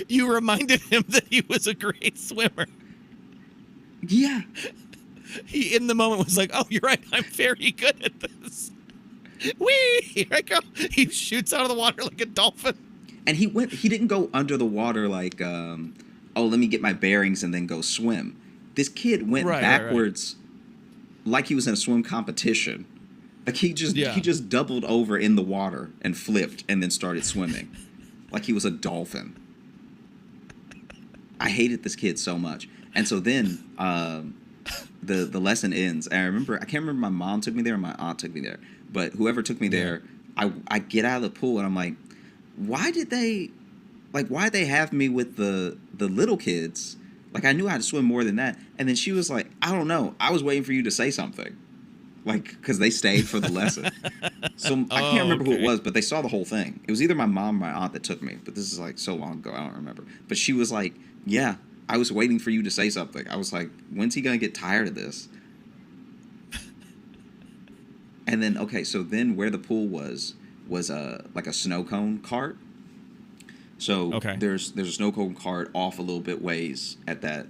You reminded him that he was a great swimmer. Yeah. He, in the moment, was like, oh, you're right, I'm very good at this. Whee! Here I go. He shoots out of the water like a dolphin. And he didn't go under the water like, oh, let me get my bearings and then go swim. This kid went backwards like he was in a swim competition Like he just doubled over in the water and flipped and then started swimming, like he was a dolphin. I hated this kid so much, and so then the lesson ends. And I can't remember my mom took me there or my aunt took me there, but whoever took me there, I get out of the pool and I'm like, why'd they have me with the little kids? Like I knew how to swim more than that. And then she was like, I don't know. I was waiting for you to say something. Like, because they stayed for the lesson. So I can't remember who it was, but they saw the whole thing. It was either my mom or my aunt that took me, but this is like so long ago, I don't remember. But she was like, yeah, I was waiting for you to say something. I was like, when's he going to get tired of this? And then, okay, so then where the pool was like a snow cone cart. So there's a snow cone cart off a little bit ways at that,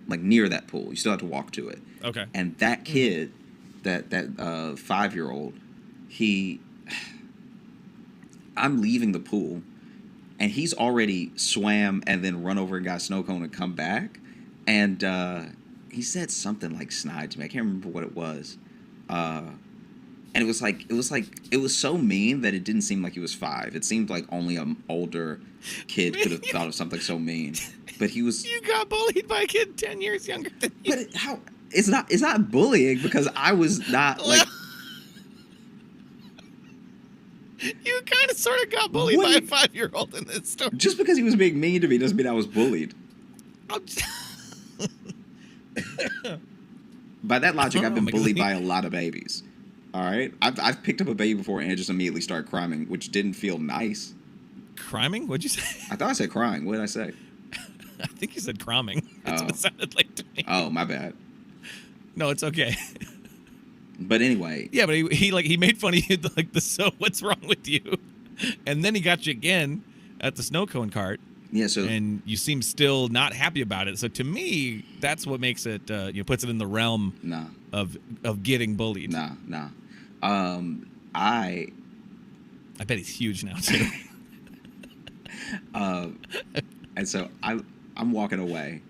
like near that pool. You still have to walk to it. Okay. And that kid, that 5-year-old, I'm leaving the pool, and he's already swam and then run over and got a snow cone and come back. And he said something like snide to me. I can't remember what it was. And it was so mean that it didn't seem like he was 5. It seemed like only an older kid could have thought of something so mean. But he was. You got bullied by a kid 10 years younger than you. But how? It's not bullying because I was not like. You kind of sort of got bullied by a 5-year-old in this story. Just because he was being mean to me doesn't mean I was bullied. By that logic, I've been bullied by a lot of babies. All right, I've picked up a baby before and it just immediately started crying, which didn't feel nice. Criming? What'd you say? I thought I said crying. What did I say? I think you said crumbing. That's what it sounded like to me. Oh, my bad. No, it's okay. But anyway. Yeah, but he made fun of you like so what's wrong with you? And then he got you again at the snow cone cart. Yeah, so and you seem still not happy about it. So to me, that's what makes it puts it in the realm of getting bullied. Nah. I bet he's huge now too. And so I'm walking away,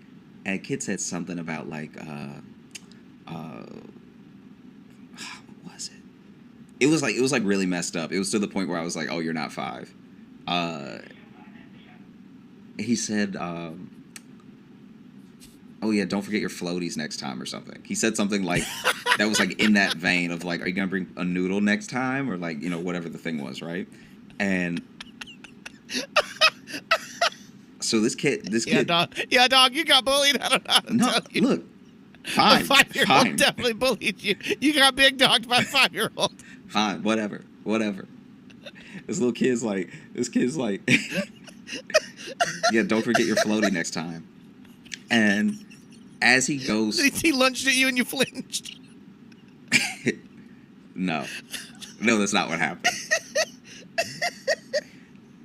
and a kid said something about like what was it? It was like really messed up. It was to the point where I was like, oh, you're not 5. He said, oh yeah, don't forget your floaties next time or something. He said something like that was like in that vein of like, are you gonna bring a noodle next time, or like, whatever the thing was, right? And so this kid, dog, you got bullied. I don't know how to tell you. Look, fine, a 5-year-old definitely bullied you. You got big dogged by a 5-year-old. Fine, whatever. This kid's like, yeah, don't forget your floaty next time. And as he goes, he lunged at you and you flinched. No, that's not what happened.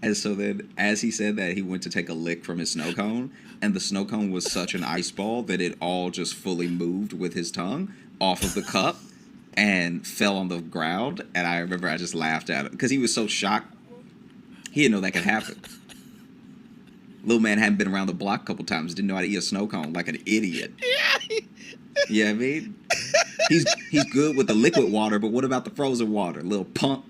And so then, as he said that, he went to take a lick from his snow cone, and the snow cone was such an ice ball that it all just fully moved with his tongue off of the cup and fell on the ground. And I remember I just laughed at him because he was so shocked. He didn't know that could happen. Little man hadn't been around the block a couple times, didn't know how to eat a snow cone like an idiot. Yeah. You know what I mean? He's good with the liquid water, but what about the frozen water? Little pump.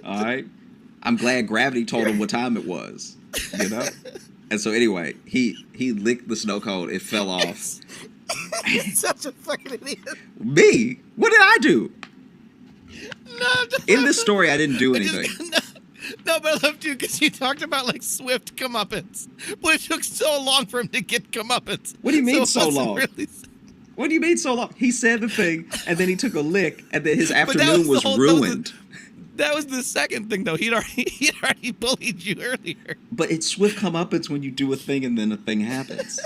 All right. I'm glad gravity told him what time it was, And so anyway, he licked the snow cone. It fell off. He's such a fucking idiot. Me? What did I do? No. In this story, I didn't do anything. No, but I love you because you talked about like swift comeuppance, but it took so long for him to get comeuppance. What do you mean so long? Really... What do you mean so long? He said the thing, and then he took a lick, and then his afternoon was ruined. That was the second thing, though. He'd already bullied you earlier. But it's swift comeuppance when you do a thing and then a thing happens.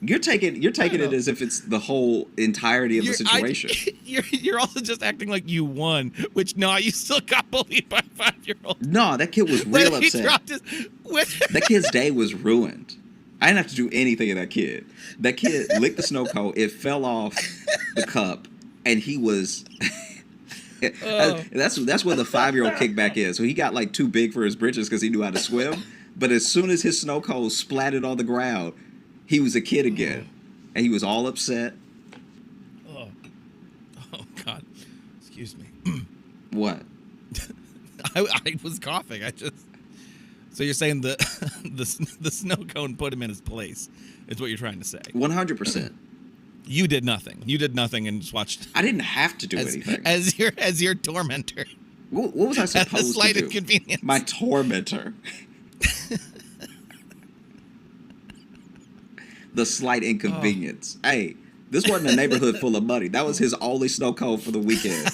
You're taking it as if it's the whole entirety of the situation. You're also just acting like you won, which you still got bullied by a 5-year-old. No, that kid was real upset. That kid's day was ruined. I didn't have to do anything to that kid. That kid licked the snow cone. It fell off the cup, and he was. That's where the 5-year-old kickback is. So he got like too big for his britches because he knew how to swim. But as soon as his snow cone splattered on the ground, he was a kid again. and he was all upset. Oh God. Excuse me. What? I was coughing. So you're saying the snow cone put him in his place? Is what you're trying to say? 100%. You did nothing. You did nothing and just watched. I didn't have to do anything. As your tormentor. What was I supposed At a slight to do? inconvenience. My tormentor. The slight inconvenience. Oh. Hey, this wasn't a neighborhood full of money. That was his only snow cone for the weekend.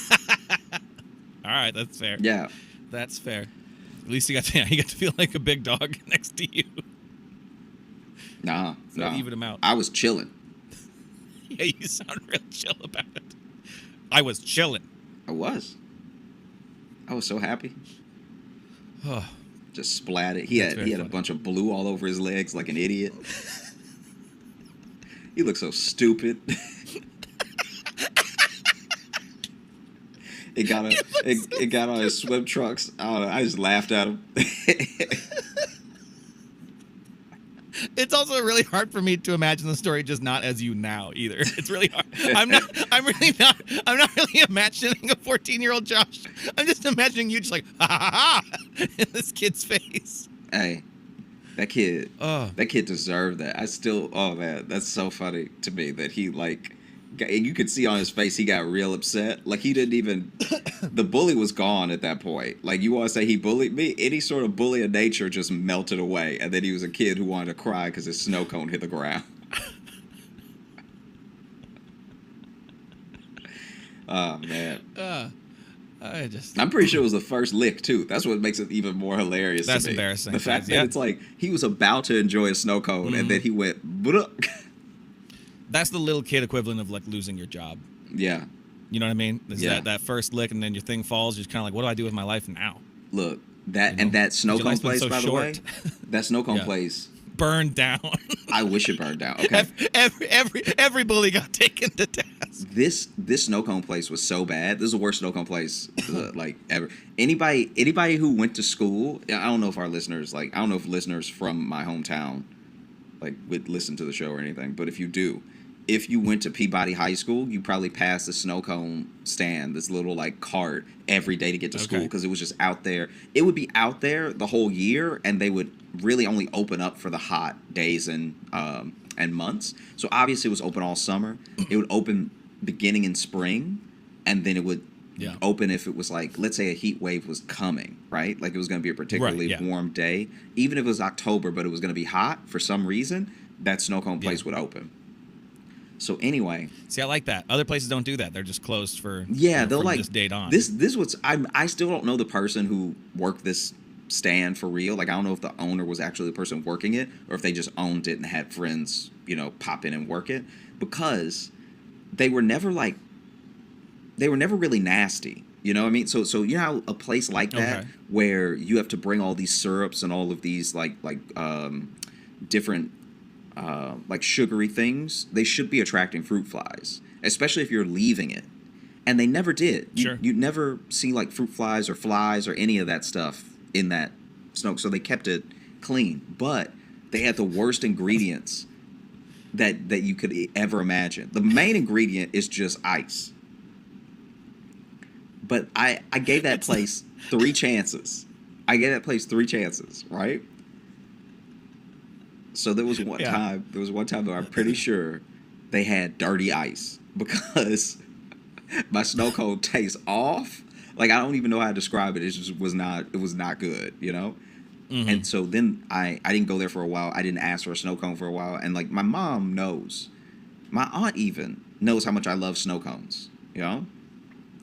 All right, that's fair. Yeah, that's fair. At least you got to feel like a big dog next to you. Nah. Even him out. I was chilling. Yeah, you sound real chill about it. I was chilling. I was so happy. Oh. Just splattered. He had a bunch of blue all over his legs like an idiot. He looked so stupid. It got on his swim trunks. I don't know, I just laughed at him. It's also really hard for me to imagine the story just not as you now either. It's really hard. I'm not really imagining a 14-year-old Josh. I'm just imagining you just like ha ha ha in this kid's face. Hey, that kid deserved that. Man, that's so funny to me that he you could see on his face he got real upset. Like he didn't even the bully was gone at that point. Like you want to say he bullied me? Any sort of bully of nature just melted away, and then he was a kid who wanted to cry because his snow cone hit the ground. Oh man. I'm pretty sure it was the first lick too. That's what makes it even more hilarious. That's to me. embarrassing. The fact that it's like he was about to enjoy a snow cone and then he went. That's the little kid equivalent of like losing your job. Yeah. You know what I mean? That first lick and then your thing falls. You're just kind of like, what do I do with my life now? Look, that snow cone place, by the way, that snow cone place burned down. I wish it burned down. Okay. Every bully got taken to task. This snow cone place was so bad. This is the worst snow cone place like ever. Anybody who went to school, I don't know if listeners from my hometown like would listen to the show or anything, but if you went to Peabody High School, you probably passed the snow cone stand, this little like cart every day to get to school because it was just out there. It would be out there the whole year, and they would really only open up for the hot days and months. So obviously it was open all summer. It would open beginning in spring, and then it would open if it was like, let's say a heat wave was coming, right? Like it was going to be a particularly warm day. Even if it was October, but it was going to be hot for some reason, that snow cone place would open. So anyway, see, I like that. Other places don't do that. They're just closed for they'll from like this date on. This what's I still don't know the person who worked this stand for real. Like I don't know if the owner was actually the person working it or if they just owned it and had friends, pop in and work it, because they were never really nasty. You know what I mean? So you know how a place like that where you have to bring all these syrups and all of these different like sugary things, they should be attracting fruit flies, especially if you're leaving it. And they never did. You never see like fruit flies or flies or any of that stuff in that snow. So they kept it clean, but they had the worst ingredients that you could ever imagine. The main ingredient is just ice. But I gave that place 3 chances. Right? So there was one time that I'm pretty sure they had dirty ice because my snow cone tastes off. Like I don't even know how to describe it. It just was not good, Mm-hmm. And so then I didn't go there for a while. I didn't ask for a snow cone for a while. And like my mom knows. My aunt even knows how much I love snow cones,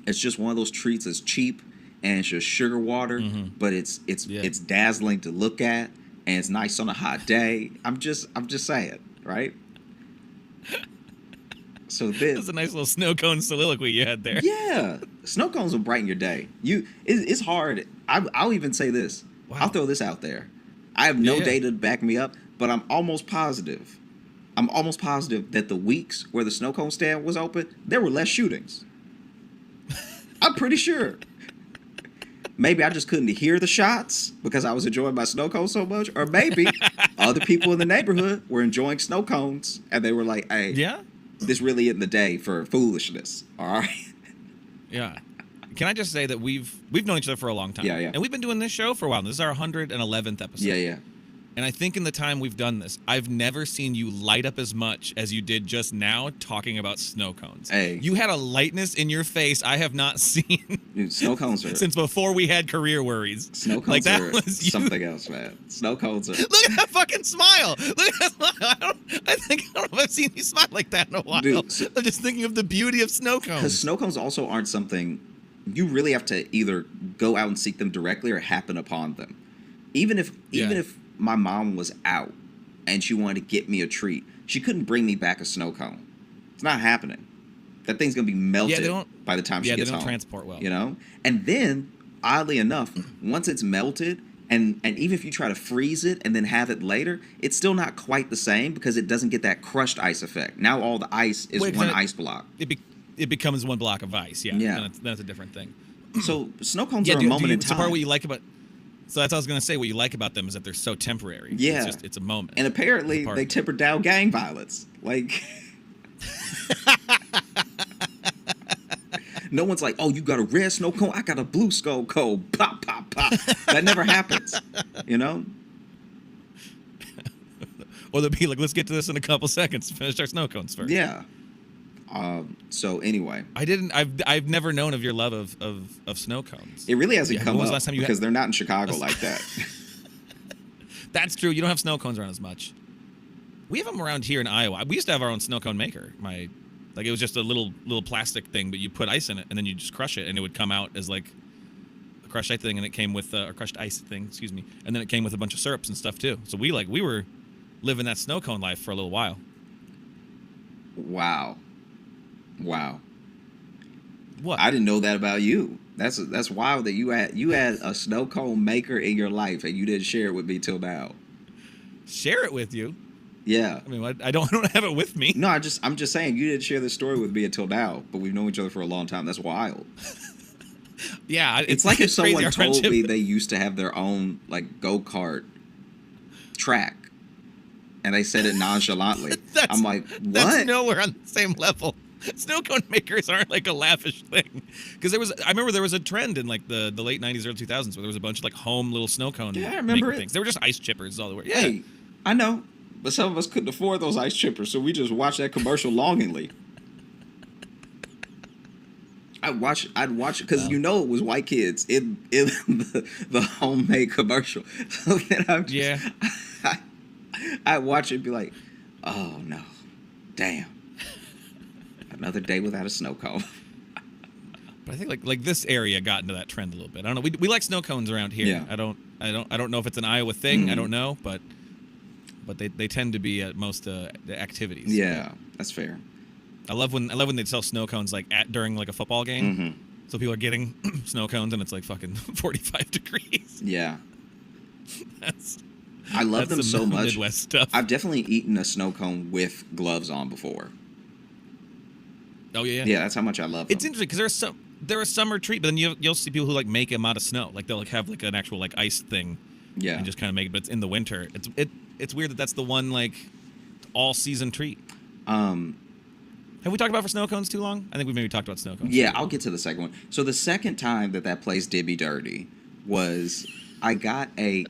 It's just one of those treats that's cheap and it's just sugar water, but it's dazzling to look at. And it's nice on a hot day. I'm just saying, right? So this was a nice little snow cone soliloquy you had there. Yeah, snow cones will brighten your day. It's hard. I'll even say this. Wow. I'll throw this out there. I have no data to back me up, but I'm almost positive. That the weeks where the snow cone stand was open, there were less shootings. I'm pretty sure. maybe I just couldn't hear the shots because I was enjoying my snow cone so much, or maybe other people in the neighborhood were enjoying snow cones and they were like, "Hey, Yeah. this really isn't the day for foolishness." All right. Yeah. Can I just say that we've known each other for a long time. Yeah, yeah. And we've been doing this show for a while. This is our 111th episode. Yeah, yeah. And I think in the time we've done this, I've never seen you light up as much as you did just now talking about snow cones. Hey. You had a lightness in your face I have not seen Dude, snow cones are since before we had career worries. snow cones Like, that are was you. something else, man. Snow cones are. Look at that fucking smile. Look at that smile. I don't know if I've seen you smile like that in a while. Dude, so- I'm just thinking of the beauty of snow Because cones. snow cones also aren't something you really have to either go out and seek them directly or happen upon them. Even if my mom was out and she wanted to get me a treat, she couldn't bring me back a snow cone. It's not happening. That thing's gonna be melted by the time she gets home. Yeah, they don't transport well. You know? And then, oddly enough, once it's melted, and even if you try to freeze it and then have it later, it's still not quite the same because it doesn't get that crushed ice effect. Now all the ice is one ice block. It becomes one block of ice. Yeah. Yeah. That's a different thing. So snow cones are a moment in time. So part what you like about. So that's what I was gonna say. What you like about them is that they're so temporary. Yeah, it's a moment. And apparently they tempered down gang violence. Like, no one's like, "Oh, you got a red snow cone? I got a blue snow cone." Pop, pop, pop. That never happens. You know. Or they'll be like, "Let's get to this in a couple seconds. Finish our snow cones first." Yeah. So anyway, I've never known of your love of snow cones. It really hasn't come when was up the last time you because they're not in Chicago like that. That's true. You don't have snow cones around as much. We have them around here in Iowa. We used to have our own snow cone maker. It was just a little plastic thing, but you put ice in it and then you just crush it, and it would come out as like a crushed ice thing, and it came with a crushed ice thing. Excuse me, and then it came with a bunch of syrups and stuff too. So we were living that snow cone life for a little while. Wow. What? I didn't know that about you. That's wild that you had a snow cone maker in your life and you didn't share it with me till now. Share it with you? Yeah. I mean, I don't have it with me. No, I'm just saying you didn't share this story with me until now, but we've known each other for a long time. That's wild. Yeah, it's like if someone told friendship. me they used to have their own like go-kart track and they said it nonchalantly. I'm like, what? That's nowhere on the same level. Snow cone makers aren't like a lavish thing, because I remember there was a trend in like the late 90s, early 2000s where there was a bunch of like home little snow cone I remember things. They were just ice chippers all the way. Yeah. Hey, I know, but some of us couldn't afford those ice chippers, so we just watched that commercial longingly. I'd watch it because it was white kids in the homemade commercial. So then I'd watch it and be like, oh no, damn. Another day without a snow cone. But I think like this area got into that trend a little bit. I don't know. We like snow cones around here. Yeah. I don't know if it's an Iowa thing. I don't know, but they tend to be at most activities. Yeah, that's fair. I love when they sell snow cones like during like a football game. Mm-hmm. So people are getting snow cones and it's like fucking 45 degrees. Yeah. That's I love them so much. Midwest stuff. I've definitely eaten a snow cone with gloves on before. Oh yeah. Yeah, that's how much I love them. It's interesting because they're a summer treat, but then you'll see people who like make them out of snow. Like they'll like have like an actual like ice thing. Yeah. And just kind of make it, but it's in the winter. It's weird that that's the one like all season treat. Have we talked about for snow cones too long? I think we maybe talked about snow cones. Yeah, I'll get to the second one. So the second time that place did me dirty was I got a...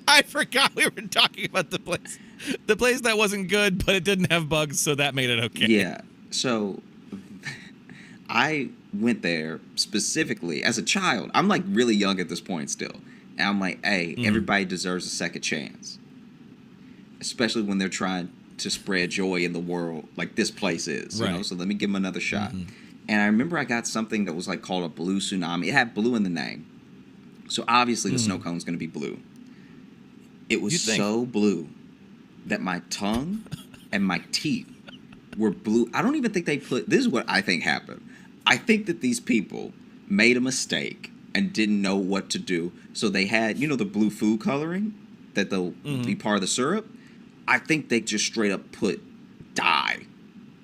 I forgot we were talking about the place. The place that wasn't good, but it didn't have bugs, so that made it okay. Yeah. So I went there specifically as a child. I'm like really young at this point still. And I'm like, hey, everybody deserves a second chance. Especially when they're trying to spread joy in the world like this place is. You know? So let me give them another shot. And I remember I got something that was like called a blue tsunami. It had blue in the name. So obviously the snow cone is going to be blue. It was so blue that my tongue and my teeth were blue. I don't even think they put... This is what I think happened. I think that these people made a mistake and didn't know what to do. So they had, the blue food coloring that they'll be part of the syrup. I think they just straight up put dye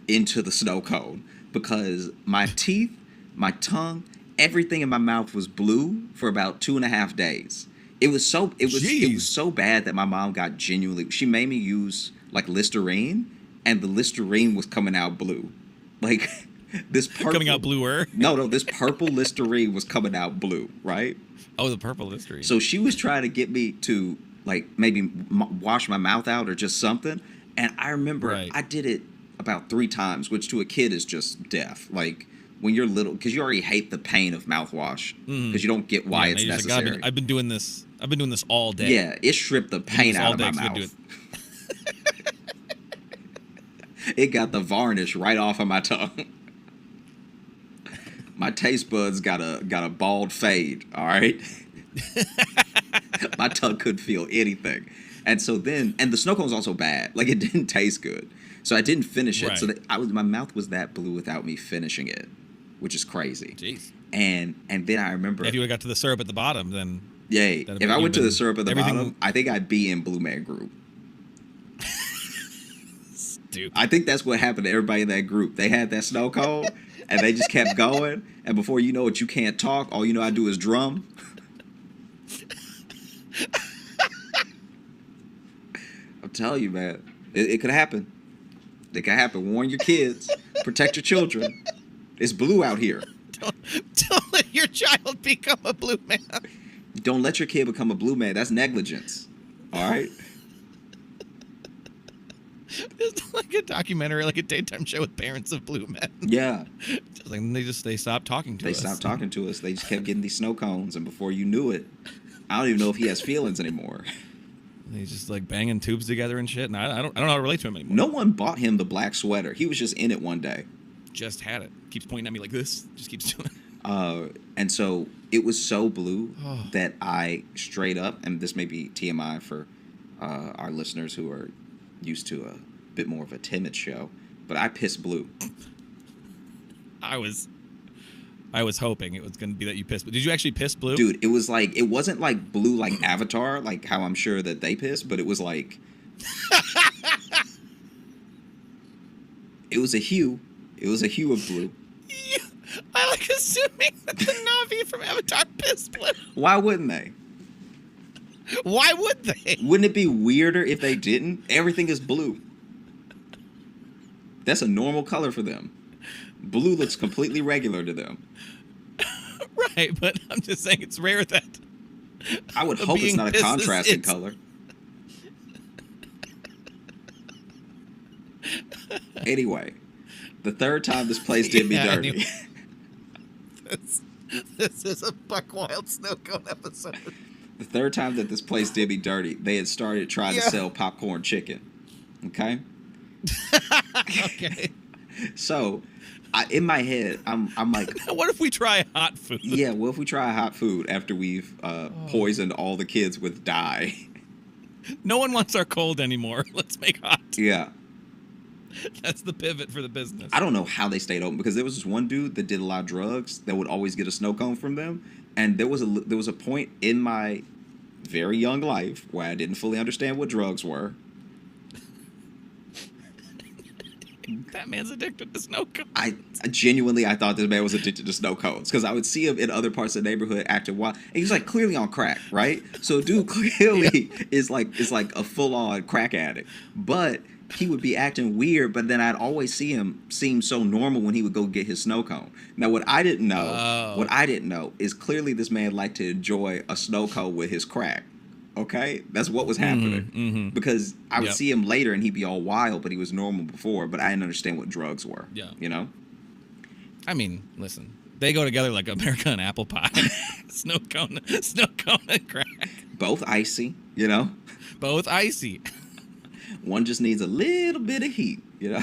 into the snow cone because my teeth, my tongue, everything in my mouth was blue for about 2.5 days. It was so bad that my mom got genuinely. She made me use like Listerine, and the Listerine was coming out blue, like this purple coming out bluer. No, this purple Listerine was coming out blue, right? Oh, the purple Listerine. So she was trying to get me to like maybe wash my mouth out or just something, and I remember I did it about 3 times, which to a kid is just death. Like when you're little, because you already hate the pain of mouthwash because you don't get why it's necessary. Like, I've been doing this all day. Yeah, it stripped the pain out of my mouth. It got the varnish right off of my tongue. My taste buds got a bald fade. All right, my tongue couldn't feel anything, and so then the snow cone was also bad. Like it didn't taste good, so I didn't finish it. So my mouth was that blue without me finishing it, which is crazy. Jeez. And then I remember if you would have got to the syrup at the bottom, then if I went to the syrup at the bottom, I think I'd be in Blue Man Group. Stupid. I think that's what happened to everybody in that group. They had that snow cone, and they just kept going. And before you know it, you can't talk. All you know how to do is drum. I'm telling you, man, it could happen. It could happen. Warn your kids. Protect your children. It's blue out here. Don't let your child become a blue man. Don't let your kid become a blue man. That's negligence. All right? It's like a documentary, like a daytime show with parents of blue men. Yeah. Just like they stopped talking to us. They stopped talking to us. They just kept getting these snow cones, and before you knew it, I don't even know if he has feelings anymore. He's just like banging tubes together and shit, and I don't know how to relate to him anymore. No one bought him the black sweater. He was just in it one day. Just had it. Keeps pointing at me like this. Just keeps doing it. And so it was so blue that I straight up, and this may be TMI for our listeners who are used to a bit more of a timid show, but I pissed blue. I was hoping it was going to be that you pissed, but did you actually piss blue? Dude, it wasn't like blue like Avatar, like how I'm sure that they piss, but it was like it was a hue. It was a hue of blue. I like assuming that the Na'vi from Avatar pissed blue. Why wouldn't they? Why would they? Wouldn't it be weirder if they didn't? Everything is blue. That's a normal color for them. Blue looks completely regular to them. Right, but I'm just saying it's rare that. I would hope it's not a contrasting color. Anyway, the third time this place did me dirty. Anyway. This is a Buck Wild Snow Cone episode. The third time that this place did me dirty, they had started trying to sell popcorn chicken. Okay? Okay. So, in my head, I'm like... What if we try hot food? Yeah, what if we try hot food after we've poisoned all the kids with dye? No one wants our cold anymore. Let's make hot. Yeah. That's the pivot for the business. I don't know how they stayed open, because there was this one dude that did a lot of drugs that would always get a snow cone from them. And there was a point in my very young life where I didn't fully understand what drugs were. That man's addicted to snow cones. I genuinely thought this man was addicted to snow cones, because I would see him in other parts of the neighborhood acting wild. And he's like clearly on crack, right? So dude clearly is like a full on crack addict. But he would be acting weird, but then I'd always see him seem so normal when he would go get his snow cone. Now what I didn't know is clearly this man liked to enjoy a snow cone with his crack. Okay? That's what was happening. Because I would see him later and he'd be all wild, but he was normal before, but I didn't understand what drugs were. Yeah. You know? I mean, listen, they go together like America and apple pie. Snow cone and crack. Both icy, you know? Both icy. One just needs a little bit of heat, you know?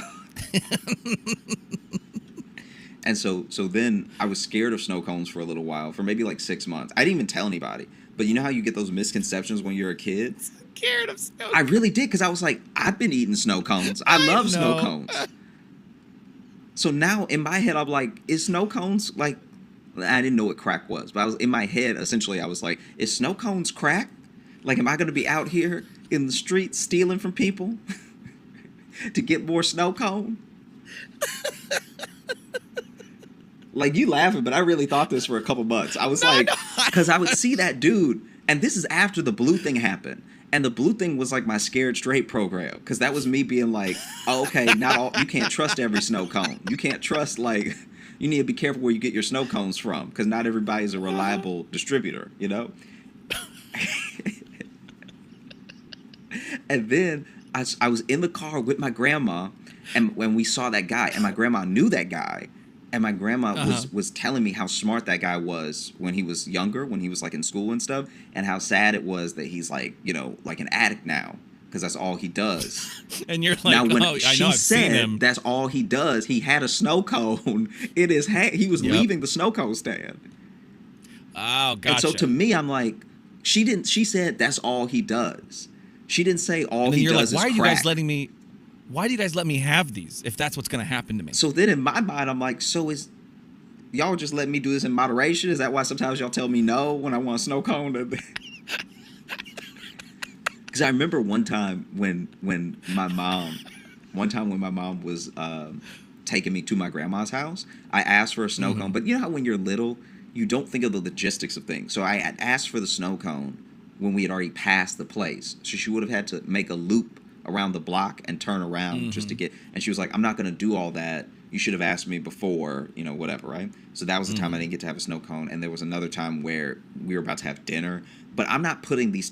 And so then I was scared of snow cones for a little while, for maybe like 6 months. I didn't even tell anybody. But you know how you get those misconceptions when you're a kid? Scared of snow cones. I really did, because I was like, I've been eating snow cones. I love snow cones. So now in my head, I'm like, is snow cones like... I didn't know what crack was, but I was in my head, essentially, I was like, is snow cones crack? Like, am I going to be out here in the streets stealing from people to get more snow cone? Like, you laughing, but I really thought this for a couple months. I was because I would see that dude, and this is after the blue thing happened. And the blue thing was like my Scared Straight program, because that was me being like, oh, okay, not all, you can't trust every snow cone. You can't trust, like, you need to be careful where you get your snow cones from, because not everybody is a reliable distributor, you know? And then I was in the car with my grandma, and when we saw that guy, and my grandma knew that guy, and my grandma was telling me how smart that guy was when he was younger, when he was like in school and stuff, and how sad it was that he's like, you know, like an addict now, because that's all he does. And you're like, now, when I know, she I've seen him. that's all he does, he had a snow cone in his hand. He was leaving the snow cone stand. Oh, gotcha. And so to me, I'm like, she said that's all he does. She didn't say all he does is crack. Why do you guys let me have these if that's what's going to happen to me? So then in my mind, I'm like, so is y'all just letting me do this in moderation? Is that why sometimes y'all tell me no when I want a snow cone? Because I remember one time when my mom was taking me to my grandma's house, I asked for a snow cone. But you know how when you're little, you don't think of the logistics of things. So I had asked for the snow cone when we had already passed the place. So she would have had to make a loop around the block and turn around just to get, and she was like, I'm not going to do all that. You should have asked me before, you know, whatever, right? So that was the time I didn't get to have a snow cone. And there was another time where we were about to have dinner. But I'm not putting these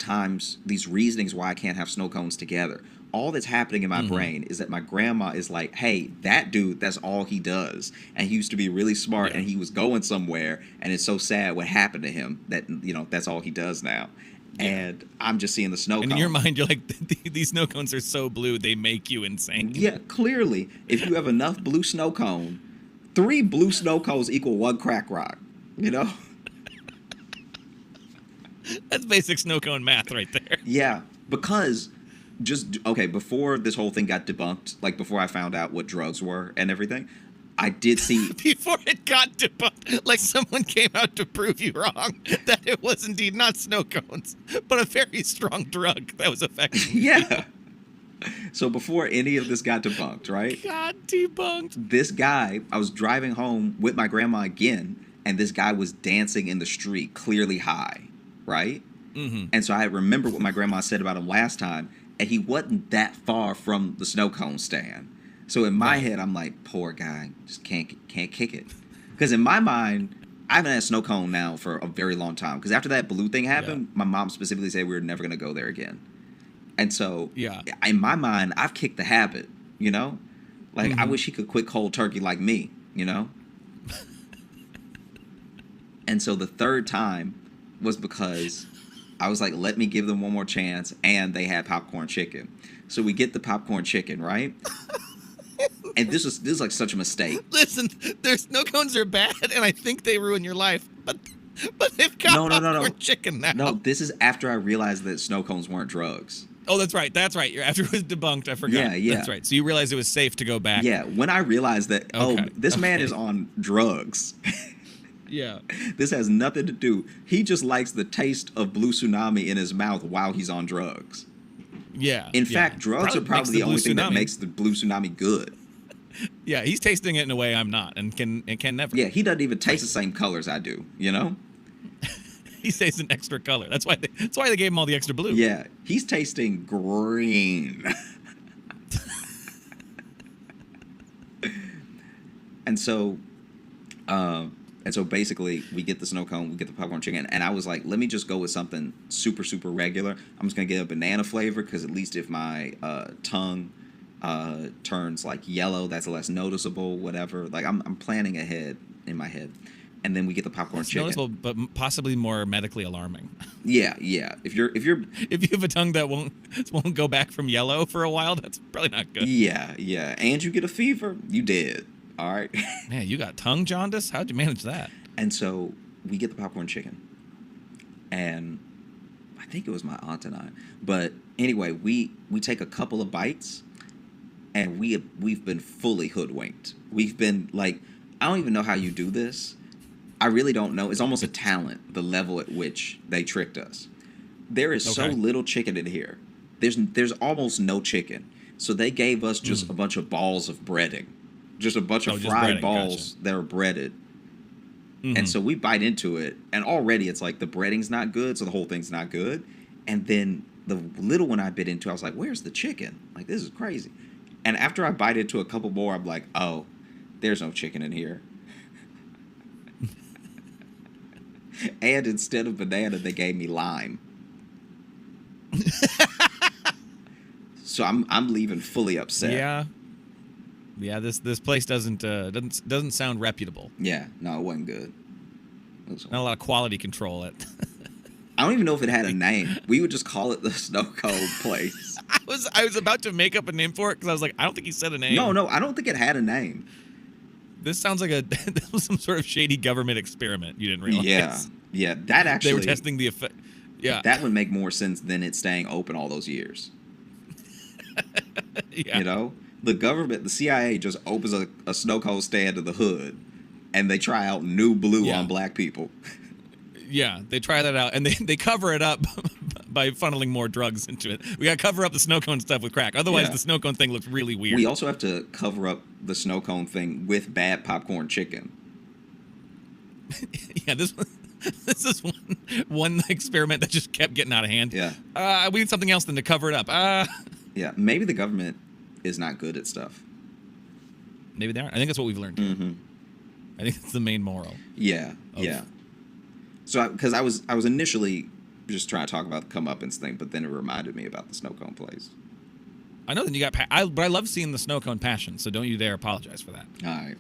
reasonings why I can't have snow cones together. All that's happening in my brain is that my grandma is like, hey, that dude, that's all he does. And he used to be really smart and he was going somewhere. And it's so sad what happened to him that, you know, that's all he does now. And I'm just seeing the snow cone. And in your mind, you're like, these snow cones are so blue, they make you insane. Yeah, clearly, if you have enough blue snow cone, 3 blue snow cones equal 1 crack rock, you know? That's basic snow cone math right there. Yeah, because before this whole thing got debunked, like before I found out what drugs were and everything, I did see... Before it got debunked, like someone came out to prove you wrong, that it was indeed not snow cones, but a very strong drug that was effective. Yeah. So before any of this got debunked, right? Got debunked. This guy, I was driving home with my grandma again, and this guy was dancing in the street, clearly high, right? And so I remember what my grandma said about him last time, and he wasn't that far from the snow cone stand. So in my head, I'm like, poor guy, just can't kick it. Because in my mind, I haven't had a snow cone now for a very long time. Because after that blue thing happened, my mom specifically said we were never going to go there again. And so in my mind, I've kicked the habit, you know? Like, I wish he could quit cold turkey like me, you know? And so the third time was because I was like, let me give them one more chance. And they had popcorn chicken. So we get the popcorn chicken, right? And this is like such a mistake. Listen, their snow cones are bad, and I think they ruin your life. But they've got popcorn chicken now. No, this is after I realized that snow cones weren't drugs. Oh, that's right. That's right. After it was debunked, I forgot. Yeah. That's right. So you realized it was safe to go back. Yeah, when I realized that, this man is on drugs. Yeah. This has nothing to do. He just likes the taste of blue tsunami in his mouth while he's on drugs. Yeah. In fact, drugs are probably the only thing that makes the blue tsunami good. Yeah, he's tasting it in a way I'm not, and can never. Yeah, he doesn't even taste the same colors I do, you know? He's tasting extra color. That's why they gave him all the extra blue. Yeah, he's tasting green. And so basically, we get the snow cone, we get the popcorn chicken, and I was like, let me just go with something super, super regular. I'm just going to get a banana flavor, because at least if my tongue turns like yellow, that's less noticeable, whatever. Like, I'm planning ahead in my head. And then we get the popcorn chicken. Noticeable, but possibly more medically alarming. Yeah. If you have a tongue that won't go back from yellow for a while, that's probably not good. Yeah. And you get a fever, you dead. All right. Man, you got tongue jaundice? How'd you manage that? And so we get the popcorn chicken. And I think it was my aunt and I. But anyway, we take a couple of bites, and we've been fully hoodwinked. We've been like, I don't even know how you do this. I really don't know. It's almost a talent, the level at which they tricked us. There is so little chicken in here. There's almost no chicken. So they gave us just a bunch of balls of breading. Just a bunch of fried balls that are breaded. And so we bite into it, and already it's like the breading's not good, so the whole thing's not good. And then the little one I bit into, I was like, where's the chicken? Like, this is crazy. And after I bite into a couple more, I'm like, oh, there's no chicken in here. And instead of banana, they gave me lime. So I'm leaving fully upset. Yeah, this place doesn't sound reputable. Yeah, no, it wasn't good. Not a lot of quality control. I don't even know if it had a name. We would just call it the snow cone place. I was about to make up a name for it because I was like, I don't think he said a name. No, I don't think it had a name. This sounds like this was some sort of shady government experiment. You didn't realize. Yeah, that actually. They were testing the effect. Yeah, that would make more sense than it staying open all those years. Yeah. You know, the government, the CIA, just opens a snow cone stand in the hood, and they try out new blue on black people. Yeah, they try that out, and they cover it up by funneling more drugs into it. We got to cover up the snow cone stuff with crack. Otherwise, the snow cone thing looks really weird. We also have to cover up the snow cone thing with bad popcorn chicken. Yeah, this is one experiment that just kept getting out of hand. Yeah. We need something else than to cover it up. Yeah, maybe the government is not good at stuff. Maybe they aren't. I think that's what we've learned. Mm-hmm. I think that's the main moral. Yeah. So, because I was initially just trying to talk about the comeuppance thing, but then it reminded me about the snow cone place. I know that you got, but I love seeing the snow cone passion. So don't you dare apologize for that. All right.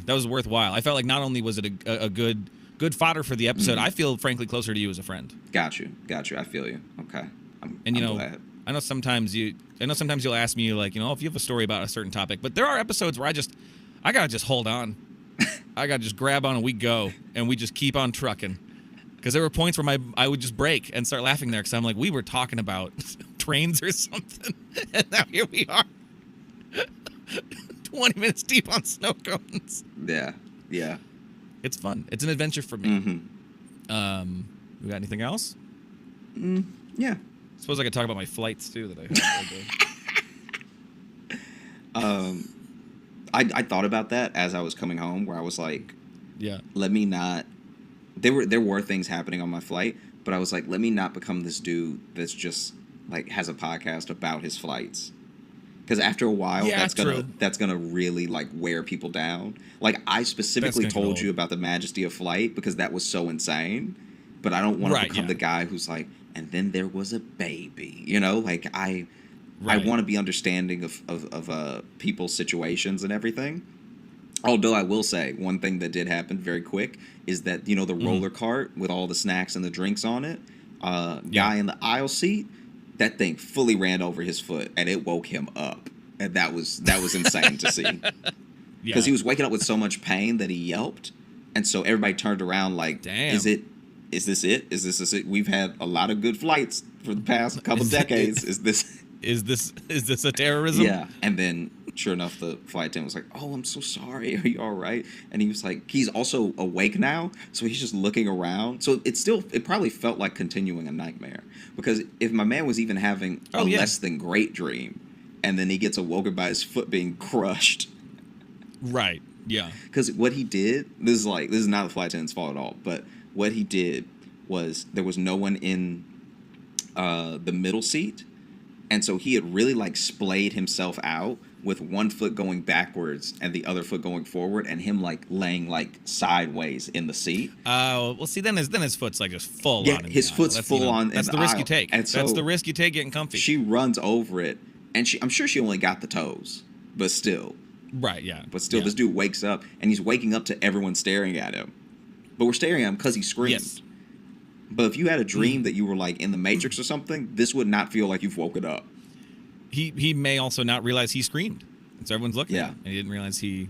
That was worthwhile. I felt like not only was it a good fodder for the episode, I feel frankly closer to you as a friend. Got you. I feel you. Okay. I'm glad. I know sometimes you'll ask me like, if you have a story about a certain topic, but there are episodes where I gotta just hold on. I gotta just grab on and we go, and we just keep on trucking. Because there were points where I would just break and start laughing there because I'm like, we were talking about trains or something, and now here we are, 20 minutes deep on snow cones. Yeah. It's fun. It's an adventure for me. Mm-hmm. We got anything else? Yeah. Suppose I could talk about my flights too that I had. I thought about that as I was coming home, where I was like, yeah, let me not. There were things happening on my flight, but I was like, let me not become this dude that's just like has a podcast about his flights. Because after a while, that's gonna really like wear people down. Like I specifically told you about the majesty of flight because that was so insane, but I don't want to become the guy who's like, and then there was a baby. Like I want to be understanding of people's situations and everything. Although I will say one thing that did happen very quick is that, the roller cart with all the snacks and the drinks on it, guy in the aisle seat, that thing fully ran over his foot and it woke him up. And that was insane to see. Because he was waking up with so much pain that he yelped. And so everybody turned around like, damn. Is this it? We've had a lot of good flights for the past couple decades. Is this a terrorism? Yeah. And then sure enough, the flight attendant was like, oh, I'm so sorry. Are you all right? And he was like, he's also awake now. So he's just looking around. So it probably felt like continuing a nightmare. Because if my man was even having a less than great dream, and then he gets awoken by his foot being crushed. Right. Yeah. Because what he did, this is not the flight attendant's fault at all, but what he did was there was no one in the middle seat. And so he had really like splayed himself out with one foot going backwards and the other foot going forward, and him like laying like sideways in the seat. Oh, well, see, then his foot's like just full on. Yeah, his foot's full on. That's the risk you take. And that's the risk you take getting comfy. She runs over it, and I'm sure she only got the toes, but still. Right. Yeah. But still, this dude wakes up, and he's waking up to everyone staring at him. But we're staring at him because he screamed. Yes. But if you had a dream that you were like in the Matrix or something, this would not feel like you've woken up. He may also not realize he screamed. And so everyone's looking at him. And he didn't realize he...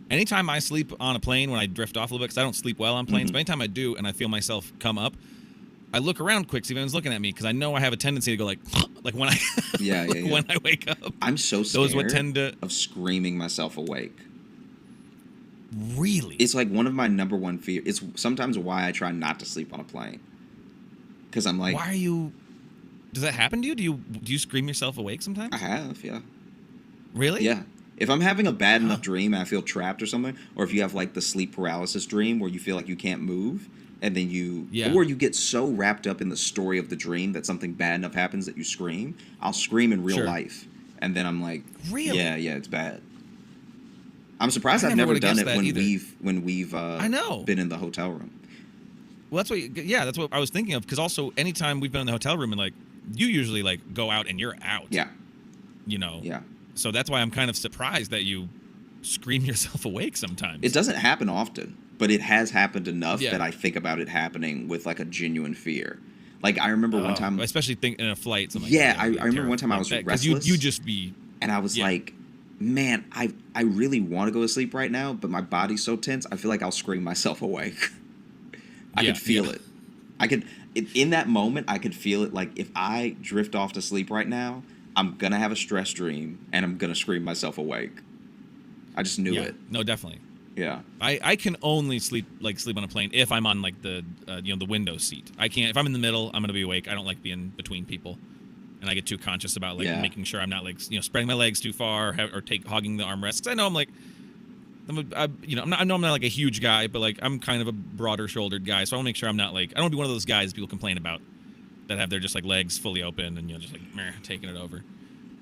Anytime I sleep on a plane, when I drift off a little bit, because I don't sleep well on planes, but anytime I do and I feel myself come up, I look around quick, see if anyone's looking at me, because I know I have a tendency to go like when I when I wake up. I'm so scared of screaming myself awake. Really? It's like one of my number one fears. It's sometimes why I try not to sleep on a plane. Because I'm like... Why are you... Does that happen to you? Do you scream yourself awake sometimes? I have, yeah. Really? Yeah. If I'm having a bad enough dream and I feel trapped or something, or if you have like the sleep paralysis dream where you feel like you can't move, and then or you get so wrapped up in the story of the dream that something bad enough happens that you scream, I'll scream in real life. And then I'm like, really? Yeah, it's bad. I'm surprised I've never done it when we've I know. been in the hotel room. Well, that's what I was thinking of, because also anytime we've been in the hotel room and like you usually like go out and you're out. Yeah. You know. Yeah. So that's why I'm kind of surprised that you scream yourself awake sometimes. It doesn't happen often, but it has happened enough that I think about it happening with like a genuine fear. Like I remember one time, especially in a flight. I remember one time I was restless. Because you just be. And I was like, man, I really want to go to sleep right now, but my body's so tense, I feel like I'll scream myself awake. I could feel it. In that moment, I could feel it. Like if I drift off to sleep right now, I'm going to have a stress dream and I'm going to scream myself awake. I just knew it. No, definitely. Yeah. I can only sleep on a plane if I'm on like the the window seat. I can't, if I'm in the middle, I'm going to be awake. I don't like being between people. And I get too conscious about like making sure I'm not like spreading my legs too far or hogging the armrests. 'Cause I know I'm like I know I'm not like a huge guy, but like I'm kind of a broader shouldered guy, so I want to make sure I'm not like I don't want to be one of those guys people complain about that have their just like legs fully open and just like taking it over.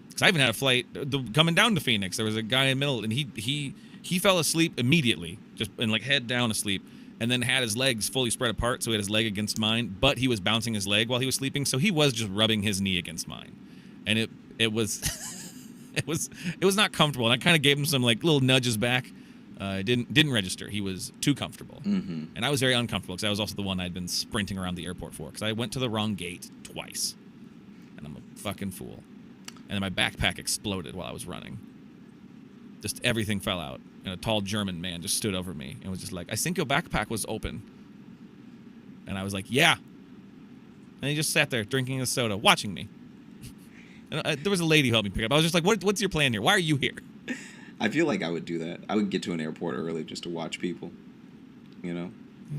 Because I even had a flight coming down to Phoenix. There was a guy in the middle and he fell asleep immediately, just and like head down asleep. And then had his legs fully spread apart, so he had his leg against mine, but he was bouncing his leg while he was sleeping, so he was just rubbing his knee against mine. And it was it was not comfortable. And I kind of gave him some like little nudges back. It didn't register. He was too comfortable. Mm-hmm. And I was very uncomfortable because I was also the one I'd been sprinting around the airport for, because I went to the wrong gate twice. And I'm a fucking fool. And then my backpack exploded while I was running. Just everything fell out. And a tall German man just stood over me and was just like, I think your backpack was open. And I was like, yeah. And he just sat there drinking a soda, watching me. And there was a lady who helped me pick up. I was just like, what's your plan here? Why are you here? I feel like I would do that. I would get to an airport early just to watch people, You're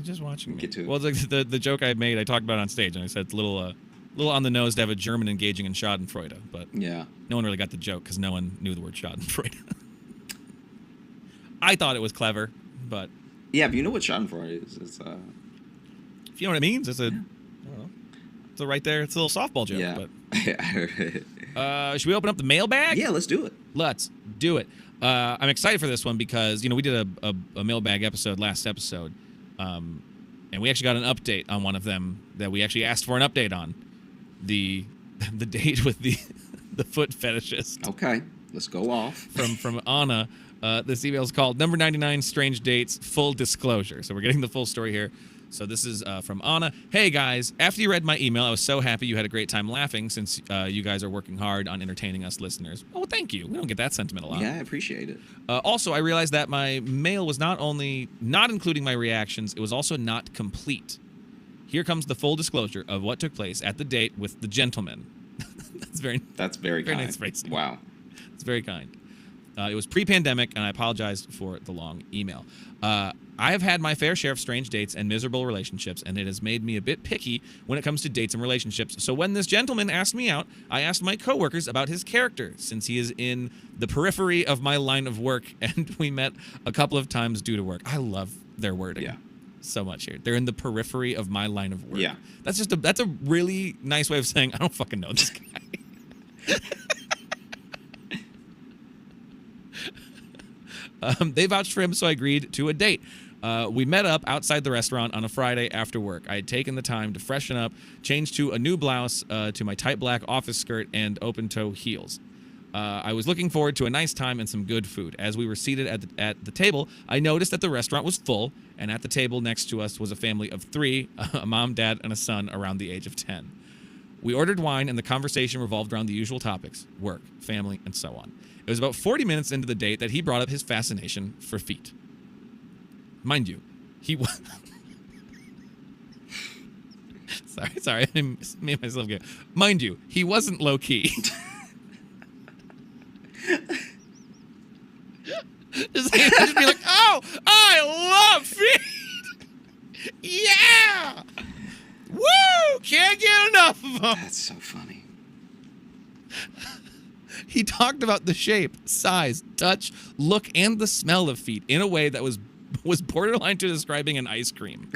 just watching me. Get to it. Well, the joke I made, I talked about it on stage, and I said it's a little on the nose to have a German engaging in Schadenfreude, but no one really got the joke because no one knew the word Schadenfreude. I thought it was clever, but if you know what Schadenfreude is, it's if you know what it means, it's I don't know. It's right there. It's a little softball joke. Yeah. But should we open up the mailbag? Yeah, let's do it. Let's do it. I'm excited for this one because we did a mailbag episode last episode, and we actually got an update on one of them that we actually asked for an update on, the date with the foot fetishist. Okay, let's go off from Anna. This email is called Number 99 Strange Dates Full Disclosure. So we're getting the full story here. So this is from Anna. Hey guys, after you read my email, I was so happy you had a great time laughing since you guys are working hard on entertaining us listeners. Oh, well, thank you. We don't get that sentiment a lot. Yeah, I appreciate it. Also, I realized that my mail was not only not including my reactions, it was also not complete. Here comes the full disclosure of what took place at the date with the gentleman. That's very kind. Nice phrasing. Wow. It's very kind. It was pre-pandemic, and I apologized for the long email. I have had my fair share of strange dates and miserable relationships, and it has made me a bit picky when it comes to dates and relationships. So when this gentleman asked me out, I asked my coworkers about his character, since he is in the periphery of my line of work, and we met a couple of times due to work. I love their wording so much here. They're in the periphery of my line of work. Yeah. That's a really nice way of saying I don't fucking know this guy. They vouched for him, so I agreed to a date. We met up outside the restaurant on a Friday after work. I had taken the time to freshen up, change to a new blouse, to my tight black office skirt, and open-toe heels. I was looking forward to a nice time and some good food. As we were seated at the table, I noticed that the restaurant was full, and at the table next to us was a family of 3, a mom, dad, and a son around the age of 10. We ordered wine, and the conversation revolved around the usual topics: work, family, and so on. It was about 40 minutes into the date that he brought up his fascination for feet. Mind you, he was... Sorry, I made myself go. Mind you, he wasn't low-key. just be like, oh, I love feet! Yeah! Woo! Can't get enough of them! That's so funny. He talked about the shape, size, touch, look, and the smell of feet in a way that was borderline to describing an ice cream.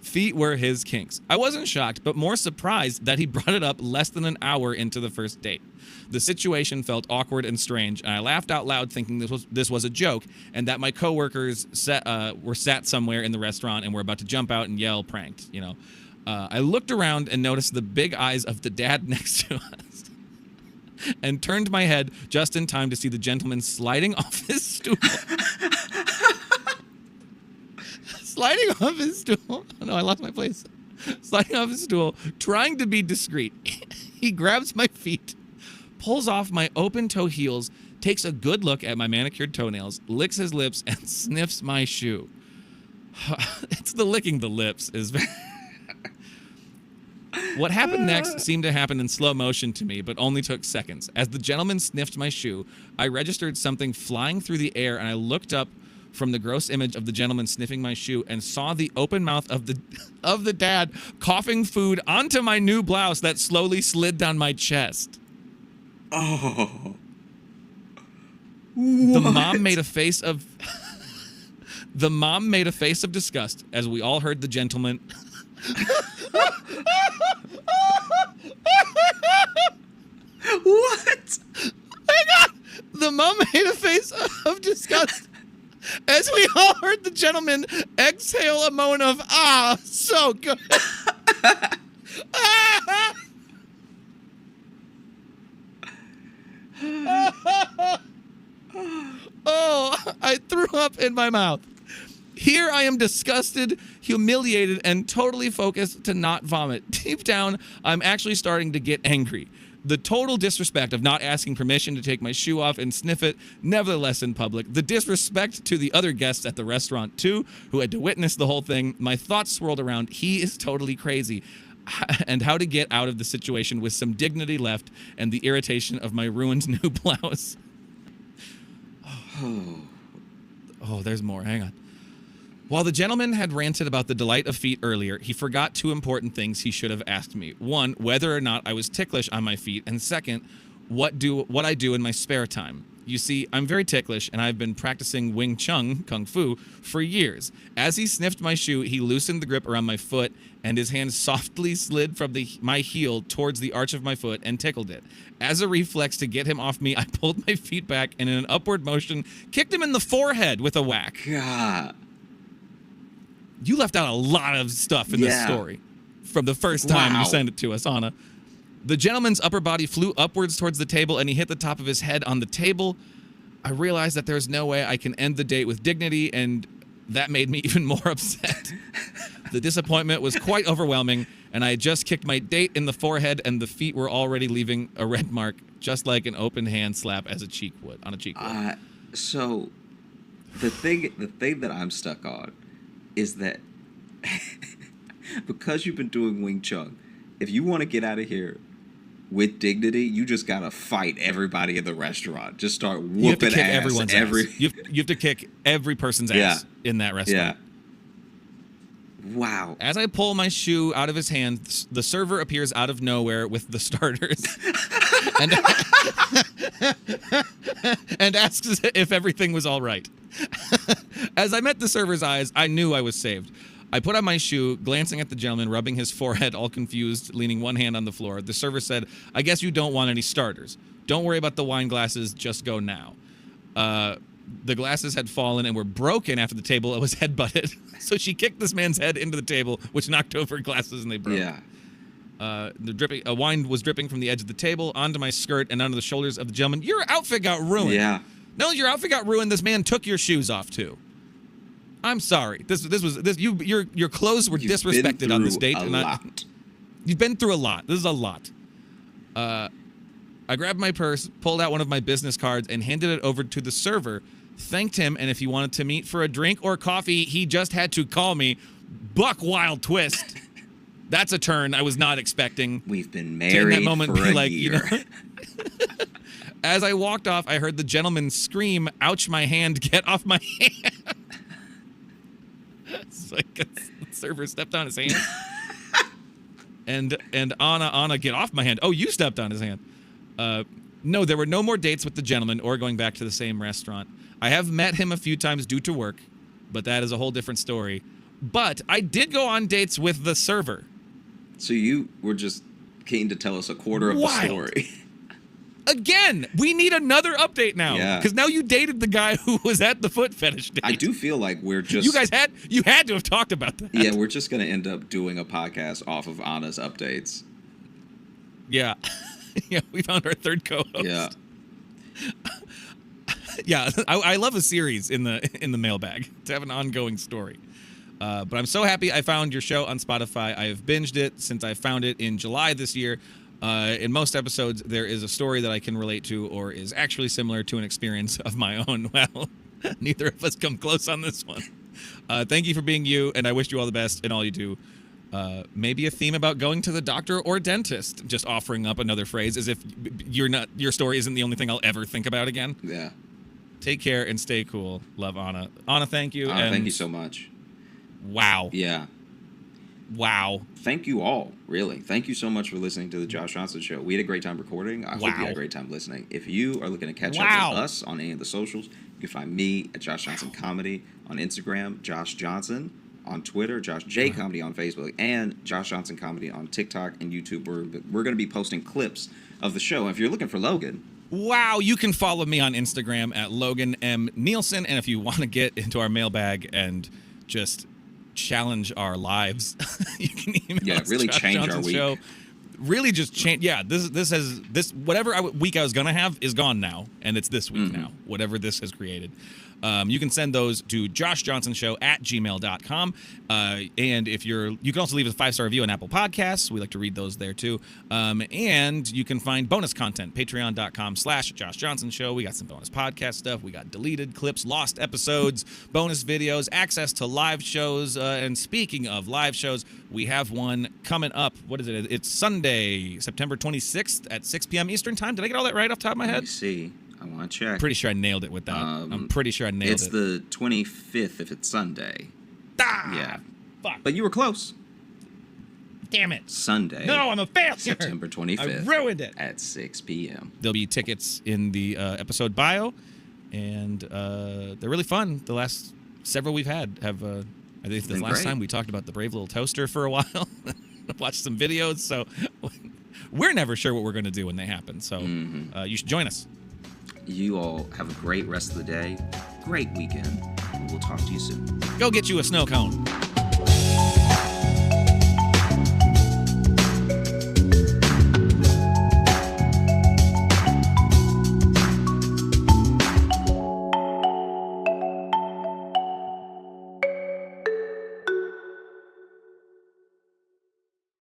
Feet were his kinks. I wasn't shocked, but more surprised that he brought it up less than an hour into the first date. The situation felt awkward and strange, and I laughed out loud thinking this was a joke, and that my coworkers were sat somewhere in the restaurant and were about to jump out and yell pranked, you know. I looked around and noticed the big eyes of the dad next to us and turned my head just in time to see the gentleman sliding off his stool. Sliding off his stool. Oh, no, I lost my place. Sliding off his stool, trying to be discreet. He grabs my feet, pulls off my open-toe heels, takes a good look at my manicured toenails, licks his lips, and sniffs my shoe. It's the licking the lips is very... What happened next seemed to happen in slow motion to me, but only took seconds. As the gentleman sniffed my shoe, I registered something flying through the air, and I looked up from the gross image of the gentleman sniffing my shoe and saw the open mouth of the dad coughing food onto my new blouse that slowly slid down my chest. Oh. The mom made a face of disgust as we all heard the gentleman What? Hang on! The mom made a face of disgust as we all heard the gentleman exhale a moan of, ah, so good. Oh, I threw up in my mouth. Here I am disgusted, humiliated, and totally focused to not vomit. Deep down, I'm actually starting to get angry. The total disrespect of not asking permission to take my shoe off and sniff it, nevertheless in public. The disrespect to the other guests at the restaurant, too, who had to witness the whole thing. My thoughts swirled around, he is totally crazy. And how to get out of the situation with some dignity left and the irritation of my ruined new blouse. Oh, there's more. Hang on. While the gentleman had ranted about the delight of feet earlier, he forgot two important things he should have asked me. One, whether or not I was ticklish on my feet, and second, what I do in my spare time. You see, I'm very ticklish, and I've been practicing Wing Chun, Kung Fu, for years. As he sniffed my shoe, he loosened the grip around my foot, and his hand softly slid from my heel towards the arch of my foot and tickled it. As a reflex to get him off me, I pulled my feet back and in an upward motion, kicked him in the forehead with a whack. God. You left out a lot of stuff in this story from the first time you sent it to us, Anna. The gentleman's upper body flew upwards towards the table, and he hit the top of his head on the table. I realized that there's no way I can end the date with dignity, and that made me even more upset. The disappointment was quite overwhelming, and I had just kicked my date in the forehead, and the feet were already leaving a red mark, just like an open hand slap as a cheek would, on a cheek would. So the thing that I'm stuck on is that because you've been doing Wing Chun, if you want to get out of here with dignity, you just gotta fight everybody in the restaurant. Just start whooping you have to kick ass. Everyone's ass. You have to kick every person's ass in that restaurant. Yeah. Wow. As I pull my shoe out of his hand, the server appears out of nowhere with the starters and asks if everything was all right. As I met the server's eyes, I knew I was saved. I put on my shoe, glancing at the gentleman, rubbing his forehead, all confused, leaning one hand on the floor. The server said, I guess you don't want any starters. Don't worry about the wine glasses, just go now. The glasses had fallen and were broken after the table was headbutted. So she kicked this man's head into the table, which knocked over glasses and they broke. Yeah. The wine was dripping from the edge of the table onto my skirt and onto the shoulders of the gentleman. Your outfit got ruined. Yeah. No, your outfit got ruined. This man took your shoes off too. I'm sorry. Your clothes were disrespected on this date. You've been through a lot. This is a lot. I grabbed my purse, pulled out one of my business cards, and handed it over to the server. Thanked him, and if he wanted to meet for a drink or coffee, he just had to call me. Buck wild twist. That's a turn I was not expecting. We've been married in that moment, for a year. You know? As I walked off, I heard the gentleman scream, ouch my hand, get off my hand. It's like the server stepped on his hand. And Anna, get off my hand. Oh, you stepped on his hand. No, there were no more dates with the gentleman or going back to the same restaurant. I have met him a few times due to work, but that is a whole different story. But I did go on dates with the server. So you were just keen to tell us a quarter of the story. Again, we need another update now. Yeah. Because now you dated the guy who was at the foot fetish date. I do feel like we're just... You had to have talked about that. Yeah, we're just going to end up doing a podcast off of Anna's updates. Yeah. Yeah, we found our third co-host. Yeah. Yeah, I love a series in the mailbag to have an ongoing story. But I'm so happy I found your show on Spotify. I have binged it since I found it in July this year. In most episodes, there is a story that I can relate to or is actually similar to an experience of my own. Well, neither of us come close on this one. Thank you for being you, and I wish you all the best in all you do. Maybe a theme about going to the doctor or dentist. Just offering up another phrase as if your story isn't the only thing I'll ever think about again. Yeah. Take care and stay cool. Love, Anna. Anna, thank you. Thank you so much. Wow. Yeah. Wow. Thank you all, really. Thank you so much for listening to the Josh Johnson Show. We had a great time recording. I hope you had a great time listening. If you are looking to catch up with us on any of the socials, you can find me at Josh Johnson Comedy on Instagram, Josh Johnson on Twitter, Josh J Comedy on Facebook, and Josh Johnson Comedy on TikTok and YouTube. We're going to be posting clips of the show. And if you're looking for Logan... Wow, you can follow me on Instagram at Logan M. Nielsen. And if you want to get into our mailbag and just challenge our lives, you can email us, really Josh change Johnson our week. Show. Really just change. Yeah, this whatever week I was gonna have is gone now, and it's this week now. Whatever this has created. You can send those to joshjohnsonshow@gmail.com. And if you can also leave a 5-star review on Apple Podcasts. We like to read those there too. And you can find bonus content, patreon.com/Josh Johnson Show. We got some bonus podcast stuff. We got deleted clips, lost episodes, bonus videos, access to live shows. And speaking of live shows, we have one coming up. What is it? It's Sunday, September 26th at 6 p.m. Eastern Time. Did I get all that right off the top of my head? Let me see. I want to check. Pretty sure I nailed it with that. I'm pretty sure I nailed it. It's the 25th if it's Sunday. Ah, yeah. Fuck. But you were close. Damn it. Sunday. No, I'm a failure. September 25th. I ruined it. At 6 p.m. There'll be tickets in the episode bio, and they're really fun. The last several we've had have, I think the last time we talked about the Brave Little Toaster for a while. Watched some videos, so we're never sure what we're going to do when they happen. So you should join us. You all have a great rest of the day, great weekend, and we'll talk to you soon. Go get you a snow cone.